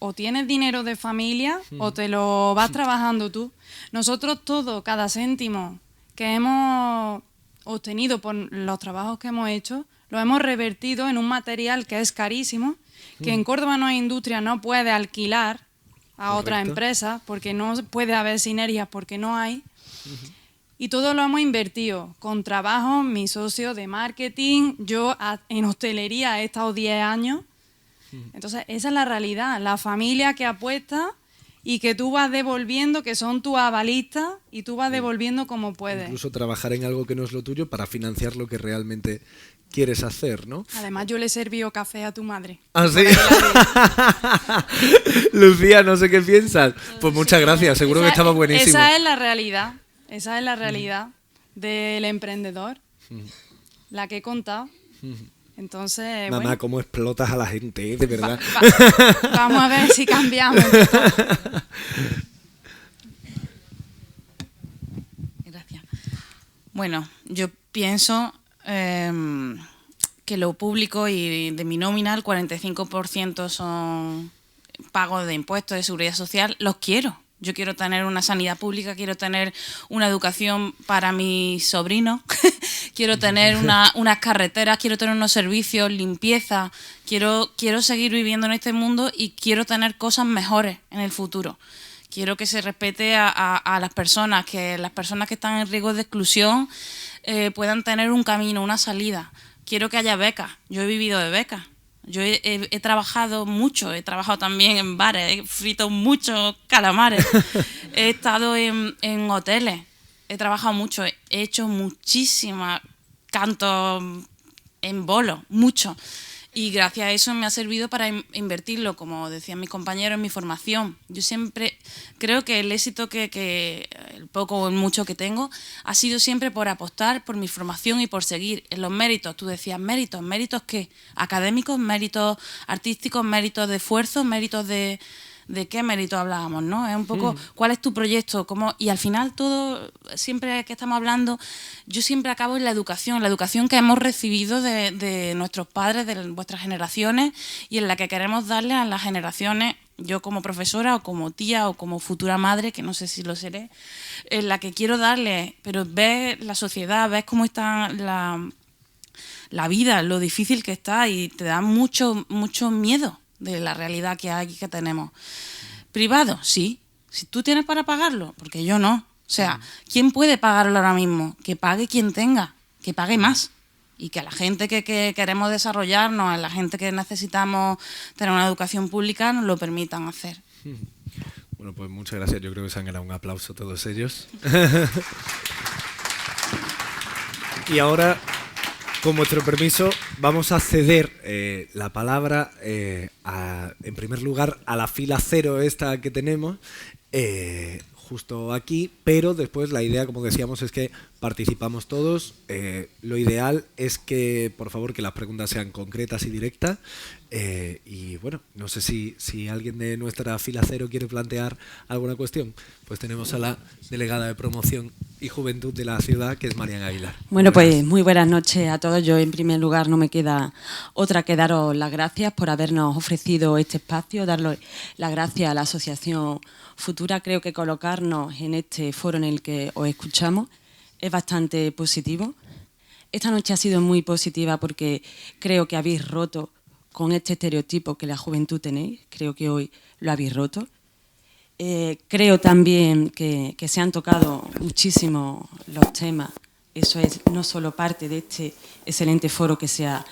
o tienes dinero de familia o te lo vas trabajando tú. Nosotros todo, cada céntimo que hemos obtenido por los trabajos que hemos hecho, lo hemos revertido en un material que es carísimo, que en Córdoba no hay industria, no puede alquilar a otras empresas porque no puede haber sinergias, porque no hay. Y todo lo hemos invertido con trabajo, mi socio de marketing, yo en hostelería he estado 10 años. Entonces esa es la realidad, la familia que apuesta y que tú vas devolviendo, que son tus avalistas, y tú vas devolviendo como puedes. Incluso trabajar en algo que no es lo tuyo para financiar lo que realmente quieres hacer, ¿no? Además, yo le he servido café a tu madre. ¿Ah, sí? Lucía, no sé qué piensas. Pues muchas gracias, seguro que estaba buenísimo. Esa es la realidad del emprendedor, la que he contado. Entonces, Mamá, bueno, cómo explotas a la gente, de verdad. Vamos a ver si cambiamos. Gracias. Bueno, yo pienso que lo público y de mi nómina, el 45% son pagos de impuestos de seguridad social, los quiero. Yo quiero tener una sanidad pública, quiero tener una educación para mis sobrinos, quiero tener unas carreteras, quiero tener unos servicios, limpieza, quiero seguir viviendo en este mundo y quiero tener cosas mejores en el futuro. Quiero que se respete a las personas, que las personas que están en riesgo de exclusión puedan tener un camino, una salida. Quiero que haya becas. Yo he vivido de becas. Yo he trabajado mucho, he trabajado también en bares, he frito muchos calamares, he estado en hoteles, he trabajado mucho, he hecho muchísimas cantos en bolos, mucho. Y gracias a eso me ha servido para invertirlo, como decían mis compañeros, en mi formación. Yo siempre creo que el éxito el poco o el mucho que tengo ha sido siempre por apostar por mi formación y por seguir en los méritos. Tú decías, ¿méritos? ¿Méritos qué? ¿Académicos? ¿Méritos artísticos? ¿Méritos de esfuerzo? ¿Méritos de qué mérito hablábamos, ¿no? Es un poco cuál es tu proyecto, y al final todo, siempre que estamos hablando, yo siempre acabo en la educación que hemos recibido de nuestros padres, de vuestras generaciones, y en la que queremos darle a las generaciones, yo como profesora o como tía o como futura madre, que no sé si lo seré, en la que quiero darle, pero ves la sociedad, ves cómo está la vida, lo difícil que está, y te da mucho miedo de la realidad que hay, que tenemos. ¿Privado? Sí. Si tú tienes para pagarlo, porque yo no. O sea, ¿quién puede pagarlo ahora mismo? Que pague quien tenga, que pague más. Y que a la gente que queremos desarrollarnos, a la gente que necesitamos tener una educación pública, nos lo permitan hacer. Bueno, pues muchas gracias. Yo creo que se han ganado un aplauso todos ellos. Y ahora, con vuestro permiso, vamos a ceder la palabra, en primer lugar, a la fila cero esta que tenemos, justo aquí, pero después la idea, como decíamos, es que participamos todos. Lo ideal es que, por favor, que las preguntas sean concretas y directas. Y bueno, no sé si alguien de nuestra fila cero quiere plantear alguna cuestión. Pues tenemos a la delegada de Promoción y Juventud de la ciudad, que es Marian Aguilar. Bueno, pues muy buenas noches a todos. Yo, en primer lugar, no me queda otra que daros las gracias por habernos ofrecido este espacio, darle las gracias a la Asociación Futura. Creo que colocarnos en este foro en el que os escuchamos es bastante positivo. Esta noche ha sido muy positiva porque creo que habéis roto con este estereotipo que la juventud tenéis. Creo que hoy lo habéis roto. Creo también que se han tocado muchísimo los temas. Eso es no solo parte de este excelente foro que se ha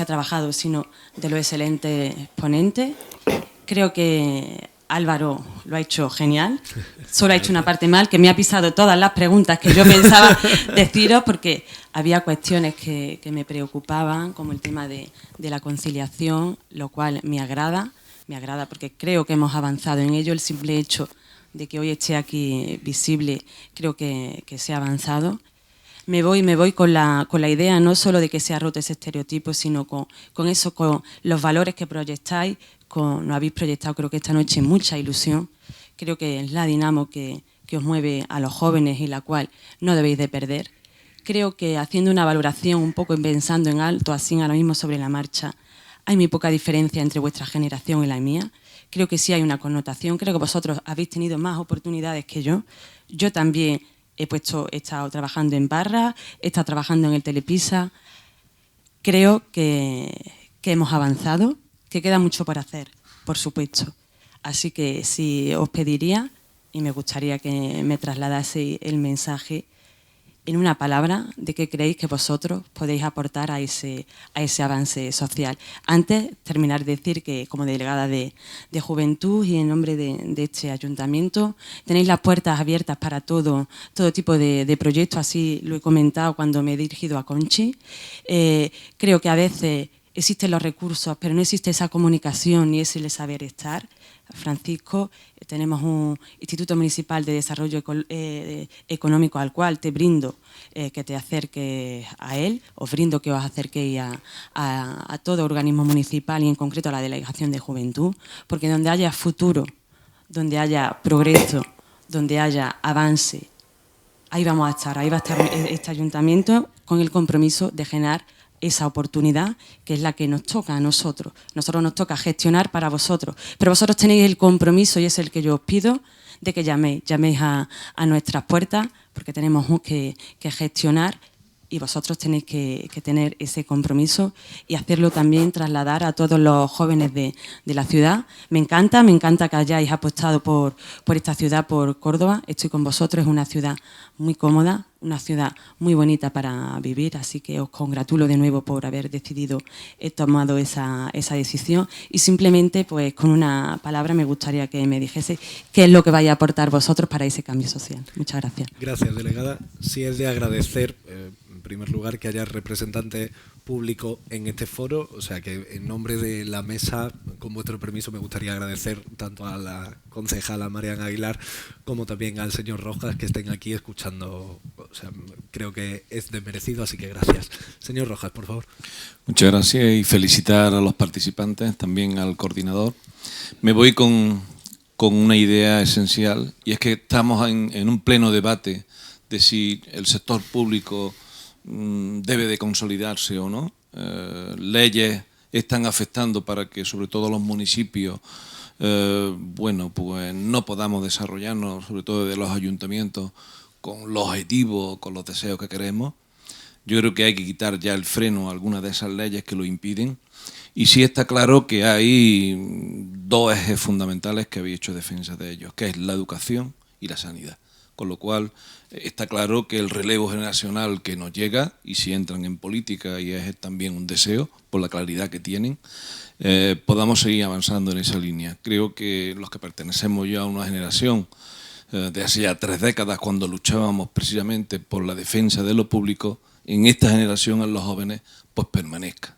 trabajado, sino de los excelentes ponentes. Creo que Álvaro lo ha hecho genial. Solo ha hecho una parte mal, que me ha pisado todas las preguntas que yo pensaba deciros, porque había cuestiones que me preocupaban, como el tema de la conciliación, lo cual me agrada porque creo que hemos avanzado en ello. El simple hecho de que hoy esté aquí visible, creo que se ha avanzado. Me voy con la idea no solo de que se ha roto ese estereotipo, sino con los valores que proyectáis, nos habéis proyectado, creo que esta noche, mucha ilusión. Creo que es la dinamo que os mueve a los jóvenes y la cual no debéis de perder. Creo que, haciendo una valoración un poco pensando en alto, así ahora mismo sobre la marcha, hay muy poca diferencia entre vuestra generación y la mía. creo que sí hay una connotación. Creo que vosotros habéis tenido más oportunidades que yo. Yo también he estado trabajando en Barra, he estado trabajando en el Telepisa. Creo que hemos avanzado, que queda mucho por hacer, por supuesto. Así que sí os pediría, y me gustaría que me trasladaseis el mensaje en una palabra de qué creéis que vosotros podéis aportar a ese avance social. Antes, terminar de decir que como delegada de Juventud y en nombre de este ayuntamiento, tenéis las puertas abiertas para todo tipo de proyectos, así lo he comentado cuando me he dirigido a Conchi. Creo que a veces existen los recursos, pero no existe esa comunicación ni ese saber estar. Francisco, tenemos un Instituto Municipal de Desarrollo Económico al cual te brindo que te acerques a él, os brindo que os acerquéis a todo organismo municipal y en concreto a la Delegación de Juventud, porque donde haya futuro, donde haya progreso, donde haya avance, ahí vamos a estar, ahí va a estar este ayuntamiento con el compromiso de generar esa oportunidad que es la que nos toca a nosotros. Nosotros nos toca gestionar para vosotros, pero vosotros tenéis el compromiso, y es el que yo os pido, de que llaméis a nuestras puertas, porque tenemos que gestionar y vosotros tenéis que tener ese compromiso y hacerlo también, trasladar a todos los jóvenes de la ciudad. Me encanta que hayáis apostado por esta ciudad, por Córdoba. Estoy con vosotros, es una ciudad muy cómoda, una ciudad muy bonita para vivir, así que os congratulo de nuevo por haber tomado esa decisión. Y simplemente, pues con una palabra me gustaría que me dijese qué es lo que vais a aportar vosotros para ese cambio social. Muchas gracias. Gracias, delegada. Sí es de agradecer, en primer lugar, que haya representante público en este foro, o sea que en nombre de la mesa, con vuestro permiso, me gustaría agradecer tanto a la concejala Marian Aguilar como también al señor Rojas que estén aquí escuchando. O sea, creo que es de merecido, así que gracias. Señor Rojas, por favor. Muchas gracias y felicitar a los participantes, también al coordinador. Me voy con una idea esencial, y es que estamos en un pleno debate de si el sector público debe de consolidarse o no. Leyes están afectando para que sobre todo los municipios pues no podamos desarrollarnos, sobre todo de los ayuntamientos, con los objetivos, con los deseos que queremos. Yo creo que hay que quitar ya el freno a algunas de esas leyes que lo impiden. Y sí está claro que hay dos ejes fundamentales que habéis hecho defensa de ellos, que es la educación y la sanidad. Con lo cual está claro que el relevo generacional que nos llega, y si entran en política, y es también un deseo, por la claridad que tienen, podamos seguir avanzando en esa línea. Creo que los que pertenecemos ya a una generación de hace ya 3 décadas, cuando luchábamos precisamente por la defensa de lo público, en esta generación, en los jóvenes, pues permanezca.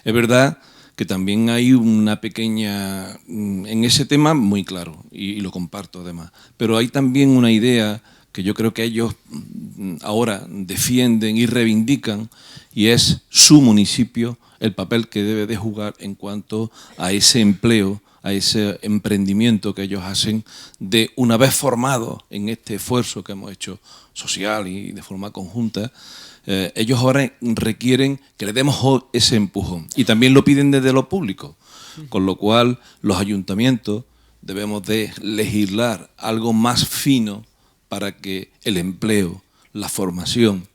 Es verdad que también hay una pequeña, en ese tema muy claro, y lo comparto además, pero hay también una idea que yo creo que ellos ahora defienden y reivindican, y es su municipio, el papel que debe de jugar en cuanto a ese empleo, a ese emprendimiento que ellos hacen, de una vez formados en este esfuerzo que hemos hecho social y de forma conjunta. Ellos ahora requieren que le demos ese empujón, y también lo piden desde lo público, con lo cual los ayuntamientos debemos de legislar algo más fino para que el empleo, la formación,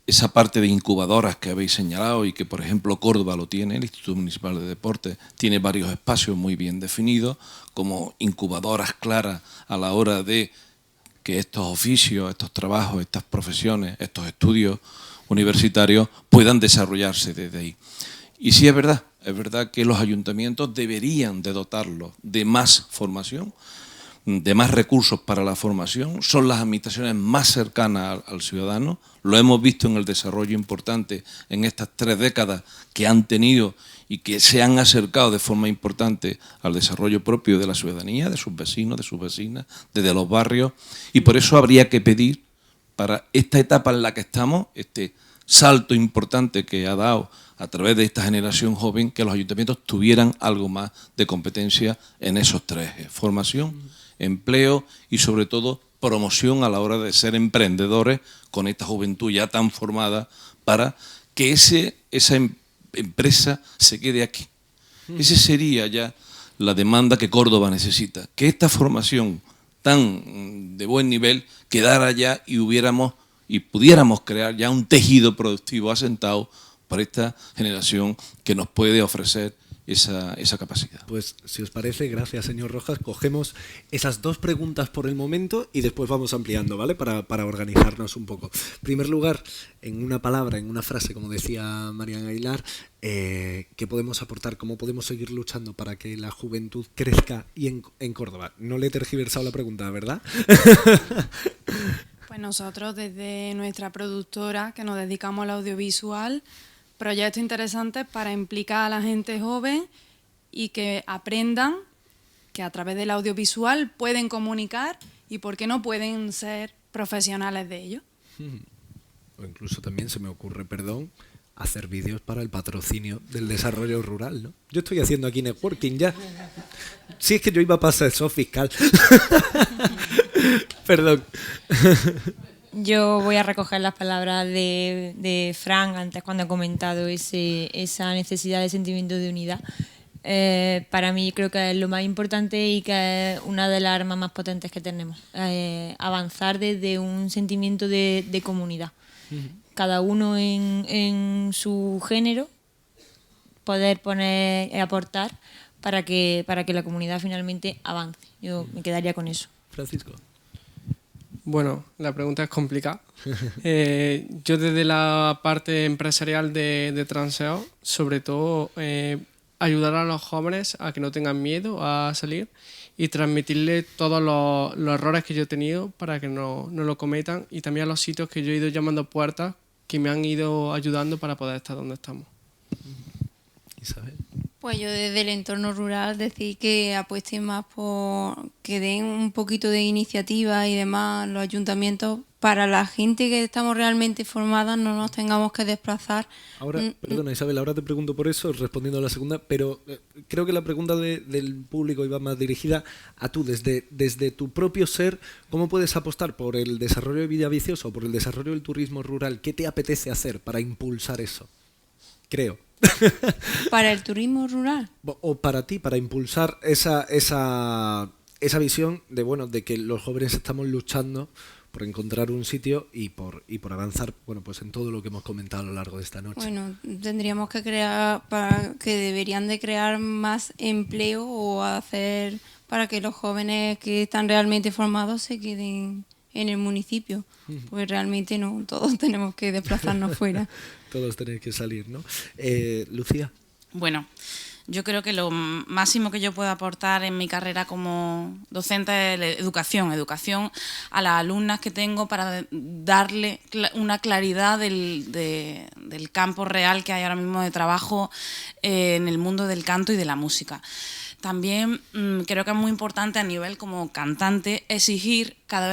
esa parte de incubadoras que habéis señalado y que, por ejemplo, Córdoba lo tiene, el Instituto Municipal de Deportes tiene varios espacios muy bien definidos, como incubadoras claras a la hora de que estos oficios, estos trabajos, estas profesiones, estos estudios universitarios puedan desarrollarse desde ahí. Y sí es verdad que los ayuntamientos deberían de dotarlos de más formación, de más recursos para la formación. Son las administraciones más cercanas al ciudadano. Lo hemos visto en el desarrollo importante en estas 3 décadas que han tenido y que se han acercado de forma importante al desarrollo propio de la ciudadanía, de sus vecinos, de sus vecinas, desde los barrios. Y por eso habría que pedir, para esta etapa en la que estamos, este salto importante que ha dado a través de esta generación joven, que los ayuntamientos tuvieran algo más de competencia en esos 3 ejes: formación, empleo y sobre todo promoción a la hora de ser emprendedores con esta juventud ya tan formada, para que esa empresa se quede aquí. Esa sería ya la demanda que Córdoba necesita. Que esta formación tan de buen nivel quedara ya y pudiéramos crear ya un tejido productivo asentado para esta generación que nos puede ofrecer esa capacidad. Pues si os parece, gracias señor Rojas, cogemos esas dos preguntas por el momento y después vamos ampliando, ¿vale? Para organizarnos un poco. En primer lugar, en una palabra, en una frase, como decía Marian Aguilar, ¿qué podemos aportar? ¿Cómo podemos seguir luchando para que la juventud crezca y en Córdoba? No le he tergiversado la pregunta, ¿verdad? Pues nosotros desde nuestra productora, que nos dedicamos al audiovisual, proyectos interesantes para implicar a la gente joven y que aprendan que a través del audiovisual pueden comunicar y por qué no pueden ser profesionales de ello. O incluso también se me ocurre, hacer vídeos para el patrocinio del desarrollo rural, ¿no? Yo estoy haciendo aquí networking ya. Sí, es que yo iba a pasar eso fiscal. Perdón. Yo voy a recoger las palabras de Fran antes cuando ha comentado esa necesidad de sentimiento de unidad. Para mí creo que es lo más importante y que es una de las armas más potentes que tenemos. Avanzar desde un sentimiento de comunidad. Cada uno en su género, poder aportar para que la comunidad finalmente avance. Yo me quedaría con eso. Francisco. Bueno, la pregunta es complicada. Yo desde la parte empresarial de Transeo, sobre todo ayudar a los jóvenes a que no tengan miedo a salir y transmitirles todos los errores que yo he tenido para que no lo cometan, y también a los sitios que yo he ido llamando puertas que me han ido ayudando para poder estar donde estamos. Isabel. Pues yo desde el entorno rural decir que apuesten más por que den un poquito de iniciativa y demás los ayuntamientos para la gente que estamos realmente formadas, no nos tengamos que desplazar. Ahora, perdona Isabel, ahora te pregunto por eso, respondiendo a la segunda, pero creo que la pregunta del público iba más dirigida a tú, desde tu propio ser, ¿cómo puedes apostar por el desarrollo de Villaviciosa o por el desarrollo del turismo rural? ¿Qué te apetece hacer para impulsar eso? Creo. ¿Para el turismo rural? O para ti, para impulsar esa visión de que los jóvenes estamos luchando por encontrar un sitio y por avanzar, pues en todo lo que hemos comentado a lo largo de esta noche. Bueno, tendríamos que deberían de crear más empleo o hacer para que los jóvenes que están realmente formados se queden en el municipio, porque realmente no, todos tenemos que desplazarnos fuera. Todos tenéis que salir, ¿no? Lucía. Bueno, yo creo que lo máximo que yo puedo aportar en mi carrera como docente es educación a las alumnas que tengo para darle una claridad del campo real que hay ahora mismo de trabajo en el mundo del canto y de la música. También creo que es muy importante a nivel como cantante exigir cada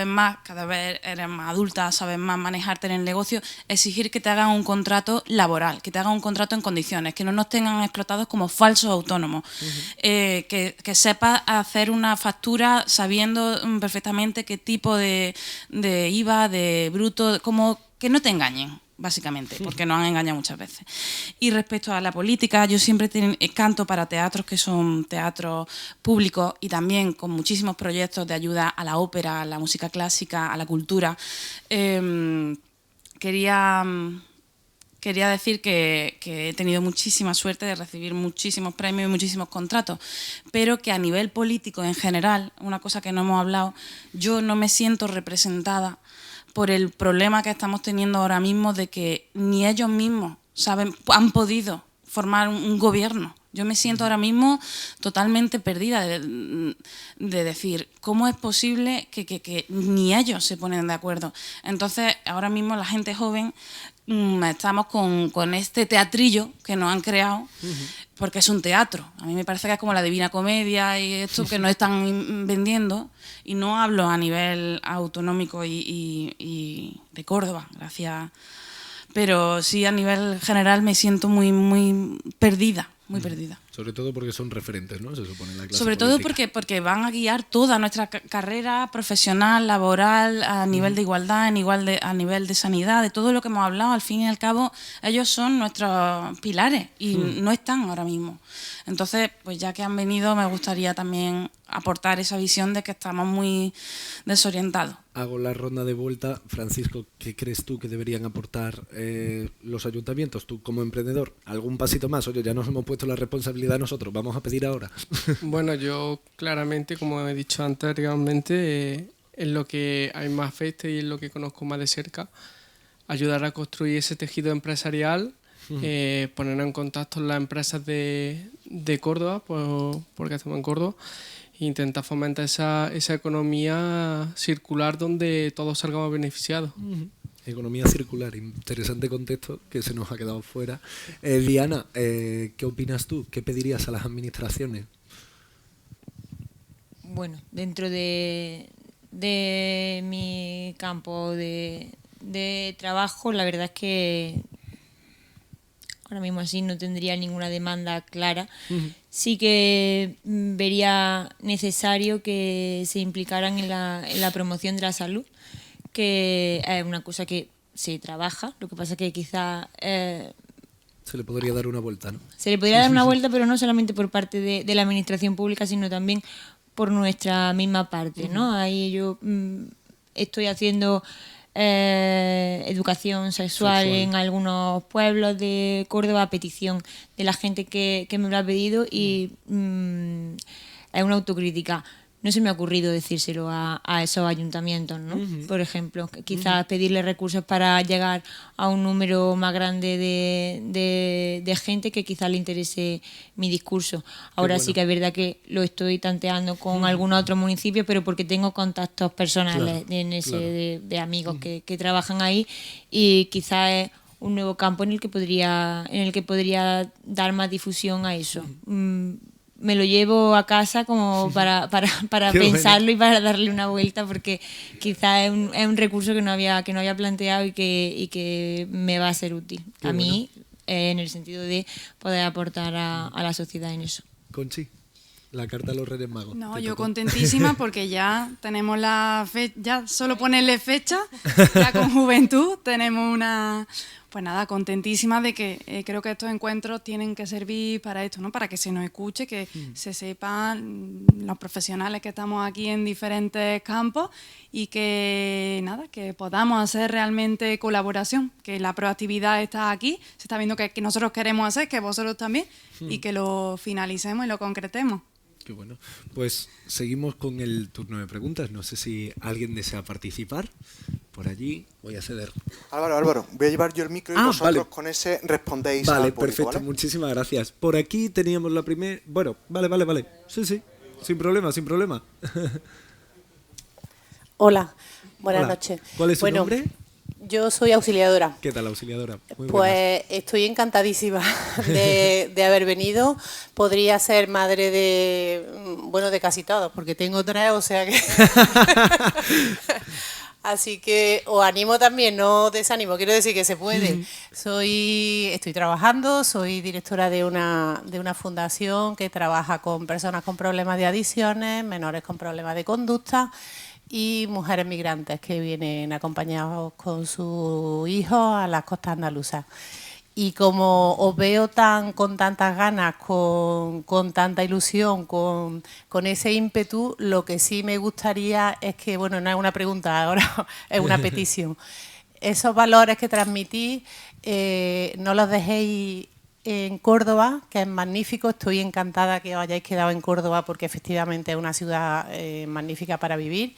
vez eres más adulta, sabes más manejarte en el negocio, exigir que te hagan un contrato laboral, que te hagan un contrato en condiciones, que no nos tengan explotados como falsos autónomos, que sepas hacer una factura sabiendo perfectamente qué tipo de IVA, de bruto, como que no te engañen. Básicamente, porque nos han engañado muchas veces. Y respecto a la política, yo siempre canto para teatros que son teatros públicos y también con muchísimos proyectos de ayuda a la ópera, a la música clásica, a la cultura. Quería decir que he tenido muchísima suerte de recibir muchísimos premios y muchísimos contratos, pero que a nivel político en general, una cosa que no hemos hablado, yo no me siento representada por el problema que estamos teniendo ahora mismo de que ni ellos mismos han podido formar un gobierno. Yo me siento ahora mismo totalmente perdida de decir, ¿cómo es posible que ni ellos se ponen de acuerdo? Entonces, ahora mismo la gente joven estamos con este teatrillo que nos han creado, porque es un teatro. A mí me parece que es como la Divina Comedia y esto que nos están vendiendo, y no hablo a nivel autonómico y de Córdoba, gracias, pero sí a nivel general me siento muy, muy perdida muy perdida. Sobre todo porque son referentes, ¿no? Se supone en la clase Sobre todo política. porque van a guiar toda nuestra carrera profesional, laboral, a nivel de igualdad, a nivel de sanidad, de todo lo que hemos hablado. Al fin y al cabo, ellos son nuestros pilares y no están ahora mismo. Entonces, pues ya que han venido, me gustaría también aportar esa visión de que estamos muy desorientados. Hago la ronda de vuelta. Francisco, ¿qué crees tú que deberían aportar los ayuntamientos? Tú como emprendedor, ¿algún pasito más? Oye, ya nos hemos puesto la responsabilidad nosotros, vamos a pedir ahora. Bueno, yo claramente, como he dicho anteriormente, en lo que hay más afecta y en lo que conozco más de cerca, ayudar a construir ese tejido empresarial, poner en contacto las empresas de Córdoba, porque estamos en Córdoba, e intentar fomentar esa economía circular donde todos salgamos beneficiados. Economía circular, interesante contexto que se nos ha quedado fuera. Diana, ¿qué opinas tú? ¿Qué pedirías a las administraciones? Bueno, dentro de mi campo de trabajo, la verdad es que ahora mismo así no tendría ninguna demanda clara. Sí que vería necesario que se implicaran en la promoción de la salud, que es una cosa que se trabaja, lo que pasa que quizá Se le podría dar una vuelta, ¿no? se le podría dar una vuelta, pero no solamente por parte de la administración pública, sino también por nuestra misma parte, ¿no? Ahí yo estoy haciendo educación sexual en algunos pueblos de Córdoba a petición de la gente que me lo ha pedido y es una autocrítica. No se me ha ocurrido decírselo a esos ayuntamientos, ¿no? Por ejemplo, quizás pedirle recursos para llegar a un número más grande de gente que quizás le interese mi discurso. Ahora bueno. sí que es verdad que lo estoy tanteando con algunos otros municipios, pero porque tengo contactos personales de amigos que trabajan ahí y quizás es un nuevo campo en el que podría dar más difusión a eso. Me lo llevo a casa como para pensarlo y para darle una vuelta, porque quizás es un recurso que no había planteado y que me va a ser útil a mí, en el sentido de poder aportar a la sociedad en eso. Conchi, la carta a los Reyes Magos. No, Te yo tocó. contentísima porque ya tenemos ya solo ponerle fecha, ya con Juventud tenemos una... Pues nada, contentísima de que creo que estos encuentros tienen que servir para esto, ¿no? Para que se nos escuche, que se sepan los profesionales que estamos aquí en diferentes campos y que nada, que podamos hacer realmente colaboración, que la proactividad está aquí, se está viendo que nosotros queremos hacer, que vosotros también, y que lo finalicemos y lo concretemos. Qué bueno. Pues seguimos con el turno de preguntas. No sé si alguien desea participar. Por allí voy a ceder. Álvaro, voy a llevar yo el micro y vosotros con ese respondéis al público, perfecto, ¿vale? muchísimas gracias. Por aquí teníamos la primera... Bueno, vale. Sí, sin problema. Hola, buenas Hola. noches. ¿Cuál es su nombre? Yo soy auxiliadora. ¿Qué tal, auxiliadora? Muy buenas. Pues estoy encantadísima de haber venido. Podría ser madre de casi todos, porque tengo 3, o sea que... Así que os animo también, no desanimo, quiero decir que se puede. Estoy trabajando, soy directora de una fundación que trabaja con personas con problemas de adicciones, menores con problemas de conducta y mujeres migrantes que vienen acompañados con sus hijos a las costas andaluzas. Y como os veo con tantas ganas, con tanta ilusión, con ese ímpetu, lo que sí me gustaría es que, bueno, no es una pregunta, ahora es una petición. Esos valores que transmitís, no los dejéis en Córdoba, que es magnífico. Estoy encantada que os hayáis quedado en Córdoba porque efectivamente es una ciudad magnífica para vivir.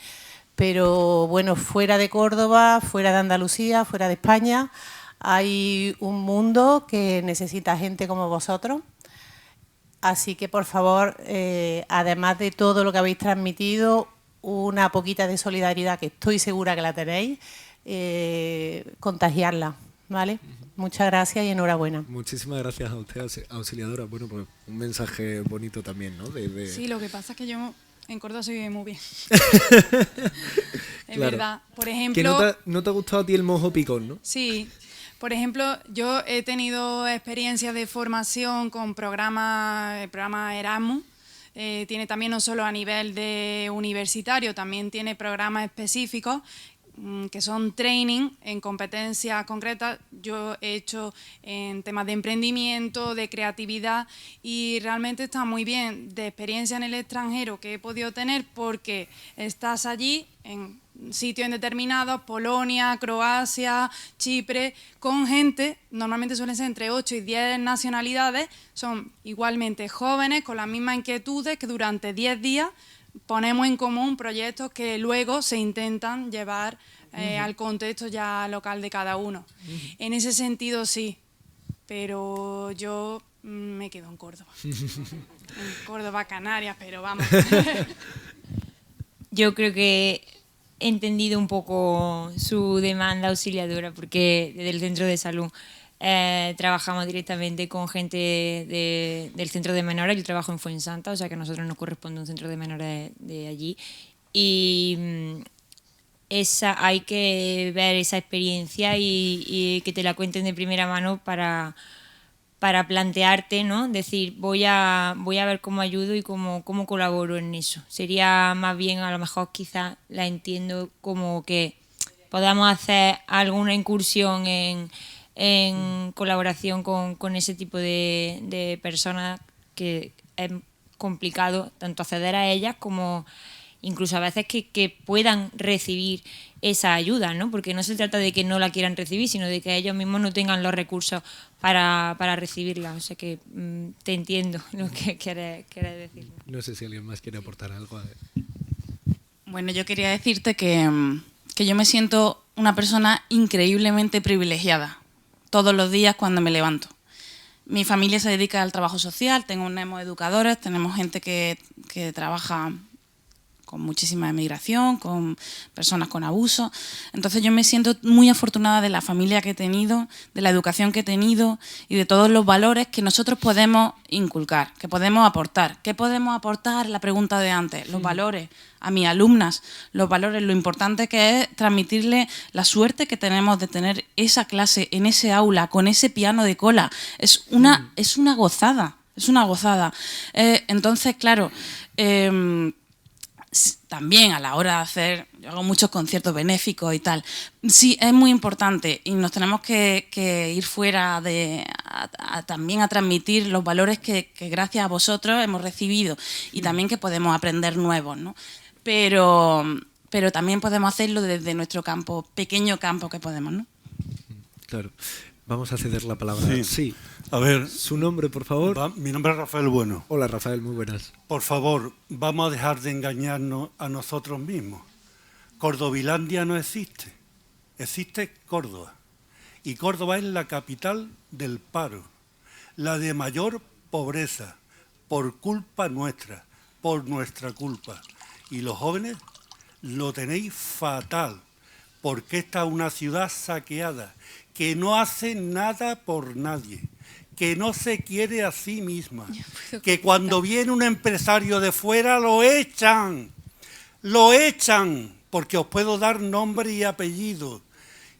Pero bueno, fuera de Córdoba, fuera de Andalucía, fuera de España, hay un mundo que necesita gente como vosotros. Así que, por favor, además de todo lo que habéis transmitido, una poquita de solidaridad, que estoy segura que la tenéis, contagiarla, ¿vale? Muchas gracias y enhorabuena. Muchísimas gracias a usted, auxiliadora. Bueno, pues un mensaje bonito también, ¿no? Sí, lo que pasa es que yo en Córdoba se vive muy bien. Es Claro. verdad. Por ejemplo... Que no te ha gustado a ti el mojo picón, ¿no? Sí, Por ejemplo, yo he tenido experiencias de formación con el programa Erasmus. Tiene también no solo a nivel de universitario, también tiene programas específicos que son training en competencias concretas. Yo he hecho en temas de emprendimiento, de creatividad, y realmente está muy bien de experiencia en el extranjero que he podido tener, porque estás allí en sitios indeterminados, Polonia, Croacia, Chipre, con gente, normalmente suelen ser entre 8 y 10 nacionalidades, son igualmente jóvenes, con las mismas inquietudes, que durante 10 días ponemos en común proyectos que luego se intentan llevar al contexto ya local de cada uno. En ese sentido sí, pero yo me quedo en Córdoba. En Córdoba, Canarias, pero vamos. Yo creo que he entendido un poco su demanda auxiliadora, porque desde el centro de salud trabajamos directamente con gente del centro de menores. Yo trabajo en Fuensanta, o sea que a nosotros nos corresponde un centro de menores de allí, y hay que ver esa experiencia y que te la cuenten de primera mano para plantearte, ¿no? Decir, voy a ver cómo ayudo y cómo colaboro en eso. Sería más bien, a lo mejor quizás la entiendo como que podamos hacer alguna incursión en colaboración con ese tipo de personas, que es complicado tanto acceder a ellas como incluso a veces que puedan recibir esa ayuda, ¿no? Porque no se trata de que no la quieran recibir, sino de que ellos mismos no tengan los recursos para recibirla. O sea que te entiendo lo que quieres decir. No sé si alguien más quiere aportar algo. Bueno, yo quería decirte que yo me siento una persona increíblemente privilegiada todos los días cuando me levanto. Mi familia se dedica al trabajo social, tenemos educadores, tenemos gente que trabaja con muchísima emigración, con personas con abuso. Entonces yo me siento muy afortunada de la familia que he tenido, de la educación que he tenido y de todos los valores que nosotros podemos inculcar, que podemos aportar. ¿Qué podemos aportar? La pregunta de antes, los valores a mis alumnas, los valores, lo importante que es transmitirle la suerte que tenemos de tener esa clase en ese aula, con ese piano de cola. Es una gozada, es una gozada. Entonces, claro, también a la hora de hacer, yo hago muchos conciertos benéficos y tal, sí es muy importante, y nos tenemos que ir fuera también a transmitir los valores que gracias a vosotros hemos recibido, y también que podemos aprender nuevos, ¿no? Pero también podemos hacerlo desde nuestro campo, pequeño campo que podemos, ¿no? Claro. Vamos a ceder la palabra. Sí. A ver, su nombre, por favor. Mi nombre es Rafael Bueno. Hola, Rafael, muy buenas. Por favor, vamos a dejar de engañarnos a nosotros mismos. Cordobilandia no existe. Existe Córdoba. Y Córdoba es la capital del paro, la de mayor pobreza, por culpa nuestra, por nuestra culpa. Y los jóvenes lo tenéis fatal, porque esta es una ciudad saqueada, que no hace nada por nadie, que no se quiere a sí misma, que cuando viene un empresario de fuera lo echan, porque os puedo dar nombre y apellido.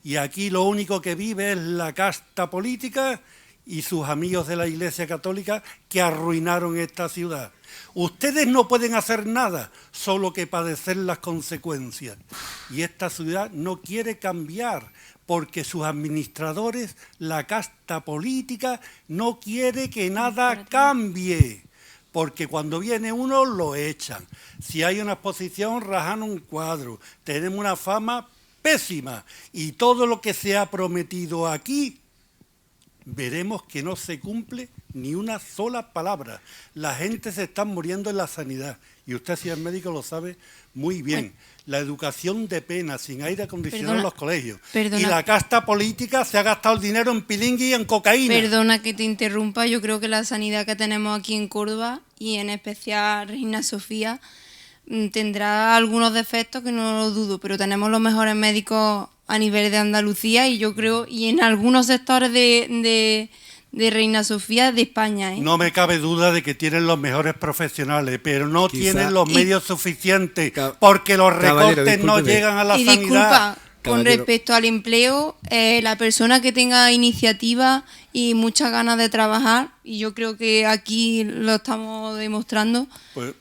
Y aquí lo único que vive es la casta política y sus amigos de la Iglesia Católica que arruinaron esta ciudad. Ustedes no pueden hacer nada, solo que padecer las consecuencias. Y esta ciudad no quiere cambiar, porque sus administradores, la casta política, no quiere que nada cambie. Porque cuando viene uno, lo echan. Si hay una exposición, rajan un cuadro. Tenemos una fama pésima. Y todo lo que se ha prometido aquí, veremos que no se cumple ni una sola palabra. La gente se está muriendo en la sanidad. Y usted, si es médico, lo sabe muy bien. La educación de pena, sin aire acondicionado en los colegios. Y la casta política se ha gastado el dinero en pilingui y en cocaína. Perdona que te interrumpa, yo creo que la sanidad que tenemos aquí en Córdoba, y en especial Reina Sofía, tendrá algunos defectos que no lo dudo, pero tenemos los mejores médicos a nivel de Andalucía, y yo creo, y en algunos sectores de Reina Sofía de España, ¿eh? No me cabe duda de que tienen los mejores profesionales, pero no tienen los medios suficientes, porque los recortes no llegan a la sanidad. Con respecto al empleo, la persona que tenga iniciativa y muchas ganas de trabajar, y yo creo que aquí lo estamos demostrando, pues,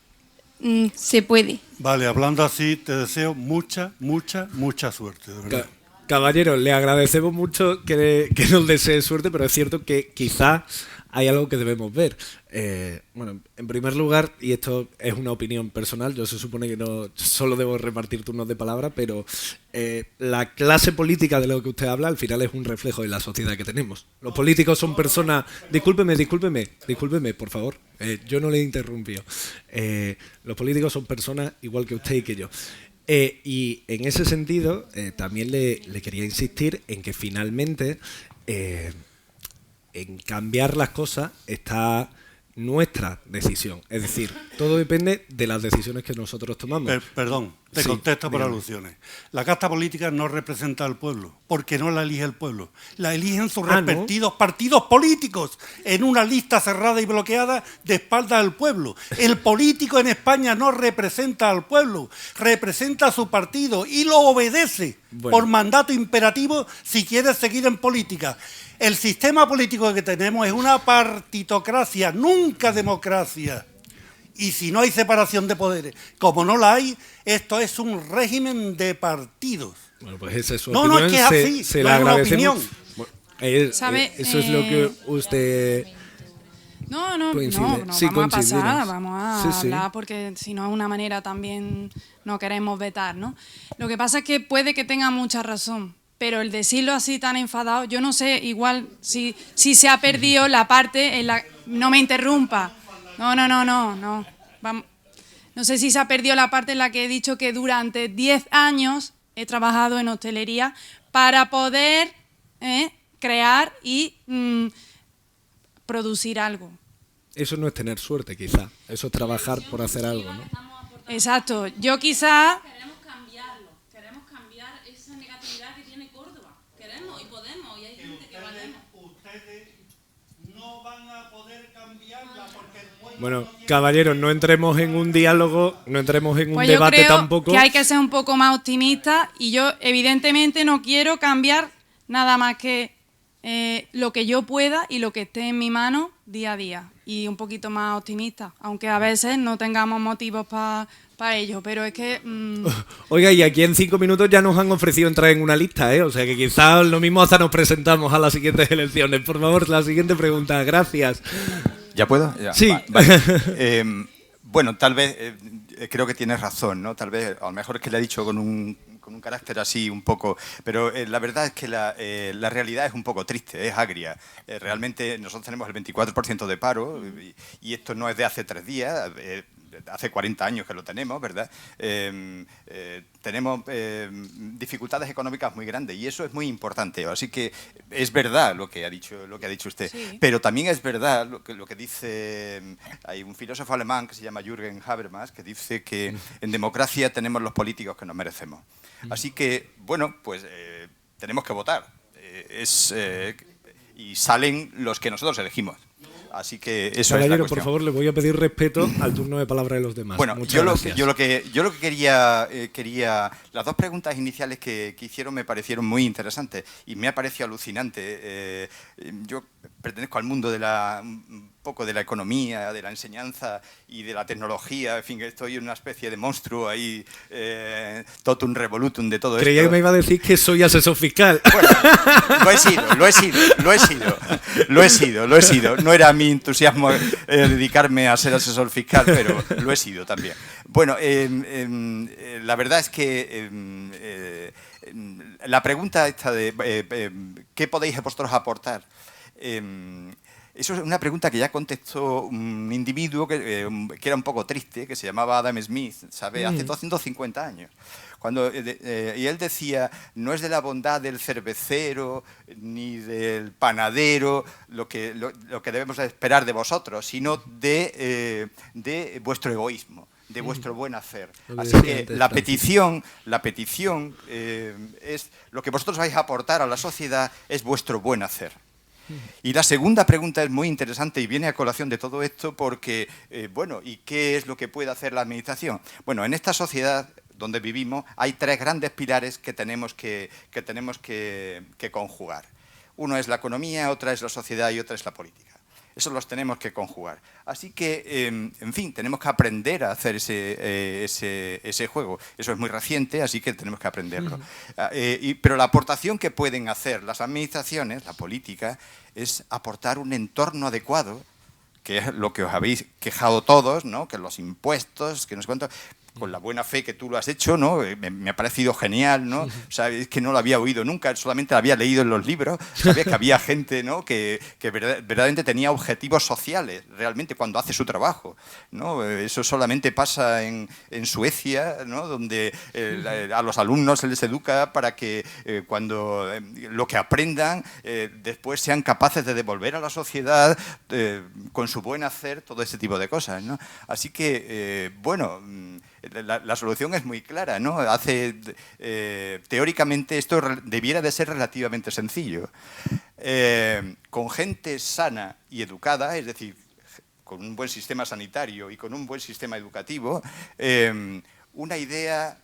se puede. Vale, hablando así, te deseo mucha suerte, de verdad. Caballero, le agradecemos mucho que nos desee suerte, pero es cierto que quizás hay algo que debemos ver. Bueno, en primer lugar, y esto es una opinión personal, yo se supone que no solo debo repartir turnos de palabra, pero la clase política de lo que usted habla al final es un reflejo de la sociedad que tenemos. Los políticos son personas... Discúlpeme, por favor. Yo no le he interrumpido. Los políticos son personas igual que usted y que yo. Y en ese sentido, también le quería insistir en que finalmente... en cambiar las cosas está nuestra decisión. Es decir, todo depende de las decisiones que nosotros tomamos. Perdón, te contesto por alusiones. La casta política no representa al pueblo, porque no la elige el pueblo. La eligen sus respectivos partidos políticos en una lista cerrada y bloqueada de espaldas al pueblo. El político en España no representa al pueblo, representa a su partido y lo obedece por mandato imperativo si quiere seguir en política. El sistema político que tenemos es una partitocracia, nunca democracia. Y si no hay separación de poderes, como no la hay, esto es un régimen de partidos. Bueno, pues esa es su opinión. No, es que es así, se no la es una agradecemos. opinión. Bueno, eso es lo que usted... No, vamos a pasar, vamos a hablar, porque si no es una manera también no queremos vetar, ¿no? Lo que pasa es que puede que tenga mucha razón, pero el decirlo así tan enfadado, yo no sé, igual si se ha perdido la parte en la... No me interrumpa. No. Vamos. No sé si se ha perdido la parte en la que he dicho que durante 10 años he trabajado en hostelería para poder crear y producir algo. Eso no es tener suerte, quizá. Eso es trabajar por hacer algo, ¿no? Exacto. Yo quizá... Queremos cambiar esa negatividad que tiene Córdoba. Queremos y podemos, y hay gente que valemos. Ustedes no van a poder cambiarla porque el pueblo... Bueno, caballeros, no entremos en un diálogo, no entremos en un debate yo creo tampoco. Que hay que ser un poco más optimista y yo evidentemente no quiero cambiar nada más que lo que yo pueda y lo que esté en mi mano día a día. Y un poquito más optimista, aunque a veces no tengamos motivos para ello, pero es que... Oiga, y aquí en 5 minutos ya nos han ofrecido entrar en una lista, ¿eh? O sea que quizás lo mismo hasta nos presentamos a las siguientes elecciones. Por favor, la siguiente pregunta, gracias. ¿Ya puedo? Ya. Sí. Vale. Bueno, tal vez, creo que tienes razón, ¿no? Tal vez, a lo mejor es que le he dicho con un carácter así un poco, pero la verdad es que la realidad es un poco triste, es agria. Realmente nosotros tenemos el 24% de paro y esto no es de hace 3 días, hace 40 años que lo tenemos, ¿verdad? Tenemos dificultades económicas muy grandes y eso es muy importante. Así que es verdad lo que ha dicho usted, sí. Pero también es verdad lo que dice, hay un filósofo alemán que se llama Jürgen Habermas que dice que en democracia tenemos los políticos que nos merecemos. Así que, bueno, pues tenemos que votar y salen los que nosotros elegimos. Así que eso es la cuestión. Por favor, le voy a pedir respeto al turno de palabra de los demás. Bueno, yo lo que quería... Las 2 preguntas iniciales que hicieron me parecieron muy interesantes y me ha parecido alucinante. Yo pertenezco al mundo de un poco de la economía, de la enseñanza y de la tecnología. En fin, estoy en una especie de monstruo ahí, totum revolutum de todo esto. Creía que me iba a decir que soy asesor fiscal. Bueno, lo he sido. No era mi entusiasmo dedicarme a ser asesor fiscal, pero lo he sido también. Bueno, la verdad es que la pregunta esta de ¿qué podéis vosotros aportar? Eso es una pregunta que ya contestó un individuo que era un poco triste, que se llamaba Adam Smith, ¿sabe? Hace 250 años. Y él decía, no es de la bondad del cervecero ni del panadero lo que debemos esperar de vosotros, sino de vuestro egoísmo, de vuestro buen hacer. Así que la petición es lo que vosotros vais a aportar a la sociedad es vuestro buen hacer. Y la segunda pregunta es muy interesante y viene a colación de todo esto porque, bueno, ¿y qué es lo que puede hacer la administración? Bueno, en esta sociedad donde vivimos, hay tres grandes pilares que tenemos que conjugar. Uno es la economía, otra es la sociedad y otra es la política. Eso los tenemos que conjugar. Así que, en fin, tenemos que aprender a hacer ese juego. Eso es muy reciente, así que tenemos que aprenderlo. Pero la aportación que pueden hacer las administraciones, la política, es aportar un entorno adecuado, que es lo que os habéis quejado todos, ¿no? Que los impuestos, que no sé cuánto, con la buena fe que tú lo has hecho, ¿no? Me ha parecido genial, ¿no? O sea, es que no lo había oído nunca, solamente lo había leído en los libros. Sabía que había gente, ¿no? que verdaderamente tenía objetivos sociales, realmente, cuando hace su trabajo, ¿no? Eso solamente pasa en Suecia, ¿no? Donde a los alumnos se les educa para que cuando lo que aprendan después sean capaces de devolver a la sociedad con su buen hacer todo ese tipo de cosas, ¿no? Así que, bueno, la solución es muy clara, ¿no? Teóricamente esto debiera de ser relativamente sencillo. Con gente sana y educada, es decir, con un buen sistema sanitario y con un buen sistema educativo, una idea,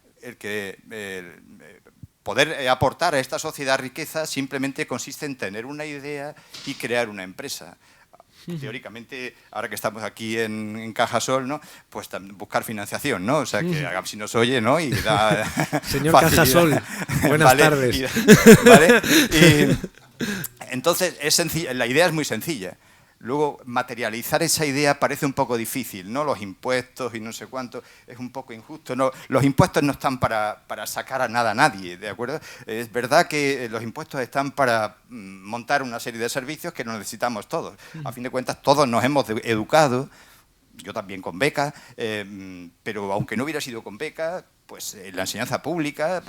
poder aportar a esta sociedad riqueza simplemente consiste en tener una idea y crear una empresa. Teóricamente, ahora que estamos aquí en Cajasol, ¿no? Pues buscar financiación, ¿no? O sea, que si nos oye, ¿no? Y da Señor Cajasol, buenas tardes. ¿Vale? Y entonces, la idea es muy sencilla. Luego, materializar esa idea parece un poco difícil, ¿no? Los impuestos y no sé cuánto, es un poco injusto, ¿no? Los impuestos no están para sacar a nadie, ¿de acuerdo? Es verdad que los impuestos están para montar una serie de servicios que nos necesitamos todos. A fin de cuentas, todos nos hemos educado, yo también con beca, pero aunque no hubiera sido con beca, pues la enseñanza pública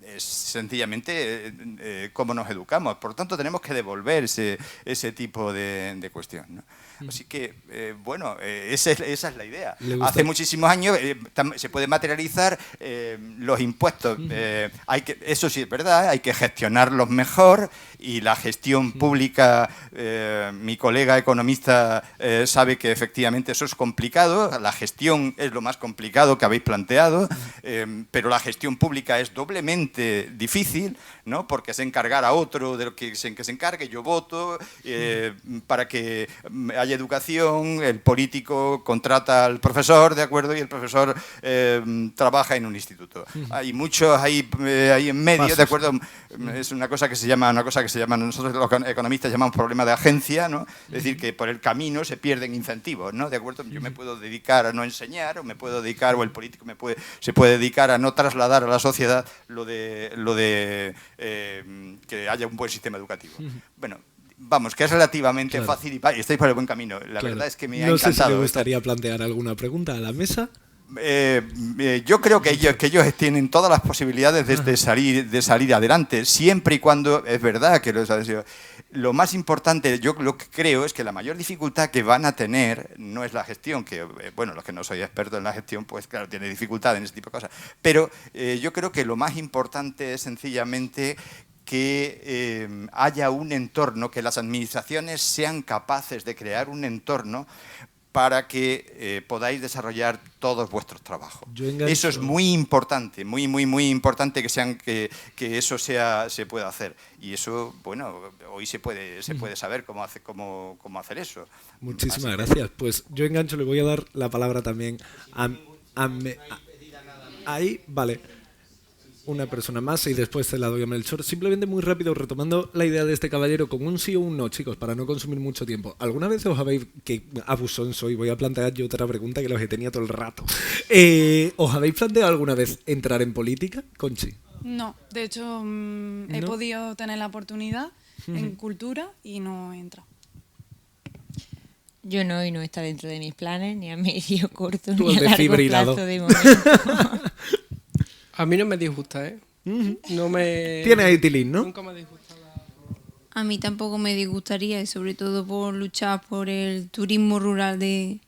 es sencillamente cómo nos educamos. Por lo tanto, tenemos que devolver ese tipo de cuestión, ¿no? Así que, bueno, esa es la idea. Hace muchísimos años se puede materializar los impuestos. Eso sí es verdad, hay que gestionarlos mejor y la gestión pública, mi colega economista sabe que efectivamente eso es complicado. La gestión es lo más complicado que habéis planteado, pero la gestión pública es doblemente difícil, ¿no? Porque es encargar a otro de lo que se encargue, yo voto para que haya educación, el político contrata al profesor, ¿de acuerdo? Y el profesor trabaja en un instituto. Hay muchos ahí en medio, ¿de acuerdo? Es una cosa que se llama, nosotros los economistas llamamos problema de agencia, ¿no? Es decir, que por el camino se pierden incentivos, ¿no? ¿De acuerdo? Yo me puedo dedicar a no enseñar, o me puedo dedicar, o el político se puede dedicar a no trasladar a la sociedad lo de que haya un buen sistema educativo. Bueno, vamos, que es relativamente fácil y estáis por el buen camino. La verdad es que me ha encantado. No sé si me gustaría plantear alguna pregunta a la mesa. Yo creo que ellos tienen todas las posibilidades de salir adelante, siempre y cuando, es verdad que lo más importante, yo lo que creo es que la mayor dificultad que van a tener no es la gestión, que bueno, los que no soy expertos en la gestión, pues claro, tiene dificultad en ese tipo de cosas, pero yo creo que lo más importante es sencillamente que haya un entorno, que las administraciones sean capaces de crear un entorno para que podáis desarrollar todos vuestros trabajos. Eso es muy importante, muy importante que eso se pueda hacer. Y eso, bueno, hoy se puede saber cómo hacer eso. Muchísimas gracias. Pues yo engancho, le voy a dar la palabra también ahí, vale. Una persona más y después se la doy a Melchor. Simplemente muy rápido, retomando la idea de este caballero, con un sí o un no, chicos, para no consumir mucho tiempo. ¿Alguna vez os habéis, que abusón soy, voy a plantear yo otra pregunta que los he tenido todo el rato, ¿os habéis planteado alguna vez entrar en política, Conchi? No, de hecho he podido tener la oportunidad en cultura y no he entrado. Yo no, y no está dentro de mis planes, ni a medio, corto, tú ni a largo plazo de momento. A mí no me disgusta, ¿eh? No me... Tiene ahí tilín, ¿no? Nunca me disgusta. A mí tampoco me disgustaría, y sobre todo por luchar por el turismo rural de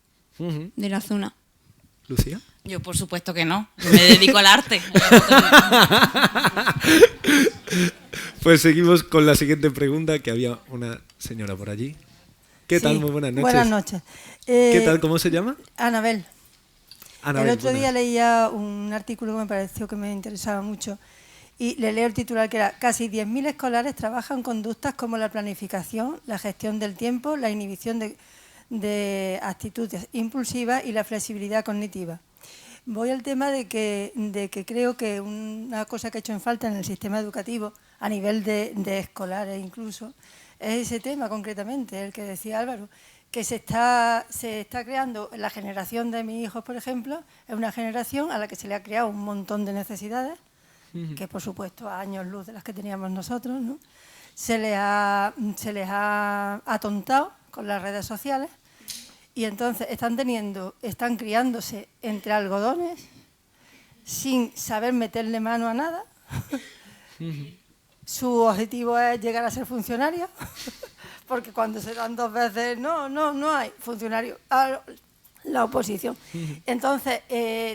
la zona. ¿Lucía? Yo, por supuesto que no. Yo me dedico al arte. Pues seguimos con la siguiente pregunta, que había una señora por allí. ¿Qué tal? Muy buenas noches. Buenas noches. ¿Qué tal? ¿Cómo se llama? Anabel. El otro día leía un artículo que me pareció que me interesaba mucho y le leo el titular, que era: casi 10.000 escolares trabajan conductas como la planificación, la gestión del tiempo, la inhibición de actitudes impulsivas y la flexibilidad cognitiva. Voy al tema de que creo que una cosa que ha hecho en falta en el sistema educativo, a nivel de escolares incluso, es ese tema concretamente, el que decía Álvaro, que se está creando. La generación de mis hijos, por ejemplo, es una generación a la que se le ha creado un montón de necesidades, que por supuesto a años luz de las que teníamos nosotros, ¿no? Se les ha atontado con las redes sociales y entonces están criándose entre algodones sin saber meterle mano a nada. Su objetivo es llegar a ser funcionario, porque cuando se dan dos veces no hay funcionario a la oposición. Entonces,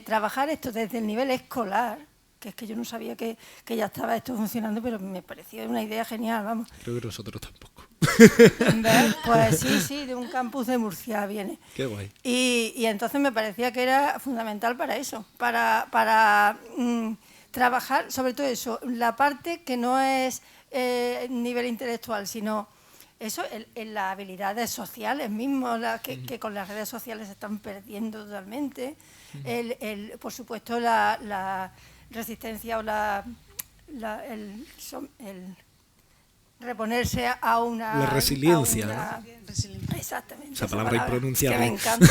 trabajar esto desde el nivel escolar, que es que yo no sabía que ya estaba esto funcionando, pero me pareció una idea genial, vamos. Creo que nosotros tampoco. Pues sí, de un campus de Murcia viene. Qué guay. Y entonces me parecía que era fundamental para eso, para trabajar sobre todo eso, la parte que no es nivel intelectual, sino eso, en las habilidades sociales mismas, que con las redes sociales se están perdiendo totalmente. Por supuesto, la resistencia o el reponerse a una... La resiliencia, ¿no? Exactamente. Esa palabra impronunciable. Que me encanta.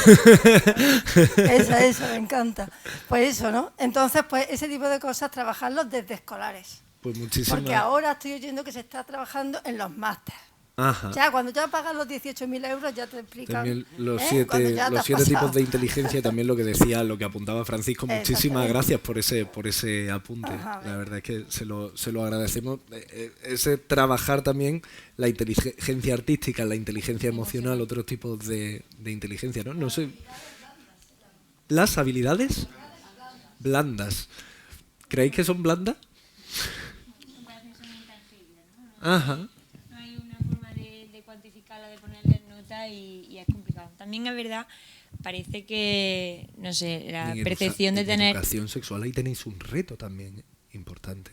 Esa me encanta. Pues eso, ¿no? Entonces, pues ese tipo de cosas, trabajarlos desde escolares. Pues muchísimas. Porque ahora estoy oyendo que se está trabajando en los másteres. Ajá. Ya, cuando ya pagas los 18.000 euros ya te explican. También los 7 tipos de inteligencia, también lo que decía, lo que apuntaba Francisco. Muchísimas gracias por ese apunte. Ajá, la verdad es que se lo agradecemos. Ese trabajar también la inteligencia artística, la inteligencia emocional, otros tipos de inteligencia, ¿no? No sé. Las habilidades blandas. ¿Creéis que son blandas? Ajá. De ponerle nota y es complicado. También es verdad, parece que, no sé, la percepción de tener... En educación sexual ahí tenéis un reto también importante.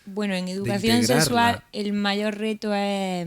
Bueno, en educación sexual el mayor reto es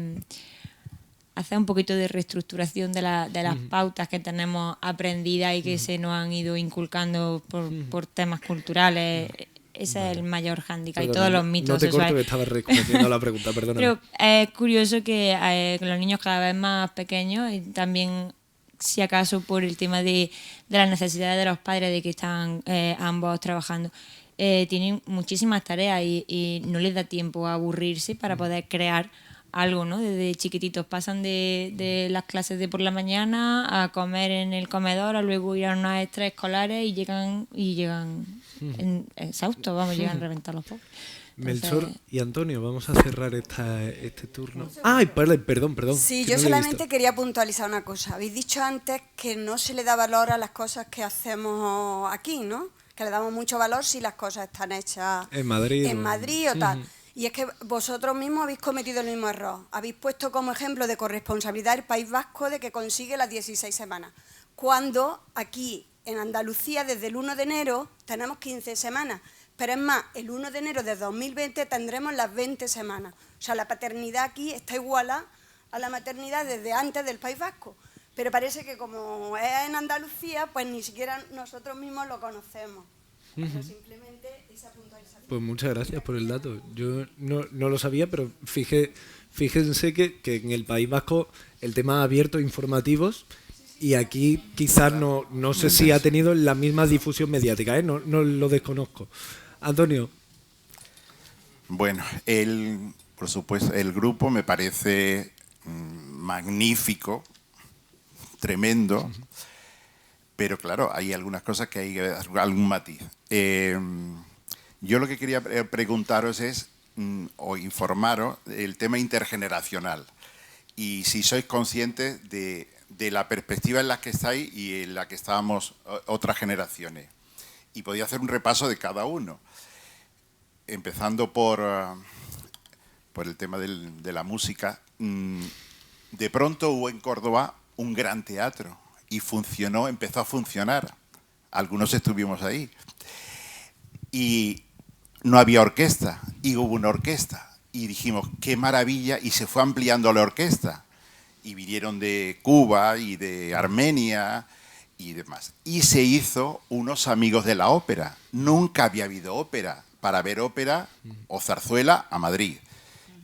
hacer un poquito de reestructuración de las pautas que tenemos aprendidas y que se nos han ido inculcando por temas culturales. Ese es el mayor hándicap y todos los mitos no te sexuales. corto, que estaba respondiendo a la pregunta, perdóname. Pero es curioso que los niños cada vez más pequeños, y también si acaso por el tema de las necesidades de los padres de que están ambos trabajando, tienen muchísimas tareas y no les da tiempo a aburrirse para poder crear algo, ¿no? Desde chiquititos pasan de las clases de por la mañana a comer en el comedor, a luego ir a unas extraescolares y llegan exhaustos, vamos, llegan a reventar los pobres. Melchor y Antonio, vamos a cerrar este turno. Ay, perdón. Sí, yo solamente quería puntualizar una cosa. Habéis dicho antes que no se le da valor a las cosas que hacemos aquí, ¿no? Que le damos mucho valor si las cosas están hechas en Madrid o tal. Y es que vosotros mismos habéis cometido el mismo error. Habéis puesto como ejemplo de corresponsabilidad el País Vasco de que consigue las 16 semanas. Cuando aquí en Andalucía desde el 1 de enero tenemos 15 semanas. Pero es más, el 1 de enero de 2020 tendremos las 20 semanas. O sea, la paternidad aquí está igual a la maternidad desde antes del País Vasco. Pero parece que como es en Andalucía, pues ni siquiera nosotros mismos lo conocemos. Pero simplemente esa puntualización. Pues muchas gracias por el dato. Yo no lo sabía, pero fíjense que en el País Vasco el tema ha abierto informativos y aquí quizás no sé si ha tenido la misma difusión mediática, no lo desconozco. Antonio. Bueno, por supuesto, el grupo me parece magnífico, tremendo, pero claro, hay algunas cosas que hay que dar algún matiz. Yo lo que quería preguntaros es, o informaros, el tema intergeneracional. Y si sois conscientes de la perspectiva en la que estáis y en la que estábamos otras generaciones. Y podía hacer un repaso de cada uno. Empezando por el tema de la música. De pronto hubo en Córdoba un gran teatro y empezó a funcionar. algunos estuvimos ahí. Y no había orquesta, y hubo una orquesta. Y dijimos, qué maravilla, y se fue ampliando la orquesta. Y vinieron de Cuba y de Armenia y demás. Y se hizo unos amigos de la ópera. Nunca había habido ópera. Para ver ópera o zarzuela, a Madrid.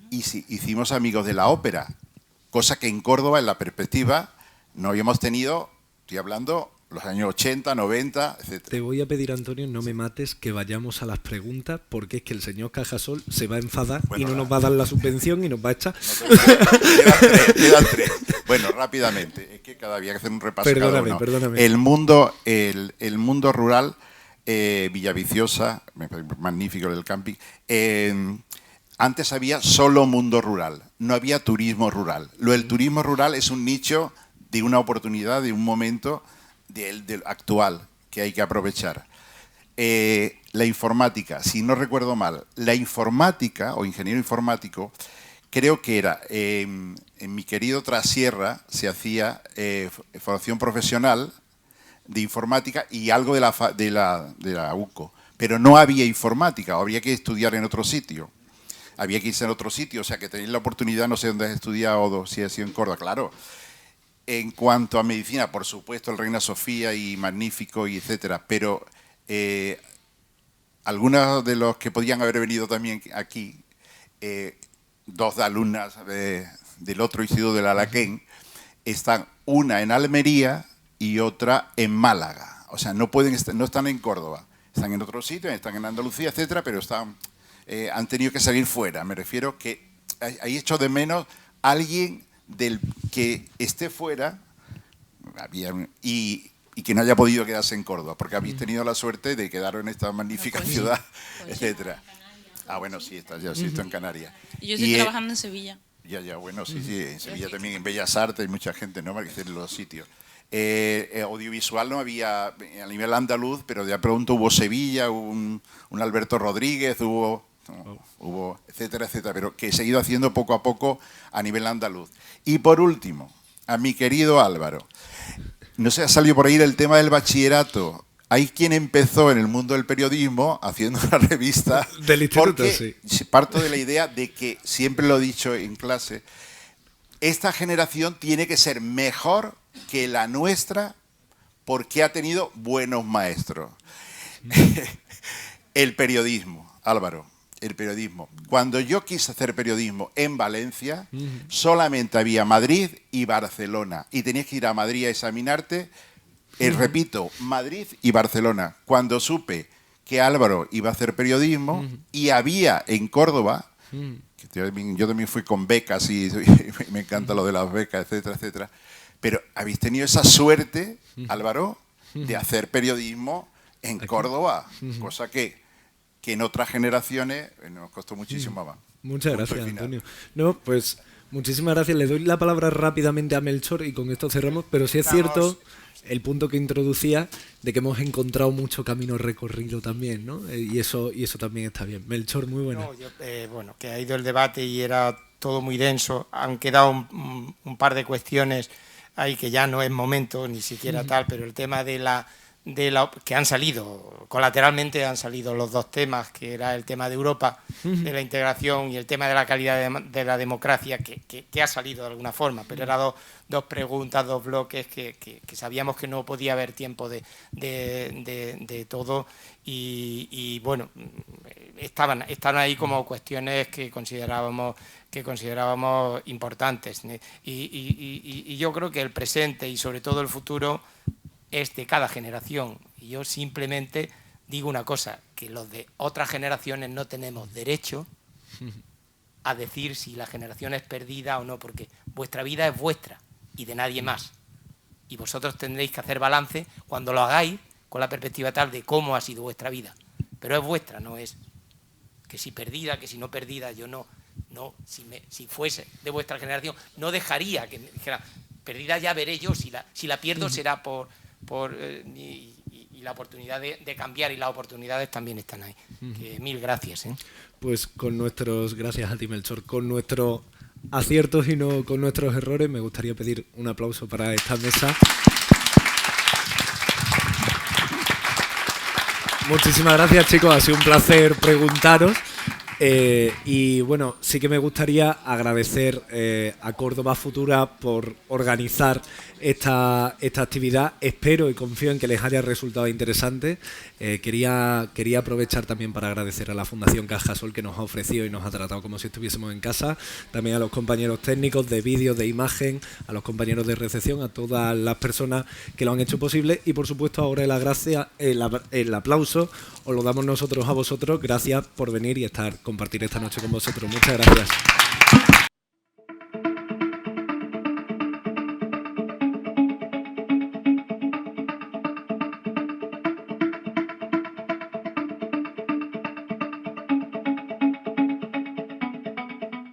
Y sí, hicimos amigos de la ópera, cosa que en Córdoba, en la perspectiva, no habíamos tenido, estoy hablando, los años 80, 90, etc. Te voy a pedir, Antonio, no me mates, que vayamos a las preguntas, porque es que el señor Cajasol se va a enfadar y no nos va a dar la subvención y nos va a echar. Quedan tres. Bueno, rápidamente, es que cada día hay que hacer un repaso cada uno. Perdóname. El mundo rural, Villaviciosa, magnífico el camping. Antes había solo mundo rural, no había turismo rural. Lo del turismo rural es un nicho de una oportunidad, de un momento del actual que hay que aprovechar. La informática, si no recuerdo mal, la informática o ingeniero informático, creo que era en mi querido Trasierra se hacía formación profesional de informática y algo de la UCO, pero no había informática, habría que estudiar en otro sitio. Había que irse en otro sitio, o sea que tenéis la oportunidad, no sé dónde has estudiado o si has sido en Córdoba, claro. En cuanto a medicina, por supuesto, el Reina Sofía y magnífico, y etcétera, pero algunos de los que podían haber venido también aquí, dos alumnas del otro instituto del Alaquén, están una en Almería y otra en Málaga. O sea, no están en Córdoba, están en otro sitio, están en Andalucía, etcétera, pero han tenido que salir fuera. Me refiero que ahí echo de menos alguien del que esté fuera y que no haya podido quedarse en Córdoba, porque habéis tenido la suerte de quedar en esta magnífica ciudad, etcétera. Ah, bueno, sí, está en Canarias. Y yo estoy trabajando en Sevilla. Ya, bueno, sí, en Sevilla también, en Bellas Artes, hay mucha gente, ¿no? Para que en los sitios. Audiovisual no había a nivel andaluz, pero de pronto hubo Sevilla, hubo un Alberto Rodríguez, hubo etcétera, etcétera, pero que he seguido haciendo poco a poco a nivel andaluz. Y por último, a mi querido Álvaro, no sé, ha salido por ahí el tema del bachillerato. Hay quien empezó en el mundo del periodismo haciendo una revista. Del instituto, sí. Parto de la idea de que, siempre lo he dicho en clase, esta generación tiene que ser mejor que la nuestra porque ha tenido buenos maestros. El periodismo, Álvaro, el periodismo. Cuando yo quise hacer periodismo en Valencia, solamente había Madrid y Barcelona. Y tenías que ir a Madrid a examinarte, repito, Madrid y Barcelona. Cuando supe que Álvaro iba a hacer periodismo y había en Córdoba, que yo también fui con becas y me encanta lo de las becas, etcétera, etcétera. Pero habéis tenido esa suerte, Álvaro, de hacer periodismo en Córdoba, cosa que en otras generaciones nos costó muchísimo más. Muchas gracias, Antonio. No, pues muchísimas gracias. Le doy la palabra rápidamente a Melchor y con esto cerramos, pero sí es cierto el punto que introducía de que hemos encontrado mucho camino recorrido también, ¿no? Y eso también está bien. Melchor, muy buena. Bueno, que ha ido el debate y era todo muy denso. Han quedado un par de cuestiones ahí que ya no es momento, ni siquiera tal, pero el tema de la que han salido, colateralmente han salido los dos temas, que era el tema de Europa, de la integración, y el tema de la calidad de la democracia, que ha salido de alguna forma, pero eran dos preguntas, dos bloques que sabíamos que no podía haber tiempo de todo, y bueno, estaban ahí como cuestiones que considerábamos importantes, y yo creo que el presente y sobre todo el futuro es de cada generación. Y yo simplemente digo una cosa, que los de otras generaciones no tenemos derecho a decir si la generación es perdida o no, porque vuestra vida es vuestra y de nadie más. Y vosotros tendréis que hacer balance cuando lo hagáis con la perspectiva tal de cómo ha sido vuestra vida. Pero es vuestra, no es que si perdida, que si no perdida. Yo no si fuese de vuestra generación, no dejaría que me dijera, perdida ya veré yo, si la pierdo será y la oportunidad de cambiar, y las oportunidades también están ahí. Que mil gracias. Pues gracias a ti, Melchor, con nuestros aciertos y no con nuestros errores, me gustaría pedir un aplauso para esta mesa. Muchísimas gracias, chicos. Ha sido un placer preguntaros. Y bueno, sí que me gustaría agradecer a Córdoba Futura por organizar esta actividad. Espero y confío en que les haya resultado interesante. Quería aprovechar también para agradecer a la Fundación Cajasol, que nos ha ofrecido y nos ha tratado como si estuviésemos en casa. También a los compañeros técnicos de vídeo, de imagen, a los compañeros de recepción, a todas las personas que lo han hecho posible. Y por supuesto ahora el aplauso os lo damos nosotros a vosotros. Gracias por venir y compartir esta noche con vosotros. Muchas gracias.